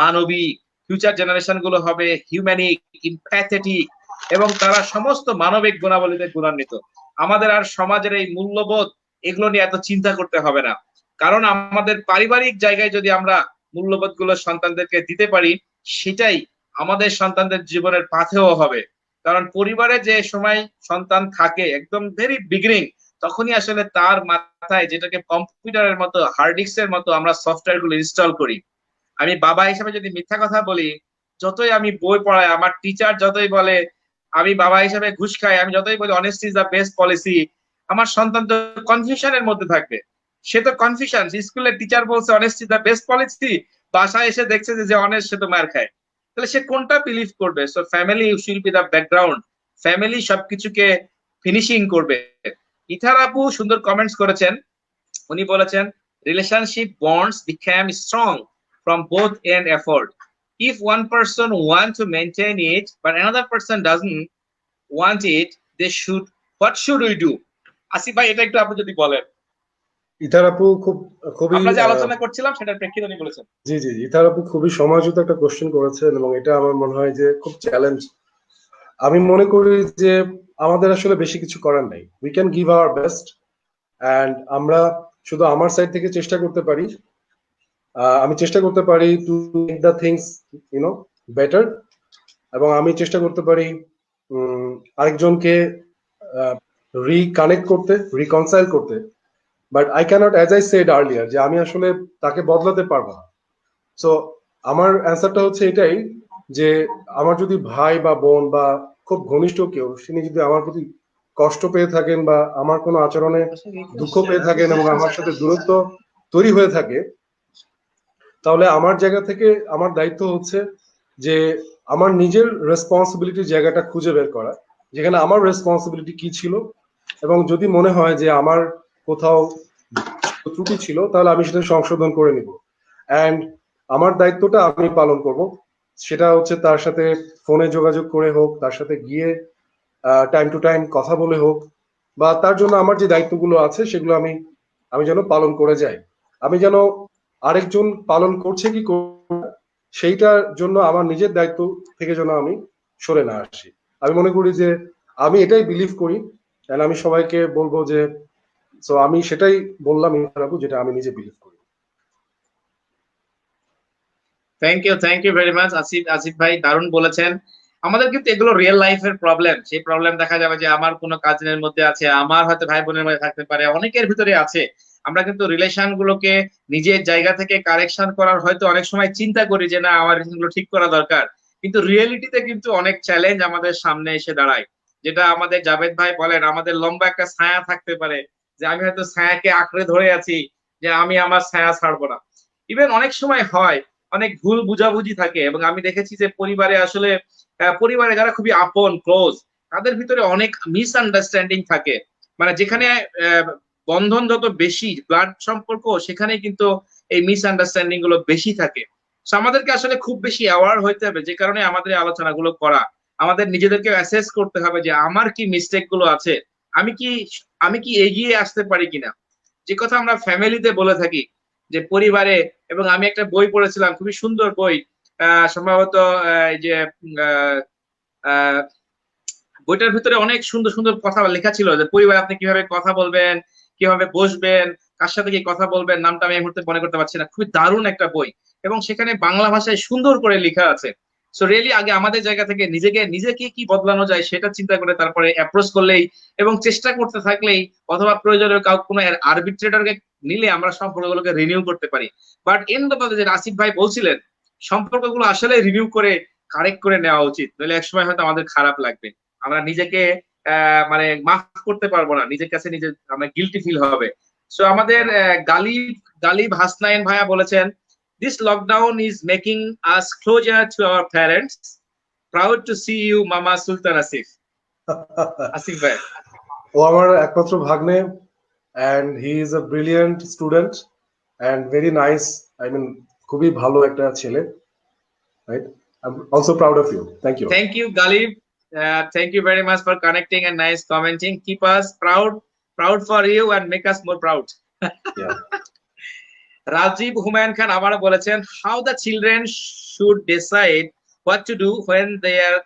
মানবিক, ফিউচার জেনারেশন গুলো হবে হিউম্যানিক, এমপ্যাথেটিক, এবং তারা সমস্ত মানবিক গুণাবলীতে গুণান্বিত। আমাদের আর সমাজের এই মূল্যবোধ এগুলো নিয়ে এত চিন্তা করতে হবে না, কারণ আমাদের পারিবারিক জায়গায় যদি আমরা মূল্যবোধ গুলো সন্তানদেরকে দিতে পারি, সেটাই আমাদের সন্তানদের জীবনের পাথেও হবে। কারণ পরিবারে যে সময় সন্তান থাকে একদম ভেরি বিগিনিং, তখনই আসলে তার মাথায় যেটাকে কম্পিউটারের মতো, হার্ড ডিস্কের মতো আমরা সফটওয়্যার গুলো ইনস্টল করি। আমি বাবা হিসেবে যদি মিথ্যা কথা বলি, যতই আমি বই পড়াই, আমার টিচার যতই বলে আমি বাবা হিসেবে ঘুষ খাই, আমি যতই বলি honesty is the best policy, আমার সন্তান তো কনফিউশনের মধ্যে থাকবে। সে তো কনফিউশন, স্কুলের টিচার বলছে honesty is the best policy, বাসায় এসে দেখছে যে অনেস্ট, সে তো মার খায়। তাহলে সে কোনটা বিলিভ করবে? So family should be the background, family সবকিছুকে ফিনিশিং করবে। ইথার আপু সুন্দর কমেন্টস করেছেন, উনি বলেছেন relationship bonds become strong from both end effort, if one person want to maintain it but another person doesn't want it, they should, what should we do? Asif ভাই, এটা একটু আপনি যদি বলেন। ইথার আপু খুবই আমরা যে আলোচনা করছিলাম সেটার প্রেক্ষিতে উনি বলেছেন। জি জি, ইথার আপু খুবই সময়যুক্ত একটা কোশ্চেন করেছেন এবং এটা আমার মনে হয় যে খুব চ্যালেঞ্জ। আমি মনে করি যে আমাদের আসলে বেশি কিছু করার নাই, we can give our best, and আমরা শুধু আমার সাইড থেকে চেষ্টা করতে পারি। আমি চেষ্টা করতে পারি to make the things better, এবং আমি চেষ্টা করতে পারি আরেকজনকে রিকানেক্ট করতে, রিকনসাইল করতে। But I can't, as I said earlier, যে আমি আসলে তাকে বদলাতে পারবো না। সো আমার অ্যান্সারটা হচ্ছে এটাই, যে আমার যদি ভাই বা বোন বা খুব ঘনিষ্ঠ কেউ, তিনি যদি আমার প্রতি কষ্ট পেয়ে থাকেন বা আমার কোনো আচরণে দুঃখ পেয়ে থাকেন এবং আমার সাথে দূরত্ব তৈরি হয়ে থাকে, তাহলে আমার জায়গা থেকে আমার দায়িত্ব হচ্ছে যে আমার নিজের রেসপন্সিবিলিটির জায়গাটা খুঁজে বের করা, যেখানে আমার রেসপন্সিবিলিটি কি ছিল, এবং যদি মনে হয় যে আমার কোথাও ত্রুটি ছিল, তাহলে আমি সেটা সংশোধন করে নিব। অ্যান্ড আমার দায়িত্বটা আমি পালন করব, সেটা হচ্ছে তার সাথে ফোনে যোগাযোগ করে হোক, তার সাথে গিয়ে টাইম টু টাইম কথা বলে হোক, বা তার জন্য আমার যে দায়িত্বগুলো আছে সেগুলো আমি আমি যেন পালন করে যাই। আমি যেন আরেকজন পালন করছে কি সেইটার জন্য আমার নিজের দায়িত্ব থেকে যেন আমি সরে না আসি। আমি মনে করি যে আমি এটাই বিলিভ করি, and আমি সবাইকে বলবো যে, সো আমি সেটাই বললাম ইন্টারভিউ, যেটা আমি নিজে বিলিভ করি। Thank you very much Asif. Asif ভাই দারুণ বলেছেন। আমাদের কিন্তু এগুলো রিয়েল লাইফের প্রবলেম। সেই প্রবলেম দেখা যাবে যে আমার কোনো কাজিনের মধ্যে আছে, আমার হয়তো ভাই বোনের মধ্যে থাকতে পারে, অনেকের ভিতরে আছে। আমরা কিন্তু রিলেশন গুলোকে নিজের জায়গা থেকে কারেকশন করার হয়তো অনেক সময় চিন্তা করি যে না, আমার রিলেশন গুলো ঠিক করা দরকার, কিন্তু রিয়েলিটিতে কিন্তু অনেক চ্যালেঞ্জ আমাদের সামনে এসে দাঁড়ায়। যেটা আমাদের জাভেদ ভাই বলেন, আমাদের লম্বা একটা ছায়া থাকতে পারে, যে আমি হয়তো ছায়াকে আঁকড়ে ধরে আছি, যে আমি আমার ছায়া ছাড়বো না। ইভেন অনেক সময় হয় অনেক ভুল বুঝাবুঝি থাকে, এবং আমি দেখেছি যে পরিবারে আসলে পরিবারে যারা খুবই আপন ক্লোজ, তাদের ভিতরে অনেক মিসআন্ডারস্ট্যান্ডিং থাকে। মানে যেখানে বন্ধন যত বেশি, ব্লাড সম্পর্ক, সেখানে কিন্তু এই মিসআন্ডারস্ট্যান্ডিং গুলো বেশি থাকে। তো আমাদেরকে আসলে খুব বেশি অ্যাওয়ার হইতে হবে, যে কারণে আমাদের এই আলোচনাগুলো করা। আমাদের নিজেদেরকে অ্যাসেস করতে হবে যে আমার কি মিস্টেক গুলো আছে, আমি কি আমি কি এগিয়ে আসতে পারি কিনা। যে কথা আমরা ফ্যামিলিতে বলে থাকি, যে পরিবারে, এবং আমি একটা বই পড়েছিলাম, খুবই সুন্দর বই, সম্ভবত এই যে আহ, আহ, বইটার ভিতরে অনেক সুন্দর সুন্দর কথা লেখা ছিল, যে পরিবারে আপনি কিভাবে কথা বলবেন, কিভাবে বসবেন, কার সাথে কি কথা বলবেন, নামটা আমি এই মুহূর্তে মনে করতে পারছি না। খুবই দারুণ একটা বই, এবং সেখানে বাংলা ভাষায় সুন্দর করে লেখা আছে। সো রিয়েলি আগে আমাদের জায়গা থেকে নিজেকে কি বদলানো যায় সেটা চিন্তা করে তারপরে অ্যাপ্রোচ করলেই, এবং চেষ্টা করতে থাকলেই, অথবা প্রয়োজনে কোনো আরবিট্রেটরকে নিলে আমরা সম্পর্কগুলোকে রিনিউ করতে পারি। বাট এন্ড অফ যে আসিফ ভাই বলছিলেন, সম্পর্কগুলো আসলে রিনিউ করে কারেক্ট করে নেওয়া উচিত, নইলে একসময় হয়তো আমাদের খারাপ লাগবে, আমরা নিজেকে মানে মাফ করতে পারবো না, নিজের কাছে নিজে আমরা গিলটি ফিল হবে। সো আমাদের গালিব গালিব হাসনাইন ভাইয়া বলেছেন, this lockdown is making us closer to our parents, proud to see you মামা সুলতান আসিফ। আসিফ ভাই, ও আমার একমাত্র ভাগ্নে, and he is a brilliant student and very nice, I mean খুবই ভালো একটা ছেলে, right? I'm also proud of you. Thank you. Thank you Galib, thank you very much for connecting and nice commenting. Keep us proud for you and make us more proud. Yeah. Rajib Humayun Khan আবার বলেছেন, how the children should decide what to do when there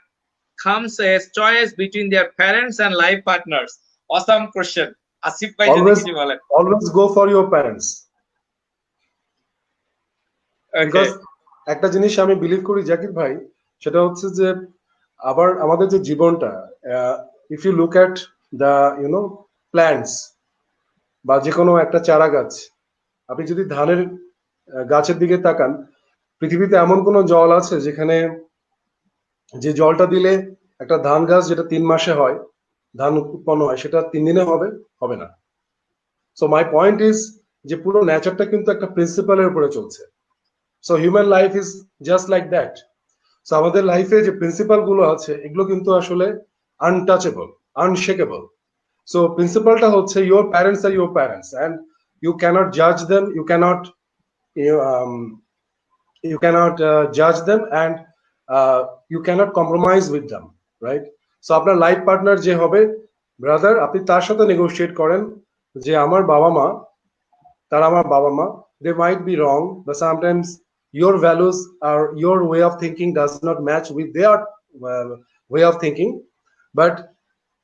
comes a choice between their parents and life partners. Awesome question. Asif ভাই যদি always কিছু বলেন। always go for your parents, Okay. because একটা জিনিস আমি believe করি জাকির ভাই, সেটা হচ্ছে যে আবার আমাদের যে জীবনটা, if you look at the plants, বা যে কোনো একটা চারা গাছ, আপনি যদি ধানের গাছের দিকে তাকান, পৃথিবীতে এমন কোনো জল আছে যেখানে যে জলটা দিলে একটা ধান গাছ যেটা 3 মাসে হয়, ধান উৎপন্ন হয়, সেটা 3 দিনে হবে? হবে না। সো মাই পয়েন্ট ইজ যে পুরো নেচারটা কিন্তু একটা প্রিন্সিপালের উপরে চলছে। So human life is just like that. So আমাদের লাইফে যে প্রিন্সিপাল গুলো আছে এগুলো কিন্তু আসলে আনটাচেবল, আনশেকেবল। সো প্রিন্সিপালটা হচ্ছে your parents are your parents, and you cannot জাজ them, you cannot you cannot judge them, and you cannot compromise with them, right? So আপনার লাইফ পার্টনার যে হবে, ব্রাদার, আপনি তার সাথে নেগোশিয়েট করেন যে আমার বাবা মা, তারা আমার বাবা মা, they might be wrong, but sometimes your values or your way of thinking does not match with their way of thinking, but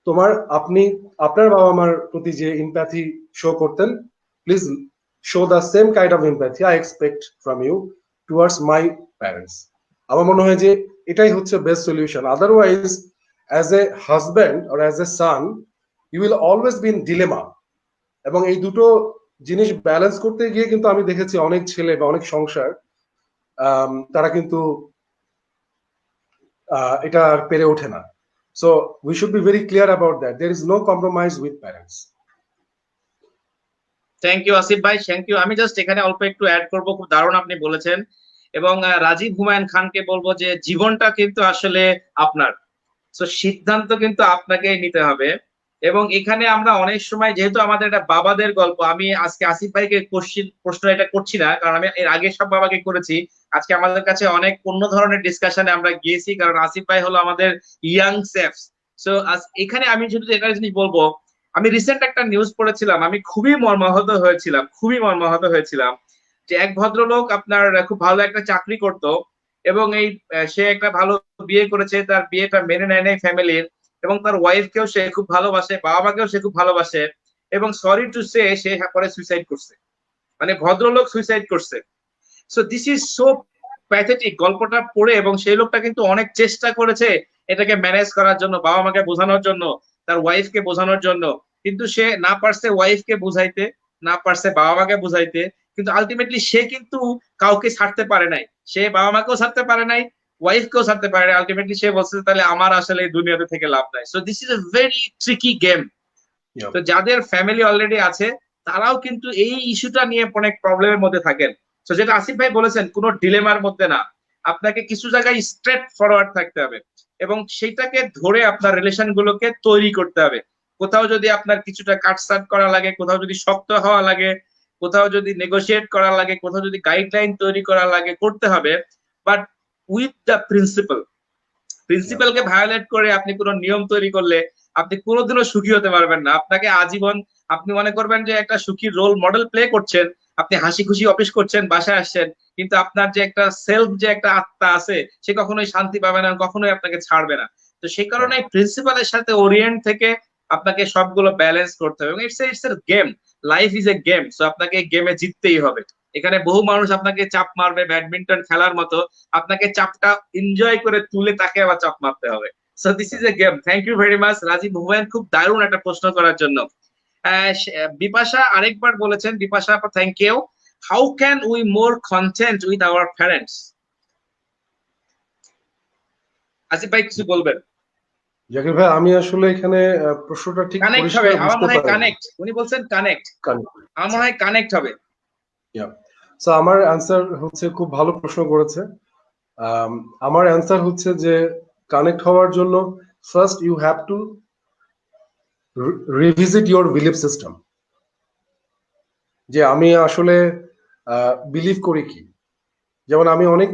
তোমার আপনি আপনার বাবা মার প্রতি যে ইমপ্যাথি শো করতেন, please show the same kind of empathy I expect from you towards my parents. আমার মনে হয় যে এটাই হচ্ছে best solution. Otherwise as a husband or as a son you will always be in dilemma. এবং এই দুটো জিনিস ব্যালেন্স করতে গিয়ে কিন্তু আমি দেখেছি অনেক ছেলে বা অনেক সংসার তারা কিন্তু এটা আর পেরে ওঠে না। So we should be very clear about that. There is no compromise with parents. Thank you Asif ভাই, থ্যাংক ইউ। আমি জাস্ট এখানে অল্প একটু অ্যাড করব, খুব দারুণ আপনি বলেছেন। এবং রাজীব হুমায়ুন খানকে বলবো যে জীবনটা কিন্তু আসলে আপনার, তো সিদ্ধান্ত কিন্তু আপনাকেই নিতে হবে। এবং এখানে আমরা অনেক সময়, যেহেতু আমাদের একটা বাবাদের গল্প, আমি আজকে আসিফ ভাইকে প্রশ্ন এটা করছি না, কারণ আমি এর আগে সব বাবাকে করেছি। আজকে আমাদের কাছে অনেক অন্য ধরনের ডিসকাশনে আমরা গিয়েছি, কারণ আসিফ ভাই হলো আমাদের ইয়াং সেফস। সো এখানে আমি শুধু একটা জিনিস বলবো, আমি রিসেন্ট একটা নিউজ পড়েছিলাম, আমি খুবই মর্মাহত হয়েছিলাম, খুবই মর্মাহত হয়েছিলাম যে এক ভদ্রলোক আপনার খুব ভালো একটা চাকরি করত, এবং এই সে একটা ভালো বিয়ে করেছে, তার বিয়েটা মেনে নেয় নাই ফ্যামিলির, এবং তার ওয়াইফকেও সে খুব ভালোবাসে, বাবা মাকেও সে খুব ভালোবাসে, এবং সরি টু সে সে পরে সুইসাইড করছে। মানে ভদ্রলোক সুইসাইড করছে। So this is so pathetic গল্পটা পড়ে। এবং সেই লোকটা কিন্তু অনেক চেষ্টা করেছে এটাকে ম্যানেজ করার জন্য, বাবা মাকে বোঝানোর জন্য, তার ওয়াইফকে বোঝানোর জন্য, কিন্তু সে না পারছে ওয়াইফকে বুঝাইতে, না পারছে বাবা মাকে বুঝাইতে, কিন্তু আলটিমেটলি সে কিন্তু কাউকে ছাড়তে পারে নাই, সে বাবা মাকেও ছাড়তে পারে নাই, ওয়াইফকেও ছাড়তে পারে নাই। আলটিমেটলি সে বলছে তাহলে আমার আসলে এই দুনিয়াতে থেকে লাভ নাই। So this is a very tricky game. Yeah. তো যাদের ফ্যামিলি অলরেডি আছে তারাও কিন্তু এই ইস্যুটা নিয়ে অনেক প্রবলেমের মধ্যে থাকেন। তো যেটা আসিফ ভাই বলেছেন, কোনো ডিলেমার মধ্যে না, আপনাকে কিছু জায়গায় স্ট্রেট ফরওয়ার্ড থাকতে হবে এবং সেইটাকে ধরে আপনার রিলেশন গুলোকে তৈরি করতে হবে। কোথাও যদি আপনার কিছুটা কাটছাট করা লাগে, কোথাও যদি শক্ত হওয়া লাগে, কোথাও যদি নেগোশিয়েট করা লাগে, কোথাও যদি গাইডলাইন তৈরি করা লাগে, করতে হবে, বাট উইথ দ্য প্রিন্সিপালকে ভায়োলেট করে আপনি কোনো নিয়ম তৈরি করলে আপনি কোনোদিনও সুখী হতে পারবেন না। আপনাকে আজীবন আপনি মনে করবেন যে একটা সুখীর রোল মডেল প্লে করছেন, আপনি হাসি খুশি অফিস করছেন, বাসায় আসছেন, কিন্তু আপনার যে একটা সেলফ, যে একটা আত্মা আছে, সে কখনোই শান্তি পাবে না, কখনোই আপনাকে ছাড়বে না। তো সেই কারণে প্রিন্সিপালের সাথে ওরিয়েন্ট থেকে আপনাকে সবগুলো ব্যালেন্স করতে হবে। এবং it's a game, life is a game. So আপনাকে গেমে জিততেই হবে। এখানে বহু মানুষ আপনাকে চাপ মারবে ব্যাডমিন্টন খেলার মতো, আপনাকে চাপটা এনজয় করে তুলে তাকে আবার চাপ মারতে হবে। So this is a game. Thank you very much Rajib Humayun, খুব দারুণ একটা প্রশ্ন করার জন্য। বিপাশা আরেকবার বলেছেন, বিপাশা আপা, thank you. How can we more content with our parents? Asif ভাই কিছু বলবেন? জাকির ভাই, আমি আসলে এখানে প্রশ্নটা ঠিক কানেক্ট হবে পরিষ্কার আমার বুঝতে মনে হয়, পারিনি। কানেক্ট, উনি বলছেন কানেক্ট, আমার মনে হয় কানেক্ট হবে। সো আমার অ্যান্সার হচ্ছে, খুব ভালো প্রশ্ন করেছে। আমার অ্যান্সার হচ্ছে যে কানেক্ট হওয়ার জন্য first you have to revisit your belief system, যে আমি আসলে বিলিভ করি কি। যেমন আমি অনেক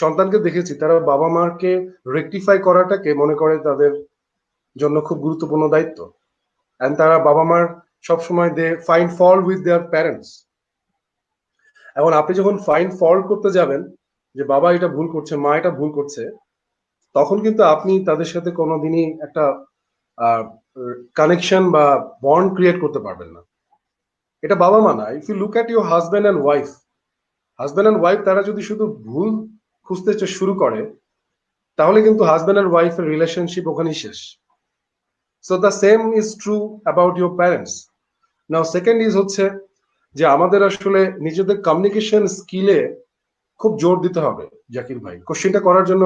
সন্তানকে দেখেছি, তারা বাবা মাকে রেকটিফাই করাটাকে মনে করে তাদের জন্য খুব গুরুত্বপূর্ণ দায়িত্ব, এন্ড তারা বাবা মার সবসময় they find fault with their parents. এখন আপনি যখন ফাইন্ড ফল্ট করতে যাবেন যে বাবা এটা ভুল করছে, মা এটা ভুল করছে, তখন কিন্তু আপনি তাদের সাথে কোনোদিনই একটা কানেকশন বা বন্ড ক্রিয়েট করতে পারবেন না। এটা বাবা মা না। If you look at your husband and wife, তারা যদি শুধু ভুল খুঁজতে শুরু করে, তাহলে কিন্তু হাজব্যান্ড অ্যান্ড ওয়াইফের রিলেশনশিপ ওখানেই শেষ। So the same is true about your parents. Now second is হচ্ছে যে আমাদের আসলে নিজেদের কমিউনিকেশন স্কিলে খুব জোর দিতে হবে। জাকির ভাই, কোশ্চেনটা করার জন্য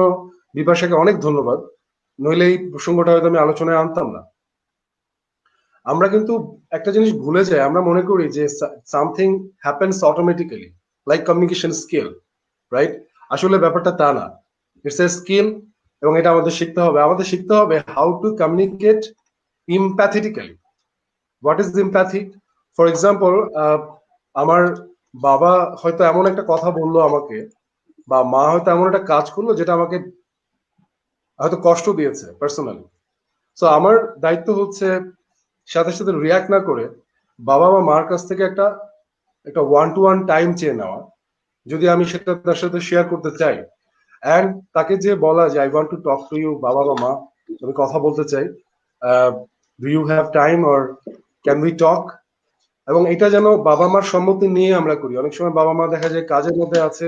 বিপাশাকে অনেক ধন্যবাদ। নইলে এই প্রসঙ্গটা হয়তো আমি আলোচনায় আনতাম না। আমরা কিন্তু একটা জিনিস ভুলে যাই, আমরা মনে করি যে something happens automatically like communication skill, right? আসলে ব্যাপারটা তা না, ইটস এ স্কিল, এবং এটা আমাদের শিখতে হবে। আমাদের শিখতে হবে how to communicate empathetically. What is empathy? For example, আমার বাবা হয়তো এমন একটা কথা বললো আমাকে, বা মা হয়তো এমন একটা কাজ করলো যেটা আমাকে হয়তো কষ্ট দিয়েছে পার্সোনালি। সো আমার দায়িত্ব হচ্ছে সাথে সাথে রিয়াক্ট না করে বাবা বা মার কাছ থেকে একটা একটা ওয়ান টু ওয়ান টাইম চেয়ে নেওয়া, যদি আমি সেটা তার সাথে শেয়ার করতে চাই। অ্যান্ড তাকে যে বলা যে I want to talk to you, বাবা বা মা, আমি কথা বলতে চাই, do you have time or can we talk? এবং এটা যেন বাবা মার সম্মতি নিয়ে আমরা করি। অনেক সময় বাবা মা দেখা যায় কাজের মধ্যে আছে,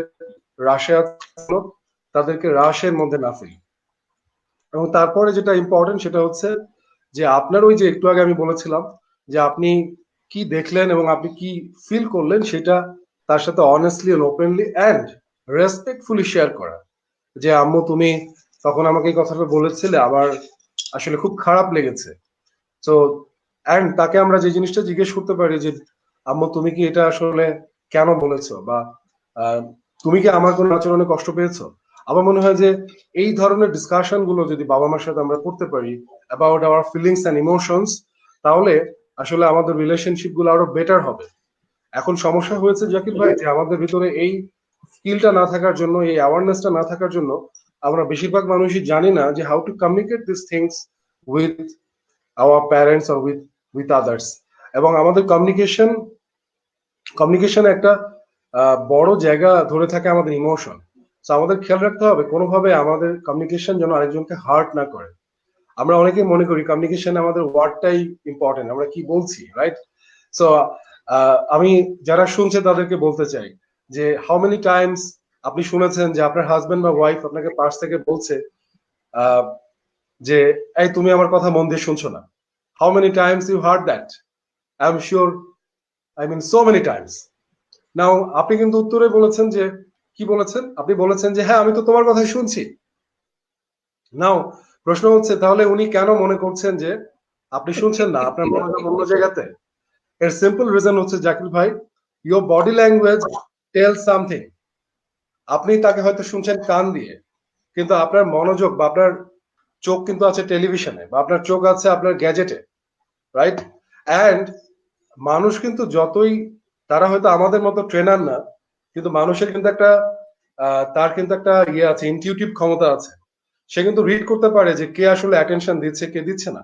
রাশে আছে, তাদেরকে রাশের মধ্যে না ফেলি। এবং তারপরে যেটা ইম্পর্টেন্ট সেটা হচ্ছে যে আপনার ওই যে একটু আগে আমি বলেছিলাম যে আপনি কি দেখলেন এবং আপনি কি ফিল করলেন, সেটা তার সাথে honestly and openly and respectfully share করা। যে আম্মু তুমি তখন আমাকে এই কথাটা বলেছিলে, আমার আসলে খুব খারাপ লেগেছে। তো অ্যান্ড তাকে আমরা যে জিনিসটা জিজ্ঞেস করতে পারি যে আম্মু তুমি কি এটা আসলে কেন বলেছো, বা আহ, তুমি কি আমার কোনো আচরণে কষ্ট পেয়েছো? আমার মনে হয় যে এই ধরনের ডিসকাশন গুলো যদি বাবা মার সাথে আমরা করতে পারি about our feelings and emotions, তাহলে আসলে আমাদের রিলেশনশিপ গুলো আরো বেটার হবে। এখন সমস্যা হয়েছে জাকির ভাই যে আমাদের ভিতরে এই স্কিলটা না থাকার জন্য, এই অ্যাওয়ারনেসটা না থাকার জন্য আমরা বেশিরভাগ মানুষই জানি না যে how to communicate this things with our parents or with others. এবং আমাদের কমিউনিকেশন একটা বড় জায়গা ধরে থাকে আমাদের ইমোশন। তো আমাদের খেয়াল রাখতে হবে কোনোভাবে আমাদের কমিউনিকেশন যেন আরেকজনকে হার্ট না করে। আমরা অনেকেই মনে করি কমিউনিকেশন আমাদের ওয়ার্ডটাই ইম্পর্টেন্ট, আমরা কি বলছি, রাইট? সো আমি যারা শুনছে তাদেরকে বলতে চাই যে হাউ মেনি টাইমস আপনি শুনেছেন যে আপনার হাজবেন্ড বা ওয়াইফ আপনাকে পাশ থেকে বলছে আহ, যে এই তুমি আমার কথা মন দিয়ে শুনছো না? How many times you heard that? I am sure, I mean so many times. Now আপনি কিন্তু উত্তরে বলেছেন যে কি বলেছেন, আপনি বলেছেন যে হ্যাঁ আমি তো তোমার কথাই শুনছি। নাও প্রশ্ন হচ্ছে তাহলে উনি কেন মনে করছেন যে আপনি শুনছেন না, আপনার মনোযোগ অন্য জায়গাতে? এর সিম্পল রিজন হচ্ছে জাকির ভাই, your body language tell something. আপনি তাকে হয়তো শুনছেন কান দিয়ে, কিন্তু আপনার মনোযোগ বা আপনার চোখ কিন্তু আছে টেলিভিশনে, বা আপনার চোখ আছে আপনার গ্যাজেটে, রাইট? অ্যান্ড মানুষ কিন্তু যতই, তারা হয়তো আমাদের মতো ট্রেনার না, কিন্তু মানুষের কিন্তু একটা তার কিন্তু একটা ইয়ে আছে, ইনটিউটিভ ক্ষমতা আছে। সে কিন্তু রিড করতে পারে যে কে আসলে অ্যাটেনশন দিচ্ছে, কে দিচ্ছে না।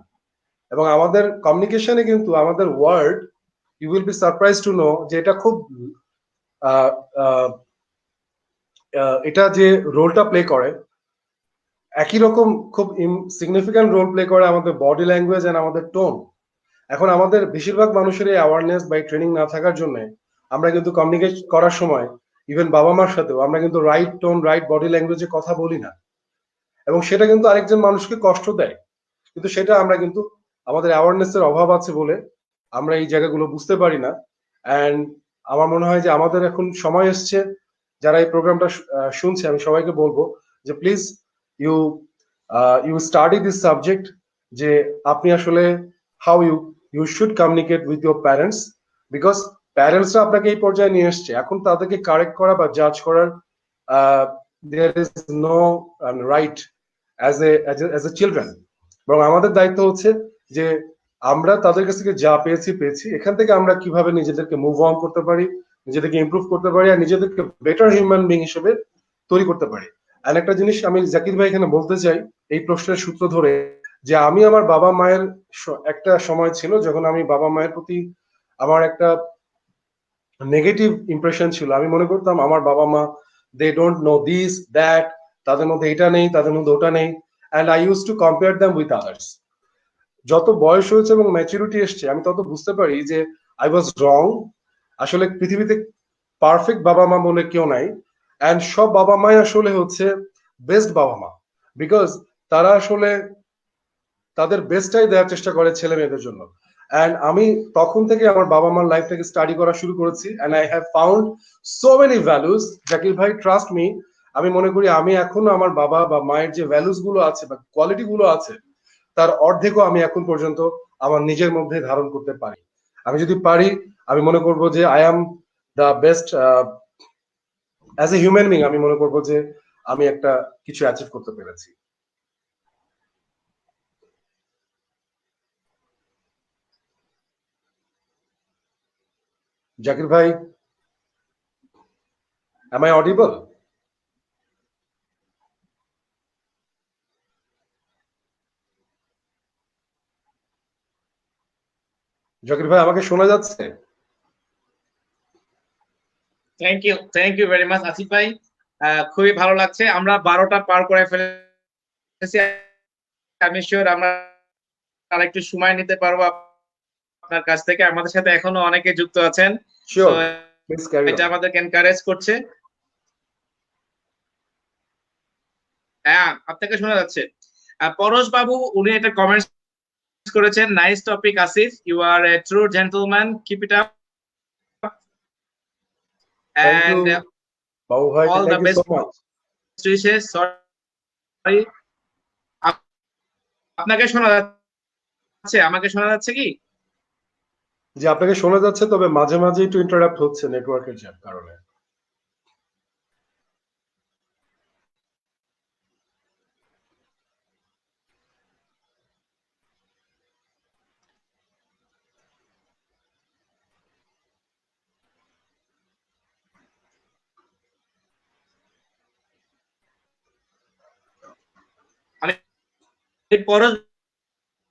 এবং আমাদের কমিউনিকেশনে কিন্তু আমাদের word, you will be surprise to know যে এটা খুব আহ, আহ, এটা যে রোলটা প্লে করে, একই রকম খুব সিগনিফিক্যান্ট রোল প্লে করে আমাদের বডি ল্যাঙ্গুয়েজ এন্ড আমাদের টোন। এখন আমাদের বেশিরভাগ মানুষের এই অ্যাওয়ারনেস বা ট্রেনিং না থাকার জন্য আমরা কিন্তু কমিউনিকেট করার সময় ইভেন বাবা মার সাথেও আমরা কিন্তু রাইট টোন, রাইট বডি ল্যাঙ্গুয়েজে কথা বলি না, এবং সেটা কিন্তু আরেকজন মানুষকে কষ্ট দেয়। কিন্তু সেটা আমরা কিন্তু আমাদের অ্যাওয়ারনেস এর অভাব আছে বলে আমরা এই জায়গাগুলো বুঝতে পারি না। অ্যান্ড আমার মনে হয় যে আমাদের এখন সময় এসছে, যারা এই প্রোগ্রামটা শুনছে আমি সবাইকে বলবো যে please you you study this subject, যে আপনি আসলে how you you should communicate with your parents. Because প্যারেন্টসরা আপনাকে এই পর্যায়ে নিয়ে এসছে, এখন তাদেরকে কারেক্ট করা বা জাজ করার there is no right as a children. বরং আমাদের দায়িত্ব হচ্ছে যে আমরা তাদের কাছ থেকে যা পেয়েছি পেয়েছি, এখান থেকে আমরা কিভাবে নিজেদেরকে মুভ অন করতে পারি, নিজেদেরকে ইমপ্রুভ করতে পারি, আর নিজেদেরকে বেটার হিউম্যান বিং হিসেবে তৈরি করতে পারি। আর একটা জিনিস আমি জাকির ভাই এখানে বলতে চাই এই প্রশ্নের সূত্র ধরে, যে আমি আমার বাবা মায়ের একটা সময় ছিল যখন আমি বাবা মায়ের প্রতি আমার একটা নেগেটিভ ইমপ্রেশন ছিল। আমি মনে করতাম আমার বাবা মা they don't know this that, তাদের মধ্যে এটা নেই, তাদের মধ্যে ওটা নেই, and I use to compare them with others. যত বয়স হয়েছে এবং ম্যাচুরিটি এসছে আমি তত বুঝতে পারি যে আই ওয়াজ রং। আসলে পৃথিবীতে পারফেক্ট বাবা মা বলে কেউ নাই, অ্যান্ড সব বাবা মাই আসলে হচ্ছে বেস্ট বাবা মা। বিকজ তারা আসলে তাদের বেস্টটাই দেওয়ার চেষ্টা করে ছেলে মেয়েদের জন্য। অ্যান্ড আমি তখন থেকে আমার বাবা মার লাইফটাকে স্টাডি করা শুরু করেছি, and I have found so many values Zakir ভাই, ট্রাস্ট মি। আমি মনে করি আমি এখনো আমার বাবা বা মায়ের যে ভ্যালুস গুলো আছে বা কোয়ালিটি গুলো আছে তার অর্ধেকও আমি এখন পর্যন্ত আমার নিজের মধ্যে ধারণ করতে পারি। আমি যদি পারি, আমি মনে করব যে I am the best as a human being. আমি মনে করব যে আমি একটা কিছু অ্যাচিভ করতে পেরেছি। জাকির ভাই, am I audible? জাকির ভাই, আমাকে শোনা যাচ্ছে? Thank you very much Asif ভাই। খুবই ভালো লাগছে, আমরা 12টা পার করে ফেলেছি। আমি শিওর আমরা আরেকটু সময় নিতে পারবো আপনার কাছ থেকে। আমাদের সাথে এখনো অনেকে যুক্ত আছেন, তো শিওর, প্লিজ ক্যারি এটা অন। আমাদেরকে এনকারেজ করছে। হ্যাঁ, আপনাকে শোনা যাচ্ছে। পরশ বাবু উনি একটা কমেন্টস করেছেন, nice topic Asif, you are a true gentleman, keep it up thank you and Babu ভাই, all the thank you so best much. Wishes. Sorry, আপনাকে শোনা যাচ্ছে? আমাকে শোনা যাচ্ছে কি? জি, আপনাকে শোনা যাচ্ছে, তবে মাঝে মাঝে একটু ইন্টারাপ্ট হচ্ছে নেটওয়ার্কের কারণে। আমি পরশ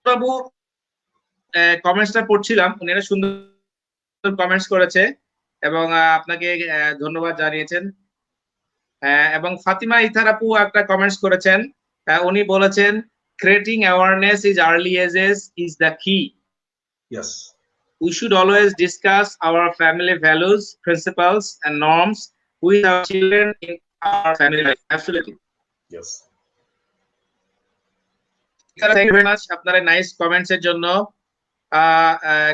বাবু কমেন্টসটা পড়ছিলাম, উনি একটা সুন্দর কমেন্টস করেছে এবং আপনাকে ধন্যবাদ জানিয়েছেন। এবং ফাতিমা ইথার আপু একটা কমেন্টস করেছেন, উনি বলেছেন creating awareness is early ages is the key. Yes, We should always discuss our family values, principles and norms with our children in our family life. Absolutely. Yes. Thank you very much আপনার nice comments এর জন্য। Ah, ah,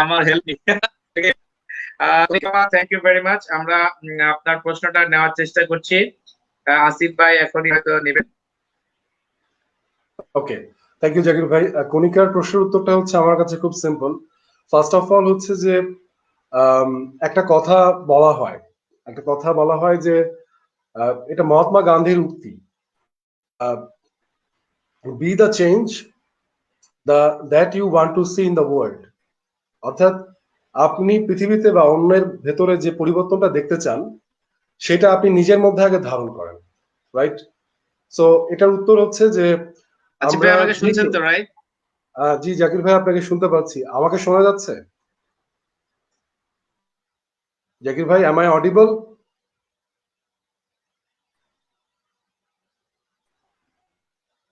আমার help thank you very much. আমরা আপনার প্রশ্নটা নেওয়ার চেষ্টা করছি। আসিফ ভাই এখনই হয়তো নেবেন। ওকে, থ্যাংক ইউ জাকির ভাই। কণিকার প্রশ্নের উত্তরটা হচ্ছে আমার কাছে খুব সিম্পল। ফার্স্ট অফ অল হচ্ছে যে আম, একটা কথা বলা হয়, একটা কথা বলা হয় যে এটা মহাত্মা গান্ধীর উক্তি, be the change that you want to see in the world. অর্থাৎ আপনি পৃথিবীতে বা অন্যের ভেতরে যে পরিবর্তনটা দেখতে চান সেটা আপনি নিজের মধ্যে আগে ধারণ করেন, রাইট? সো এটার উত্তর হচ্ছে যে আচ্ছা ভাই, আমরা আমাকে যে শুনছেন তো, রাইট? জি জাকির ভাই, আপনাকে শুনতে পাচ্ছি। আমাকে শোনা যাচ্ছে? জাকির ভাই, am I audible?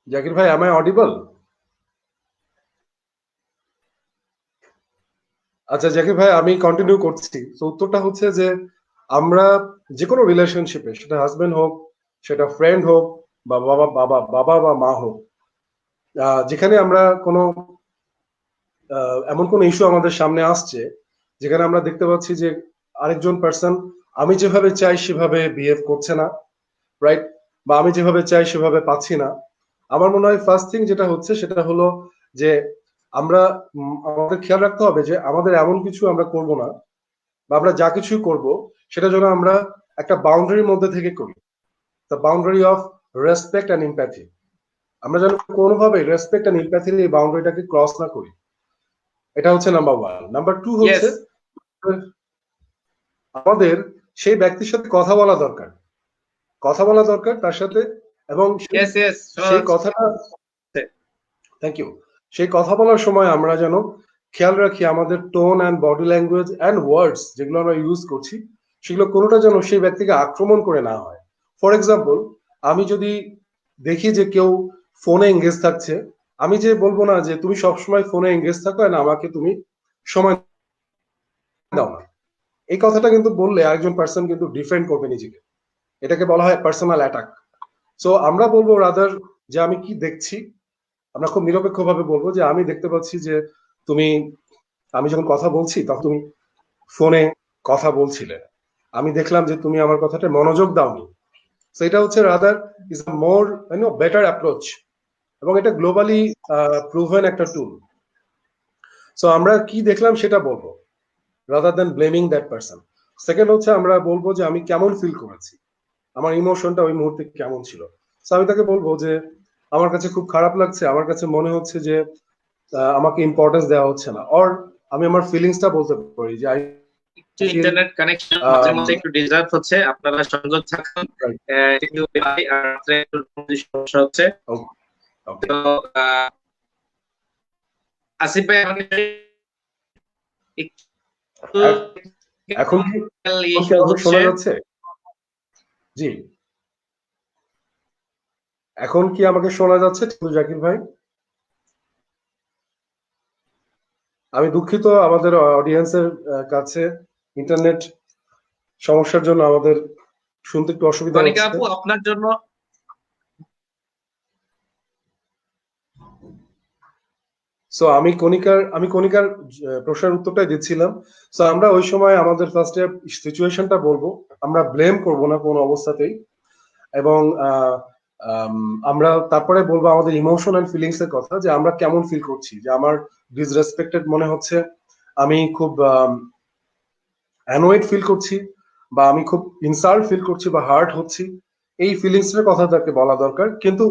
জাকির ভাই, am I audible? আচ্ছা জাকির ভাই, আমি কন্টিনিউ করছি। তো উত্তরটা হচ্ছে যে আমরা যে কোনো রিলেশনশিপে, সেটা হাজবেন্ড হোক, সেটা ফ্রেন্ড হোক, বা বাবা বাবা বাবা বা মা হোক, যেখানে আমরা কোনো এমন কোন ইস্যু আমাদের সামনে আসছে যেখানে আমরা দেখতে পাচ্ছি যে আরেকজন পার্সন আমি যেভাবে চাই সেভাবে বিহেভ করছে না, রাইট? বা আমি যেভাবে চাই সেভাবে পাচ্ছি না। আমার মনে হয় ফার্স্ট থিং যেটা হচ্ছে সেটা হলো যে আমরা আমাদের খেয়াল রাখতে হবে যে আমাদের এমন কিছু আমরা করব না, বা আমরা যা কিছুই করব সেটা যেন আমরা একটা বাউন্ডারির মধ্যে থেকে করি, the boundary of respect and empathy. আমরা যেন কোনোভাবে রেসপেক্ট অ্যান্ড ইম্প্যাথির এই বাউন্ডারিটাকে ক্রস না করি। এটা হচ্ছে number one. Number two yes, হচ্ছে আমাদের সেই ব্যক্তির সাথে কথা বলা দরকার, কথা বলা দরকার তার সাথে, এবং ইয়েস, ইয়েস, শোনা সেই যাচ্ছে। কথাটা, থ্যাংক ইউ, সেই কথা বলার সময় আমরা যেন খেয়াল রাখি আমাদের tone and body language and words যেগুলো আমরা ইউজ করছি সেগুলো কোনোটা যেন সেই ব্যক্তিকে আক্রমণ করে না হয়। ফর এক্সাম্পল, আমি যদি দেখি যে কেউ ফোনে এঙ্গেজ থাকছে, আমি যে বলবো না যে তুমি সবসময় ফোনে এঙ্গেজ থাকো না আমাকে তুমি সময় দাও না, এই কথাটা কিন্তু বললে আরেকজন পার্সন কিন্তু ডিফেন্ড করবে নিজেকে। এটাকে বলা হয় পার্সোনাল অ্যাটাক। সো আমরা বলবো রাদার যে আমি কি দেখছি, আমরা খুব নিরপেক্ষ ভাবে বলবো যে আমি দেখতে পাচ্ছি যে তুমি, আমি যখন কথা বলছি তখন তুমি ফোনে কথা বলছিলে, আমি দেখলাম যে তুমি আমার কথাটা মনোযোগ দাওনি। সো এটা হচ্ছে rather is a more better approach, এবং এটা গ্লোবালি প্রুভেন একটা টুল। সো আমরা কি দেখলাম সেটা বলবো rather than blaming that person. Second হচ্ছে আমরা বলবো যে আমি কেমন ফিল করেছি, আমার ইমোশনটা ওই মুহূর্তে কেমন ছিল। সো আমি তাকে বলবো যে আমার কাছে খুব খারাপ লাগছে, আমার কাছে মনে হচ্ছে যে আমাকে ইম্পর্টেন্স দেওয়া হচ্ছে না, অর আমি আমার ফিলিংসটা বলতে পারি যে আই একটু ফিল ইন্টারনেট কানেকশন মাঝে মাঝে একটু ডিস্টার্ব হচ্ছে, আপনারা সংযোগ থাকুন। আর রাত্রে একটু সমস্যা হচ্ছে। তো আসিফ ভাই আমাকে একটু এখন কি ইস্যু আমাকে হচ্ছে। শোনা যাচ্ছে? জি, এখন কি আমাকে শোনা যাচ্ছে জাকির ভাই? আমি দুঃখিত আমাদের অডিয়েন্সের কাছে, ইন্টারনেট সমস্যার জন্য আমাদের শুনতে একটু অসুবিধা কণিকা হচ্ছে। আপু আপনার জন্য সো আমি কণিকার প্রশ্নের উত্তরটাই দিচ্ছিলাম। সো আমরা ওই সময় আমাদের ফার্স্টে সিচুয়েশনটা বলবো, আমরা ব্লেম করব না কোনো অবস্থাতেই, এবং আমরা তারপরে বলবো আমাদের ইমোশন এন্ড ফিলিংস এর কথা, যে আমরা কেমন ফিল করছি, যে আমার ডিসরেসপেক্টেড মনে হচ্ছে, আমি খুব অ্যানোয়েড ফিল করছি, বা আমি খুব ইনসাল্ট ফিল করছি বা হার্ট হচ্ছি। এই ফিলিংস এর কথা তাকে বলা দরকার, কিন্তু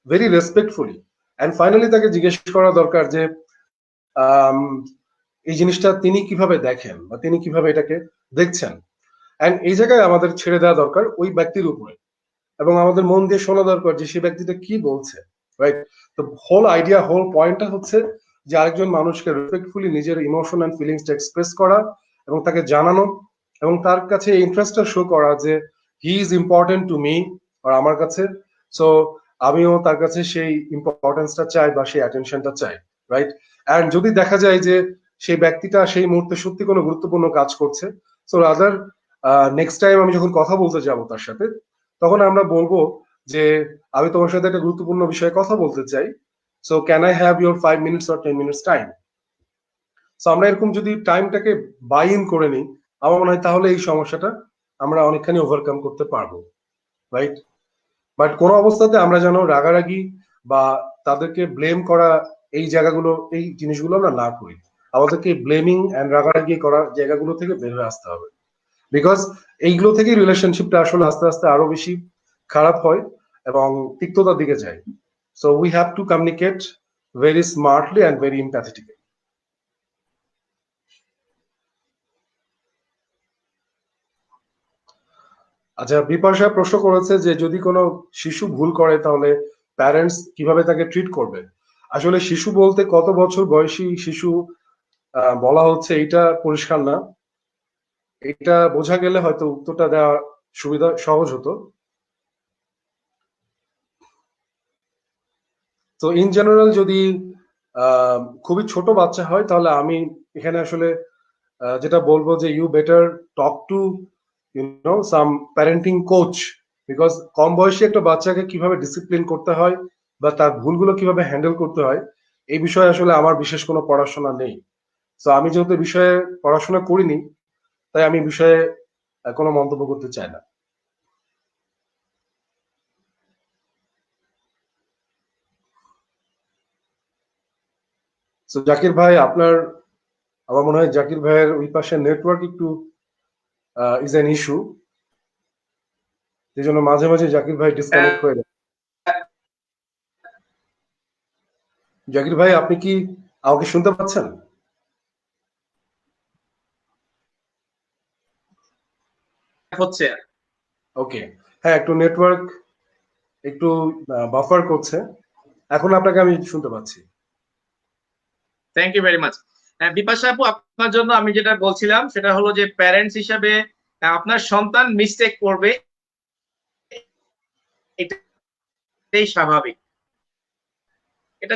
ভেরি রেসপেক্টফুলি। এন্ড ফাইনালি তাকে জিজ্ঞেস করা দরকার যে আম, এই জিনিসটা তিনি কিভাবে দেখেন বা তিনি কিভাবে এটাকে দেখছেন। এন্ড এই জায়গায় আমাদের ছেড়ে দেওয়া দরকার ওই ব্যক্তির উপরে, এবং আমাদের মন দিয়ে শোনা দরকার যে সে ব্যক্তিটা কি বলছে, রাইট? তো হোল আইডিয়া, হোল পয়েন্টটা হচ্ছে যে আরেকজন মানুষকে রেসপেক্টফুলি নিজের ইমোশন এন্ড ফিলিংসটা এক্সপ্রেস করা, এবং তাকে জানানো, এবং তার কাছে ইন্টারেস্টটা শো করা যে he is important to me, আর আমার কাছে। সো আমিও তার কাছে সেই ইম্পর্টেন্সটা চাই বা সেই অ্যাটেনশনটা চাই, রাইট? এন্ড যদি দেখা যায় যে সেই ব্যক্তিটা সেই মুহূর্তে সত্যি কোনো গুরুত্বপূর্ণ কাজ করছে, সো রাদার নেক্সট টাইম আমি যখন কথা বলতে যাব তার সাথে, তখন আমরা বলবো যে আমি তোমার সাথে একটা গুরুত্বপূর্ণ বিষয়ে কথা বলতে চাই, so can I have your 5 minutes or 10 minutes time. So আমরা এরকম যদি টাইমটাকে বাই ইন করে নিই, আমার মনে হয় তাহলে এই সমস্যাটা আমরা অনেকখানি ওভারকাম করতে পারবো, রাইট? বাট কোনো অবস্থাতে আমরা যেন রাগারাগি বা তাদেরকে ব্লেম করা, এই জায়গাগুলো, এই জিনিসগুলো আমরা না করি। আমাদেরকে ব্লেমিং এন্ড রাগারাগি করার জায়গাগুলো থেকে বের হয়ে আসতে হবে, বিকজ এইগুলো থেকেই রিলেশনশিপটা আসলে আস্তে আস্তে আরো বেশি খারাপ হয় এবং তিক্ততার দিকে যায়। So we have to communicate very smartly and very empathetically. আচ্ছা, বিপাশা প্রশ্ন করেছে যে যদি কোনো শিশু ভুল করে তাহলে প্যারেন্টস কিভাবে তাকে ট্রিট করবে। আসলে শিশু বলতে কত বছর বয়সী শিশু বলা হচ্ছে এটা পরিষ্কার না। এটা বোঝা গেলে হয়তো উত্তরটা দেওয়া সুবিধা সহজ হতো। তো ইন জেনারেল যদি খুবই ছোট বাচ্চা হয় তাহলে আমি এখানে আসলে যেটা বলবো যে you better talk to some parenting coach, because কম বয়সী একটা বাচ্চাকে কিভাবে ডিসিপ্লিন করতে হয় বা তার ভুলগুলো কিভাবে হ্যান্ডেল করতে হয়, এই বিষয়ে আসলে আমার বিশেষ কোনো পড়াশোনা নেই। তো আমি যেহেতু বিষয়ে পড়াশোনা করিনি, তাই আমি বিষয়ে কোনো মন্তব্য করতে চাই না। তো জাকির ভাই আপনার, আমার মনে হয় জাকির ভাইয়ের ওই পাশে নেটওয়ার্ক একটু ইজ অ্যান ইস্যু, এই জন্য মাঝে মাঝে জাকির ভাই ডিসকানেক্ট হয়ে যায়। জাকির ভাই আপনি কি আমাকে শুনতে পাচ্ছেন? হচ্ছে। ওকে, হ্যাঁ একটু নেটওয়ার্ক একটু বাফার করছে, এখন আপনাকে আমি শুনতে পাচ্ছি। Thank you very much. Bipasha আপু আপনার জন্য আমি যেটা বলছিলাম সেটা হলো যে প্যারেন্টস হিসাবে আপনার সন্তান মিস্টেক করবে, এটাই স্বাভাবিক। এটা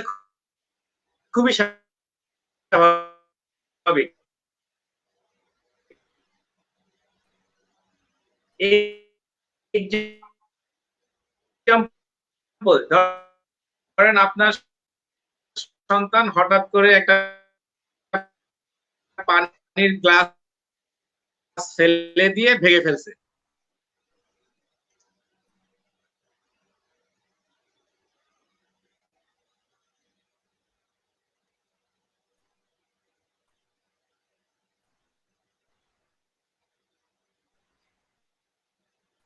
খুবই স্বাভাবিক। এই ধরেন আপনার সন্তান হঠাৎ করে একটা পানির গ্লাস ফেলে দিয়ে ভেঙে ফেলছে,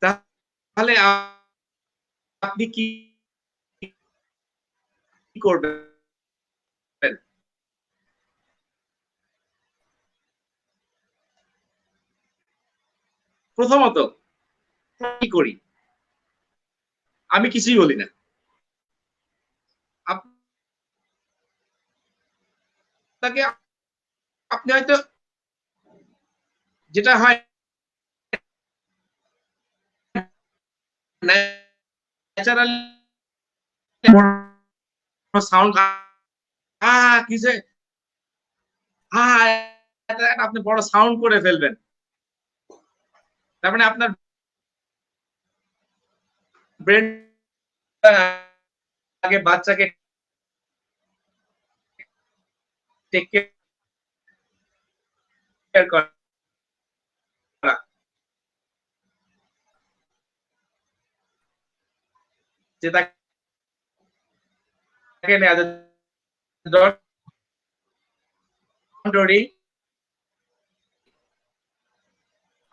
তাহলে আপনি কি করবেন? প্রথমত কি করি, আমি কিছুই বলি না। আপনাকে, আপনি হয়তো যেটা হয় ন্যাচারালি সাউন্ড কিসে আপনি বড় সাউন্ড করে ফেলবেন, তার মানে আপনার ব্রেন আগে বাচ্চাকে টেক কেয়ার করা, যে তাকে নেওয়া,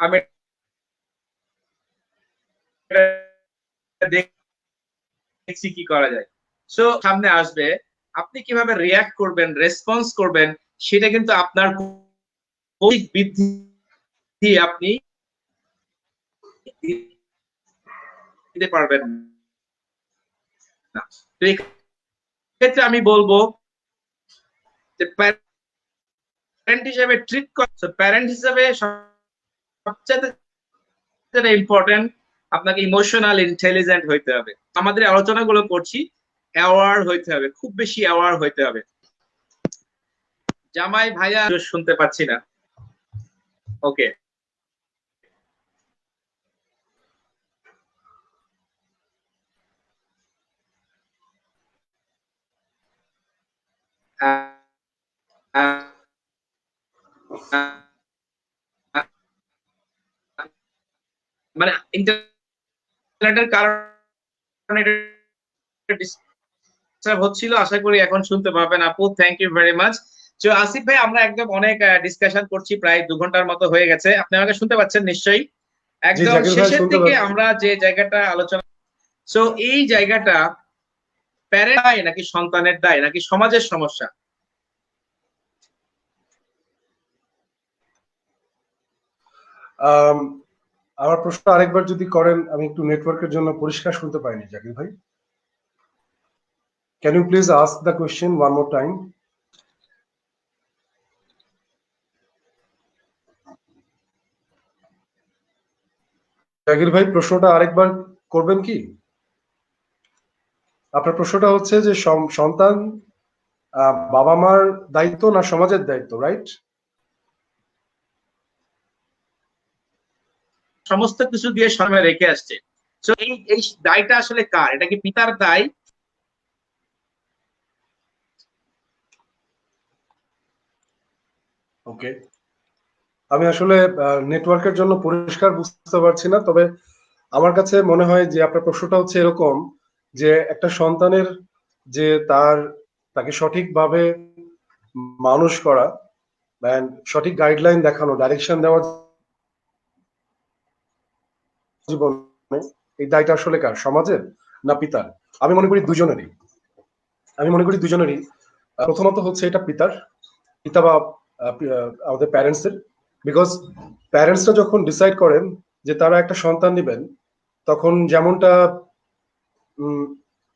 আমি দেখছি কি করা যায়। সো সামনে আসবে, আপনি কিভাবে রিয়াক্ট করবেন, রেসপন্স করবেন, সেটা কিন্তু আপনার বৃদ্ধি আপনি দিতে পারবেন না। তো এই ক্ষেত্রে আমি বলবো যে প্যারেন্ট হিসেবে ট্রিট করছে, প্যারেন্ট হিসেবে সবচেয়ে ইম্পর্টেন্ট আপনাকে ইমোশনাল ইন্টেলিজেন্ট হইতে হবে। আমাদের আলোচনাগুলো করছি, অ্যাওয়ার হইতে হবে, খুব বেশি অ্যাওয়ার হইতে হবে। জামাই ভাইয়া শুনতে পাচ্ছি না। ওকে, মানে ইন্টারনেটের কারণে ডিস্টার্ব হচ্ছিল, আশা করি এখন শুনতে পাবেন। আপু থ্যাংক ইউ ভেরি মাচ। তো আসিফ ভাই, আমরা একদম অনেক ডিসকাশন করছি, প্রায় 2 ঘন্টার মতো হয়ে গেছে। আপনি আমাকে শুনতে পাচ্ছেন নিশ্চয়ই? জি একদম জাকির ভাই, শেষের শুনতে দিকে পাচ্ছি। আমরা যে জায়গাটা আলোচনা, সো এই জায়গাটা প্যারেন্ট দায় নাকি সন্তানের দায় নাকি সমাজের সমস্যা? আমার প্রশ্ন আরেকবার যদি করেন, আমি একটু নেটওয়ার্কের জন্য পরিষ্কার শুনতে পাইনি জাকির ভাই। Can you please ask the question one more time? Zakir ভাই, প্রশ্নটা আরেকবার করবেন কি? আপনার প্রশ্নটা হচ্ছে যে সন্তান বাবা মার দায়িত্ব না সমাজের দায়িত্ব, রাইট? সমস্ত কিছু দিয়ে সময় রেখে আসছে, তো এই এই দায়টা আসলে কার? এটা কি পিতার দায়? ওকে, আমি আসলে নেটওয়ার্কের জন্য পরিষ্কার বুঝতে পারছি না, তবে আমার কাছে মনে হয় যে আপনার প্রশ্নটা হচ্ছে এরকম যে একটা সন্তানের যে তাকে সঠিকভাবে মানুষ করা, সঠিক গাইডলাইন দেখানো, ডাইরেকশন দেওয়া জীবনে, এই দায়টা আসলে কার, সমাজের না পিতার? আমি মনে করি দুজনেরই। প্রথমত হচ্ছে এটা পিতা বা আমাদের প্যারেন্টস এর। বিকজ প্যারেন্টসরা যখন ডিসাইড করেন যে তারা একটা সন্তান নেবেন, তখন যেমনটা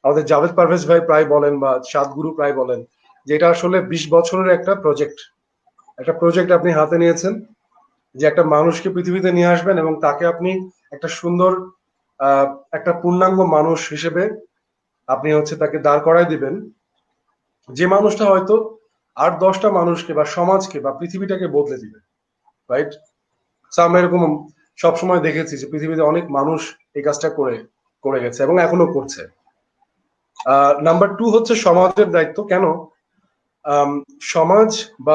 আমাদের জাভেদ পারভেজ ভাই প্রায় বলেন বা সাদগুরু প্রায় বলেন যে এটা আসলে 20 বছরের একটা প্রজেক্ট আপনি হাতে নিয়েছেন, যে একটা মানুষকে পৃথিবীতে নিয়ে আসবেন এবং তাকে আপনি একটা সুন্দর আহ একটা পূর্ণাঙ্গ মানুষ হিসেবে আপনি হচ্ছে তাকে দাঁড় করায় দিবেন, যে মানুষটা হয়তো 8-10টা মানুষকে বা সমাজকে বা পৃথিবীটাকে বদলে দিবে, রাইট? আমরা এরকম সবসময় দেখেছি যে পৃথিবীতে অনেক মানুষ এই কাজটা করে করে গেছে এবং এখনো করছে। নাম্বার 2 হচ্ছে সমাজের দায়িত্ব। কেন? সমাজ বা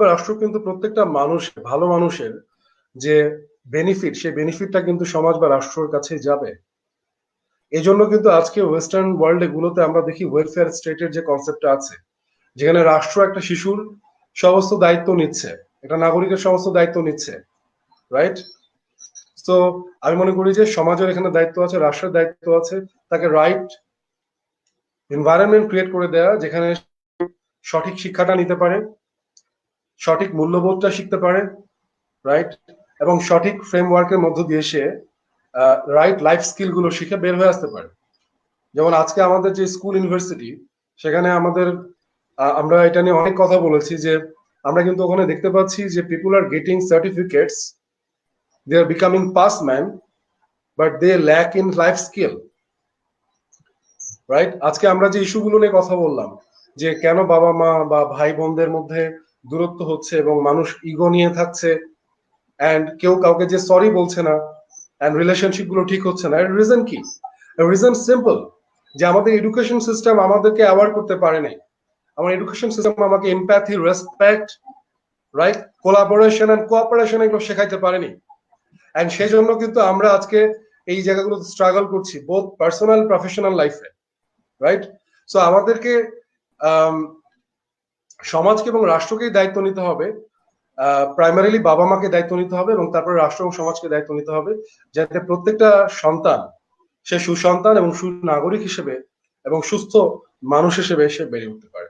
রাষ্ট্র কিন্তু প্রত্যেকটা মানুষ, ভালো মানুষের যে বেনিফিট, সেই বেনিফিটটা কিন্তু সমাজ বা রাষ্ট্রের কাছে যাবে। এই জন্য কিন্তু আজকে ওয়েস্টার্ন ওয়ার্ল্ড গুলোতে আমরা দেখি ওয়েলফেয়ার স্টেটের যে কনসেপ্টটা আছে, যেখানে রাষ্ট্র একটা শিশুর সমস্ত দায়িত্ব নিচ্ছে, একটা নাগরিকের সমস্ত দায়িত্ব নিচ্ছে, রাইট? তো আমি মনে করি যে সমাজের এখানে দায়িত্ব আছে, রাষ্ট্রের দায়িত্ব আছে তাকে রাইট এনভায়রনমেন্ট ক্রিয়েট করে দেয়া, যেখানে সঠিক শিক্ষাটা নিতে পারে, সঠিক মূল্যবোধটা শিখতে পারে, রাইট? এবং সঠিক ফ্রেমওয়ার্কের মধ্য দিয়ে সে রাইট লাইফ স্কিল গুলো শিখে বের হয়ে আসতে পারে। যেমন আজকে আমাদের যে স্কুল ইউনিভার্সিটি, সেখানে আমরা এটা নিয়ে অনেক কথা বলেছি যে আমরা কিন্তু ওখানে দেখতে পাচ্ছি যে people are getting certificates, they are becoming pass man, but they lack in life skill, right? আজকে আমরা যে ইস্যুগুলো নিয়ে কথা বললাম, যে কেন বাবা মা বা ভাই বোনদের মধ্যে দূরত্ব হচ্ছে এবং মানুষ ইগো নিয়ে থাকছে, এন্ড কেউ কাউকে যে সরি বলছে না, এন্ড রিলেশনশিপ গুলো ঠিক হচ্ছে না, এর রিজন কি? রিজন সিম্পল, যে আমাদের এডুকেশন সিস্টেম আমাদেরকে অ্যাওয়ার করতে পারে নাই। আমার এডুকেশন সিস্টেম আমাকে empathy, respect, right, collaboration and cooperation এগুলো শেখাইতে পারেনি। এন্ড সেই জন্য কিন্তু আমরা আজকে এই জায়গাগুলোতে স্ট্রাগল করছি, বোথ পার্সোনাল প্রফেশনাল লাইফে, রাইট? সো আমাদেরকে সমাজকে এবং রাষ্ট্রকেই দায়িত্ব নিতে হবে, প্রাইমারিলি বাবা মাকে দায়িত্ব নিতে হবে এবং তারপরে রাষ্ট্র এবং সমাজকে দায়িত্ব নিতে হবে, যাতে প্রত্যেকটা সন্তান সে সুসন্তান এবং সুনাগরিক হিসেবে এবং সুস্থ মানুষ হিসেবে সে বেড়ে উঠতে পারে।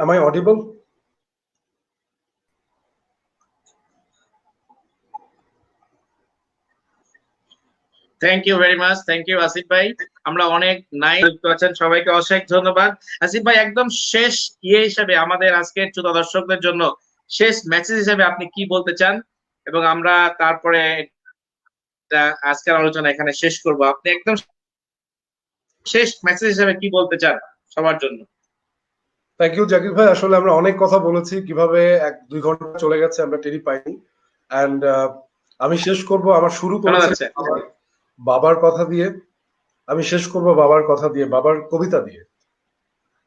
Am I audible? Thank you very much, thank you Asif ভাই। আমরা অনেক যুক্ত আছেন, সবাইকে অশেষ ধন্যবাদ। আসিফ ভাই, একদম শেষ হিসেবে আমাদের আজকের শ্রোতা দর্শকদের জন্য শেষ মেসেজ হিসেবে আপনি কি বলতে চান, এবং আমরা তারপরে আজকের আলোচনা এখানে শেষ করব। আপনি একদম শেষ মেসেজ হিসেবে কি বলতে চান সবার জন্য? থ্যাংক ইউ জাকির ভাই। আসলে আমরা অনেক কথা বলেছি, কিভাবে 1-2 ঘন্টা চলে গেছে আমরা টেরই পাইনি। এন্ড আমি শেষ করব, আমার শুরু করেছে বাবার কথা দিয়ে, আমি শেষ করব বাবার কথা দিয়ে, বাবার কবিতা দিয়ে।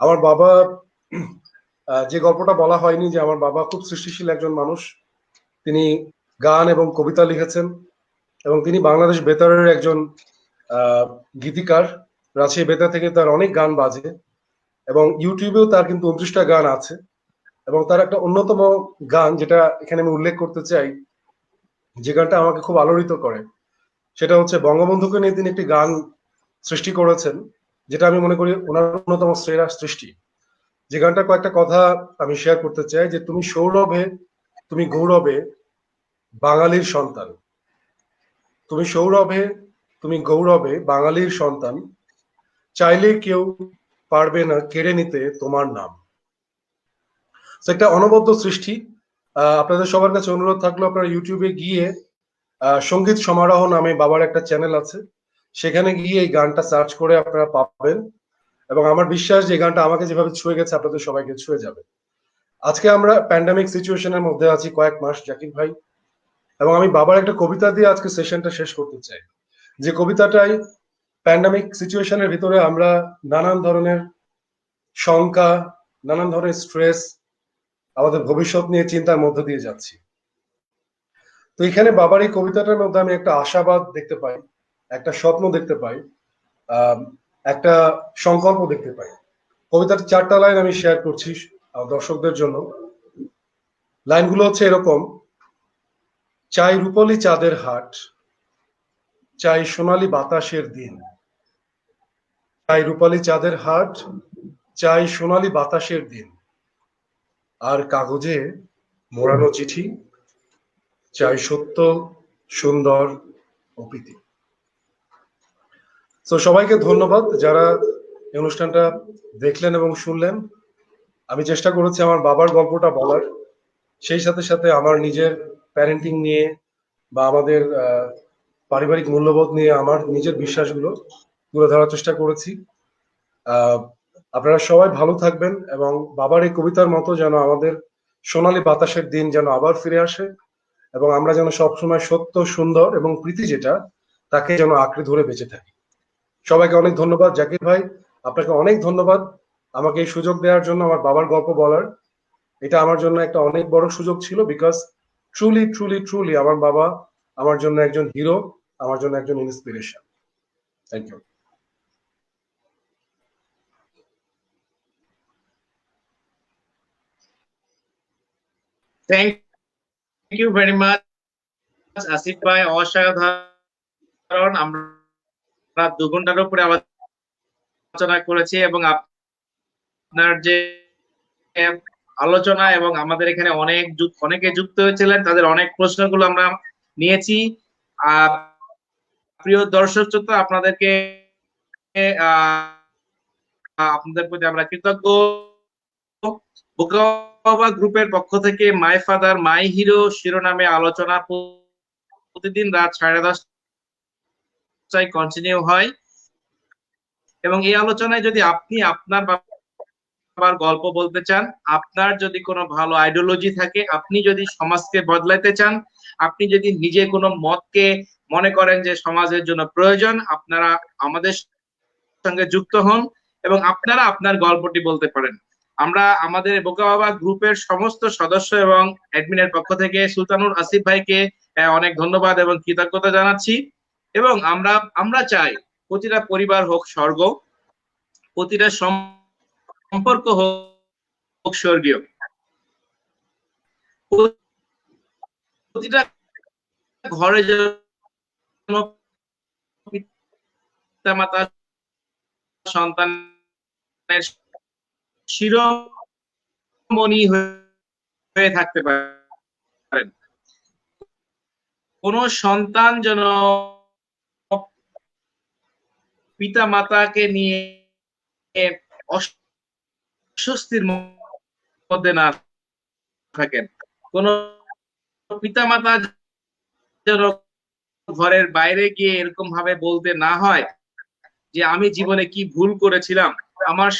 আমার বাবা, যে গল্পটা বলা হয়নি, যে আমার বাবা খুব সৃষ্টিশীল একজন মানুষ। তিনি গান এবং কবিতা লিখেছেন এবং তিনি বাংলাদেশ বেতারের একজন গীতিকার। রাজশাহী বেতার থেকে তার অনেক গান বাজে এবং ইউটিউবেও তার কিন্তু 29টা গান আছে। এবং তার একটা অন্যতম গান, যেটা এখানে আমি উল্লেখ করতে চাই, যে গানটা আমাকে খুব আলোড়িত করে, সেটা হচ্ছে বঙ্গবন্ধুকে নিয়ে তিনি একটি গান সৃষ্টি করেছেন, যেটা আমি মনে করি ওনার অন্যতম সেরা সৃষ্টি। যে গানটার কয়েকটা কথা আমি শেয়ার করতে চাই, যে তুমি সৌরভে, তুমি গৌরবে বাঙালির সন্তান, তুমি সৌরভে, তুমি গৌরবে বাঙালির সন্তান, চাইলে কেউ পারবে না কেড়ে নিতে তোমার নাম। একটা অনবদ্য সৃষ্টি। আপনাদের সবার কাছে অনুরোধ থাকলো, আপনারা ইউটিউবে গিয়ে সঙ্গীত সমারোহ নামে বাবার একটা চ্যানেল আছে, সেখানে গিয়ে এই গানটা সার্চ করে আপনারা পাবেন। এবং আমার বিশ্বাস যে গানটা আমাকে যেভাবে ছুঁয়ে গেছে, আপনাদের সবাইকে ছুঁয়ে যাবে। আজকে আমরা প্যান্ডামিক সিচুয়েশনের মধ্যে আছি কয়েক মাস জাকির ভাই, এবং আমি বাবার একটা কবিতা দিয়ে আজকে সেশনটা শেষ করতে চাই। যে কবিতাটাই প্যান্ডামিক সিচুয়েশনের ভিতরে আমরা নানান ধরনের শঙ্কা, নানান ধরনের স্ট্রেস, আমাদের ভবিষ্যৎ নিয়ে চিন্তার মধ্য দিয়ে যাচ্ছি। তো এখানে বাবার এই কবিতাটার মধ্যে আমি একটা আশাবাদ দেখতে পাই, একটা স্বপ্ন দেখতে পাই, একটা সংকল্প দেখতে পাই। কবিতার 4টা লাইন আমি শেয়ার করছি দর্শকদের জন্য। লাইনগুলো হচ্ছে এরকম: চাই রূপলি চাঁদের হাট, চাই সোনালি বাতাসের দিন, চাই রূপালি চাঁদের হাট, চাই সোনালি বাতাসের দিন, আর কাগজে মোড়ানো চিঠি, চাই সত্য, সুন্দর ও প্রীতি। তো সবাইকে ধন্যবাদ যারা এই অনুষ্ঠানটা দেখলেন এবং শুনলেন। আমি চেষ্টা করেছি আমার বাবার গল্পটা বলার, সেই সাথে সাথে আমার নিজের প্যারেন্টিং নিয়ে বা আমাদের পারিবারিক মূল্যবোধ নিয়ে আমার নিজের বিশ্বাসগুলো তুলে ধরার চেষ্টা করেছি। আহ, আপনারা সবাই ভালো থাকবেন এবং বাবার এই কবিতার মতো যেন আমাদের সোনালী বাতাসের দিন যেন আবার ফিরে আসে এবং আমরা যেন সবসময় সত্য, সুন্দর এবং প্রীতি যেটা, তাকে যেন আঁকড়ে ধরে বেঁচে থাকি। সবাইকে অনেক ধন্যবাদ। জাকির ভাই, আপনাকে অনেক ধন্যবাদ আমাকে এই সুযোগ দেওয়ার জন্য, আমার বাবার গল্প বলার। এটা আমার জন্য একটা অনেক বড় সুযোগ ছিল, বিকজ ট্রুলি ট্রুলি ট্রুলি আমার বাবা আমার জন্য একজন হিরো, আমার জন্য একজন inspiration. Thank you. Thank you very much Asif ভাই, অসাধারণ। আমরা 2 ঘন্টার উপরে আলোচনা করেছি এবং আপনার যে আলোচনা এবং আমাদের এখানে অনেকে যুক্ত হয়েছিলেন, তাদের অনেক প্রশ্নগুলো আমরা নিয়েছি। আহ প্রিয় দর্শক শ্রোতা, আপনাদের প্রতি আমরা কৃতজ্ঞ। বোকাবাবা গ্রুপের পক্ষ থেকে মাই ফাদার মাই হিরো শিরোনামে আলোচনা প্রতিদিন রাত 10:30টায় কন্টিনিউ হয় এবং এই আলোচনায় যদি আপনি আপনার বাবার গল্প বলতে চান, আপনার যদি কোনো ভালো আইডিওলজি থাকে, আপনি যদি সমাজকে বদলাতে চান, আপনি যদি নিজে কোনো মতকে মনে করেন যে সমাজের জন্য প্রয়োজন, আপনারা আমাদের সঙ্গে যুক্ত হন এবং আপনারা আপনার গল্পটি বলতে পারেন। আমরা আমাদের বোকাবাবা গ্রুপের সমস্ত সদস্য এবং অ্যাডমিনের পক্ষ থেকে সুলতানুর আসিফ ভাইকে অনেক ধন্যবাদ এবং কৃতজ্ঞতা জানাচ্ছি। এবং আমরা চাই প্রতিটা পরিবার হোক স্বর্গ, প্রতিটা সম্পর্ক হোক স্বর্গীয়, প্রতিটা ঘরে যেন পিতামাতা সন্তানের শিরোমণি হয়ে থাকতে পারেন। কোন সন্তান যেন পিতা মাতাকে নিয়ে অস্বস্তির মধ্যে না থাকেন। কোন পিতা মাতা যেন ঘরের বাইরে গিয়ে এরকম ভাবে বলতে না হয় যে আমি জীবনে কি ভুল করেছিলাম, আমার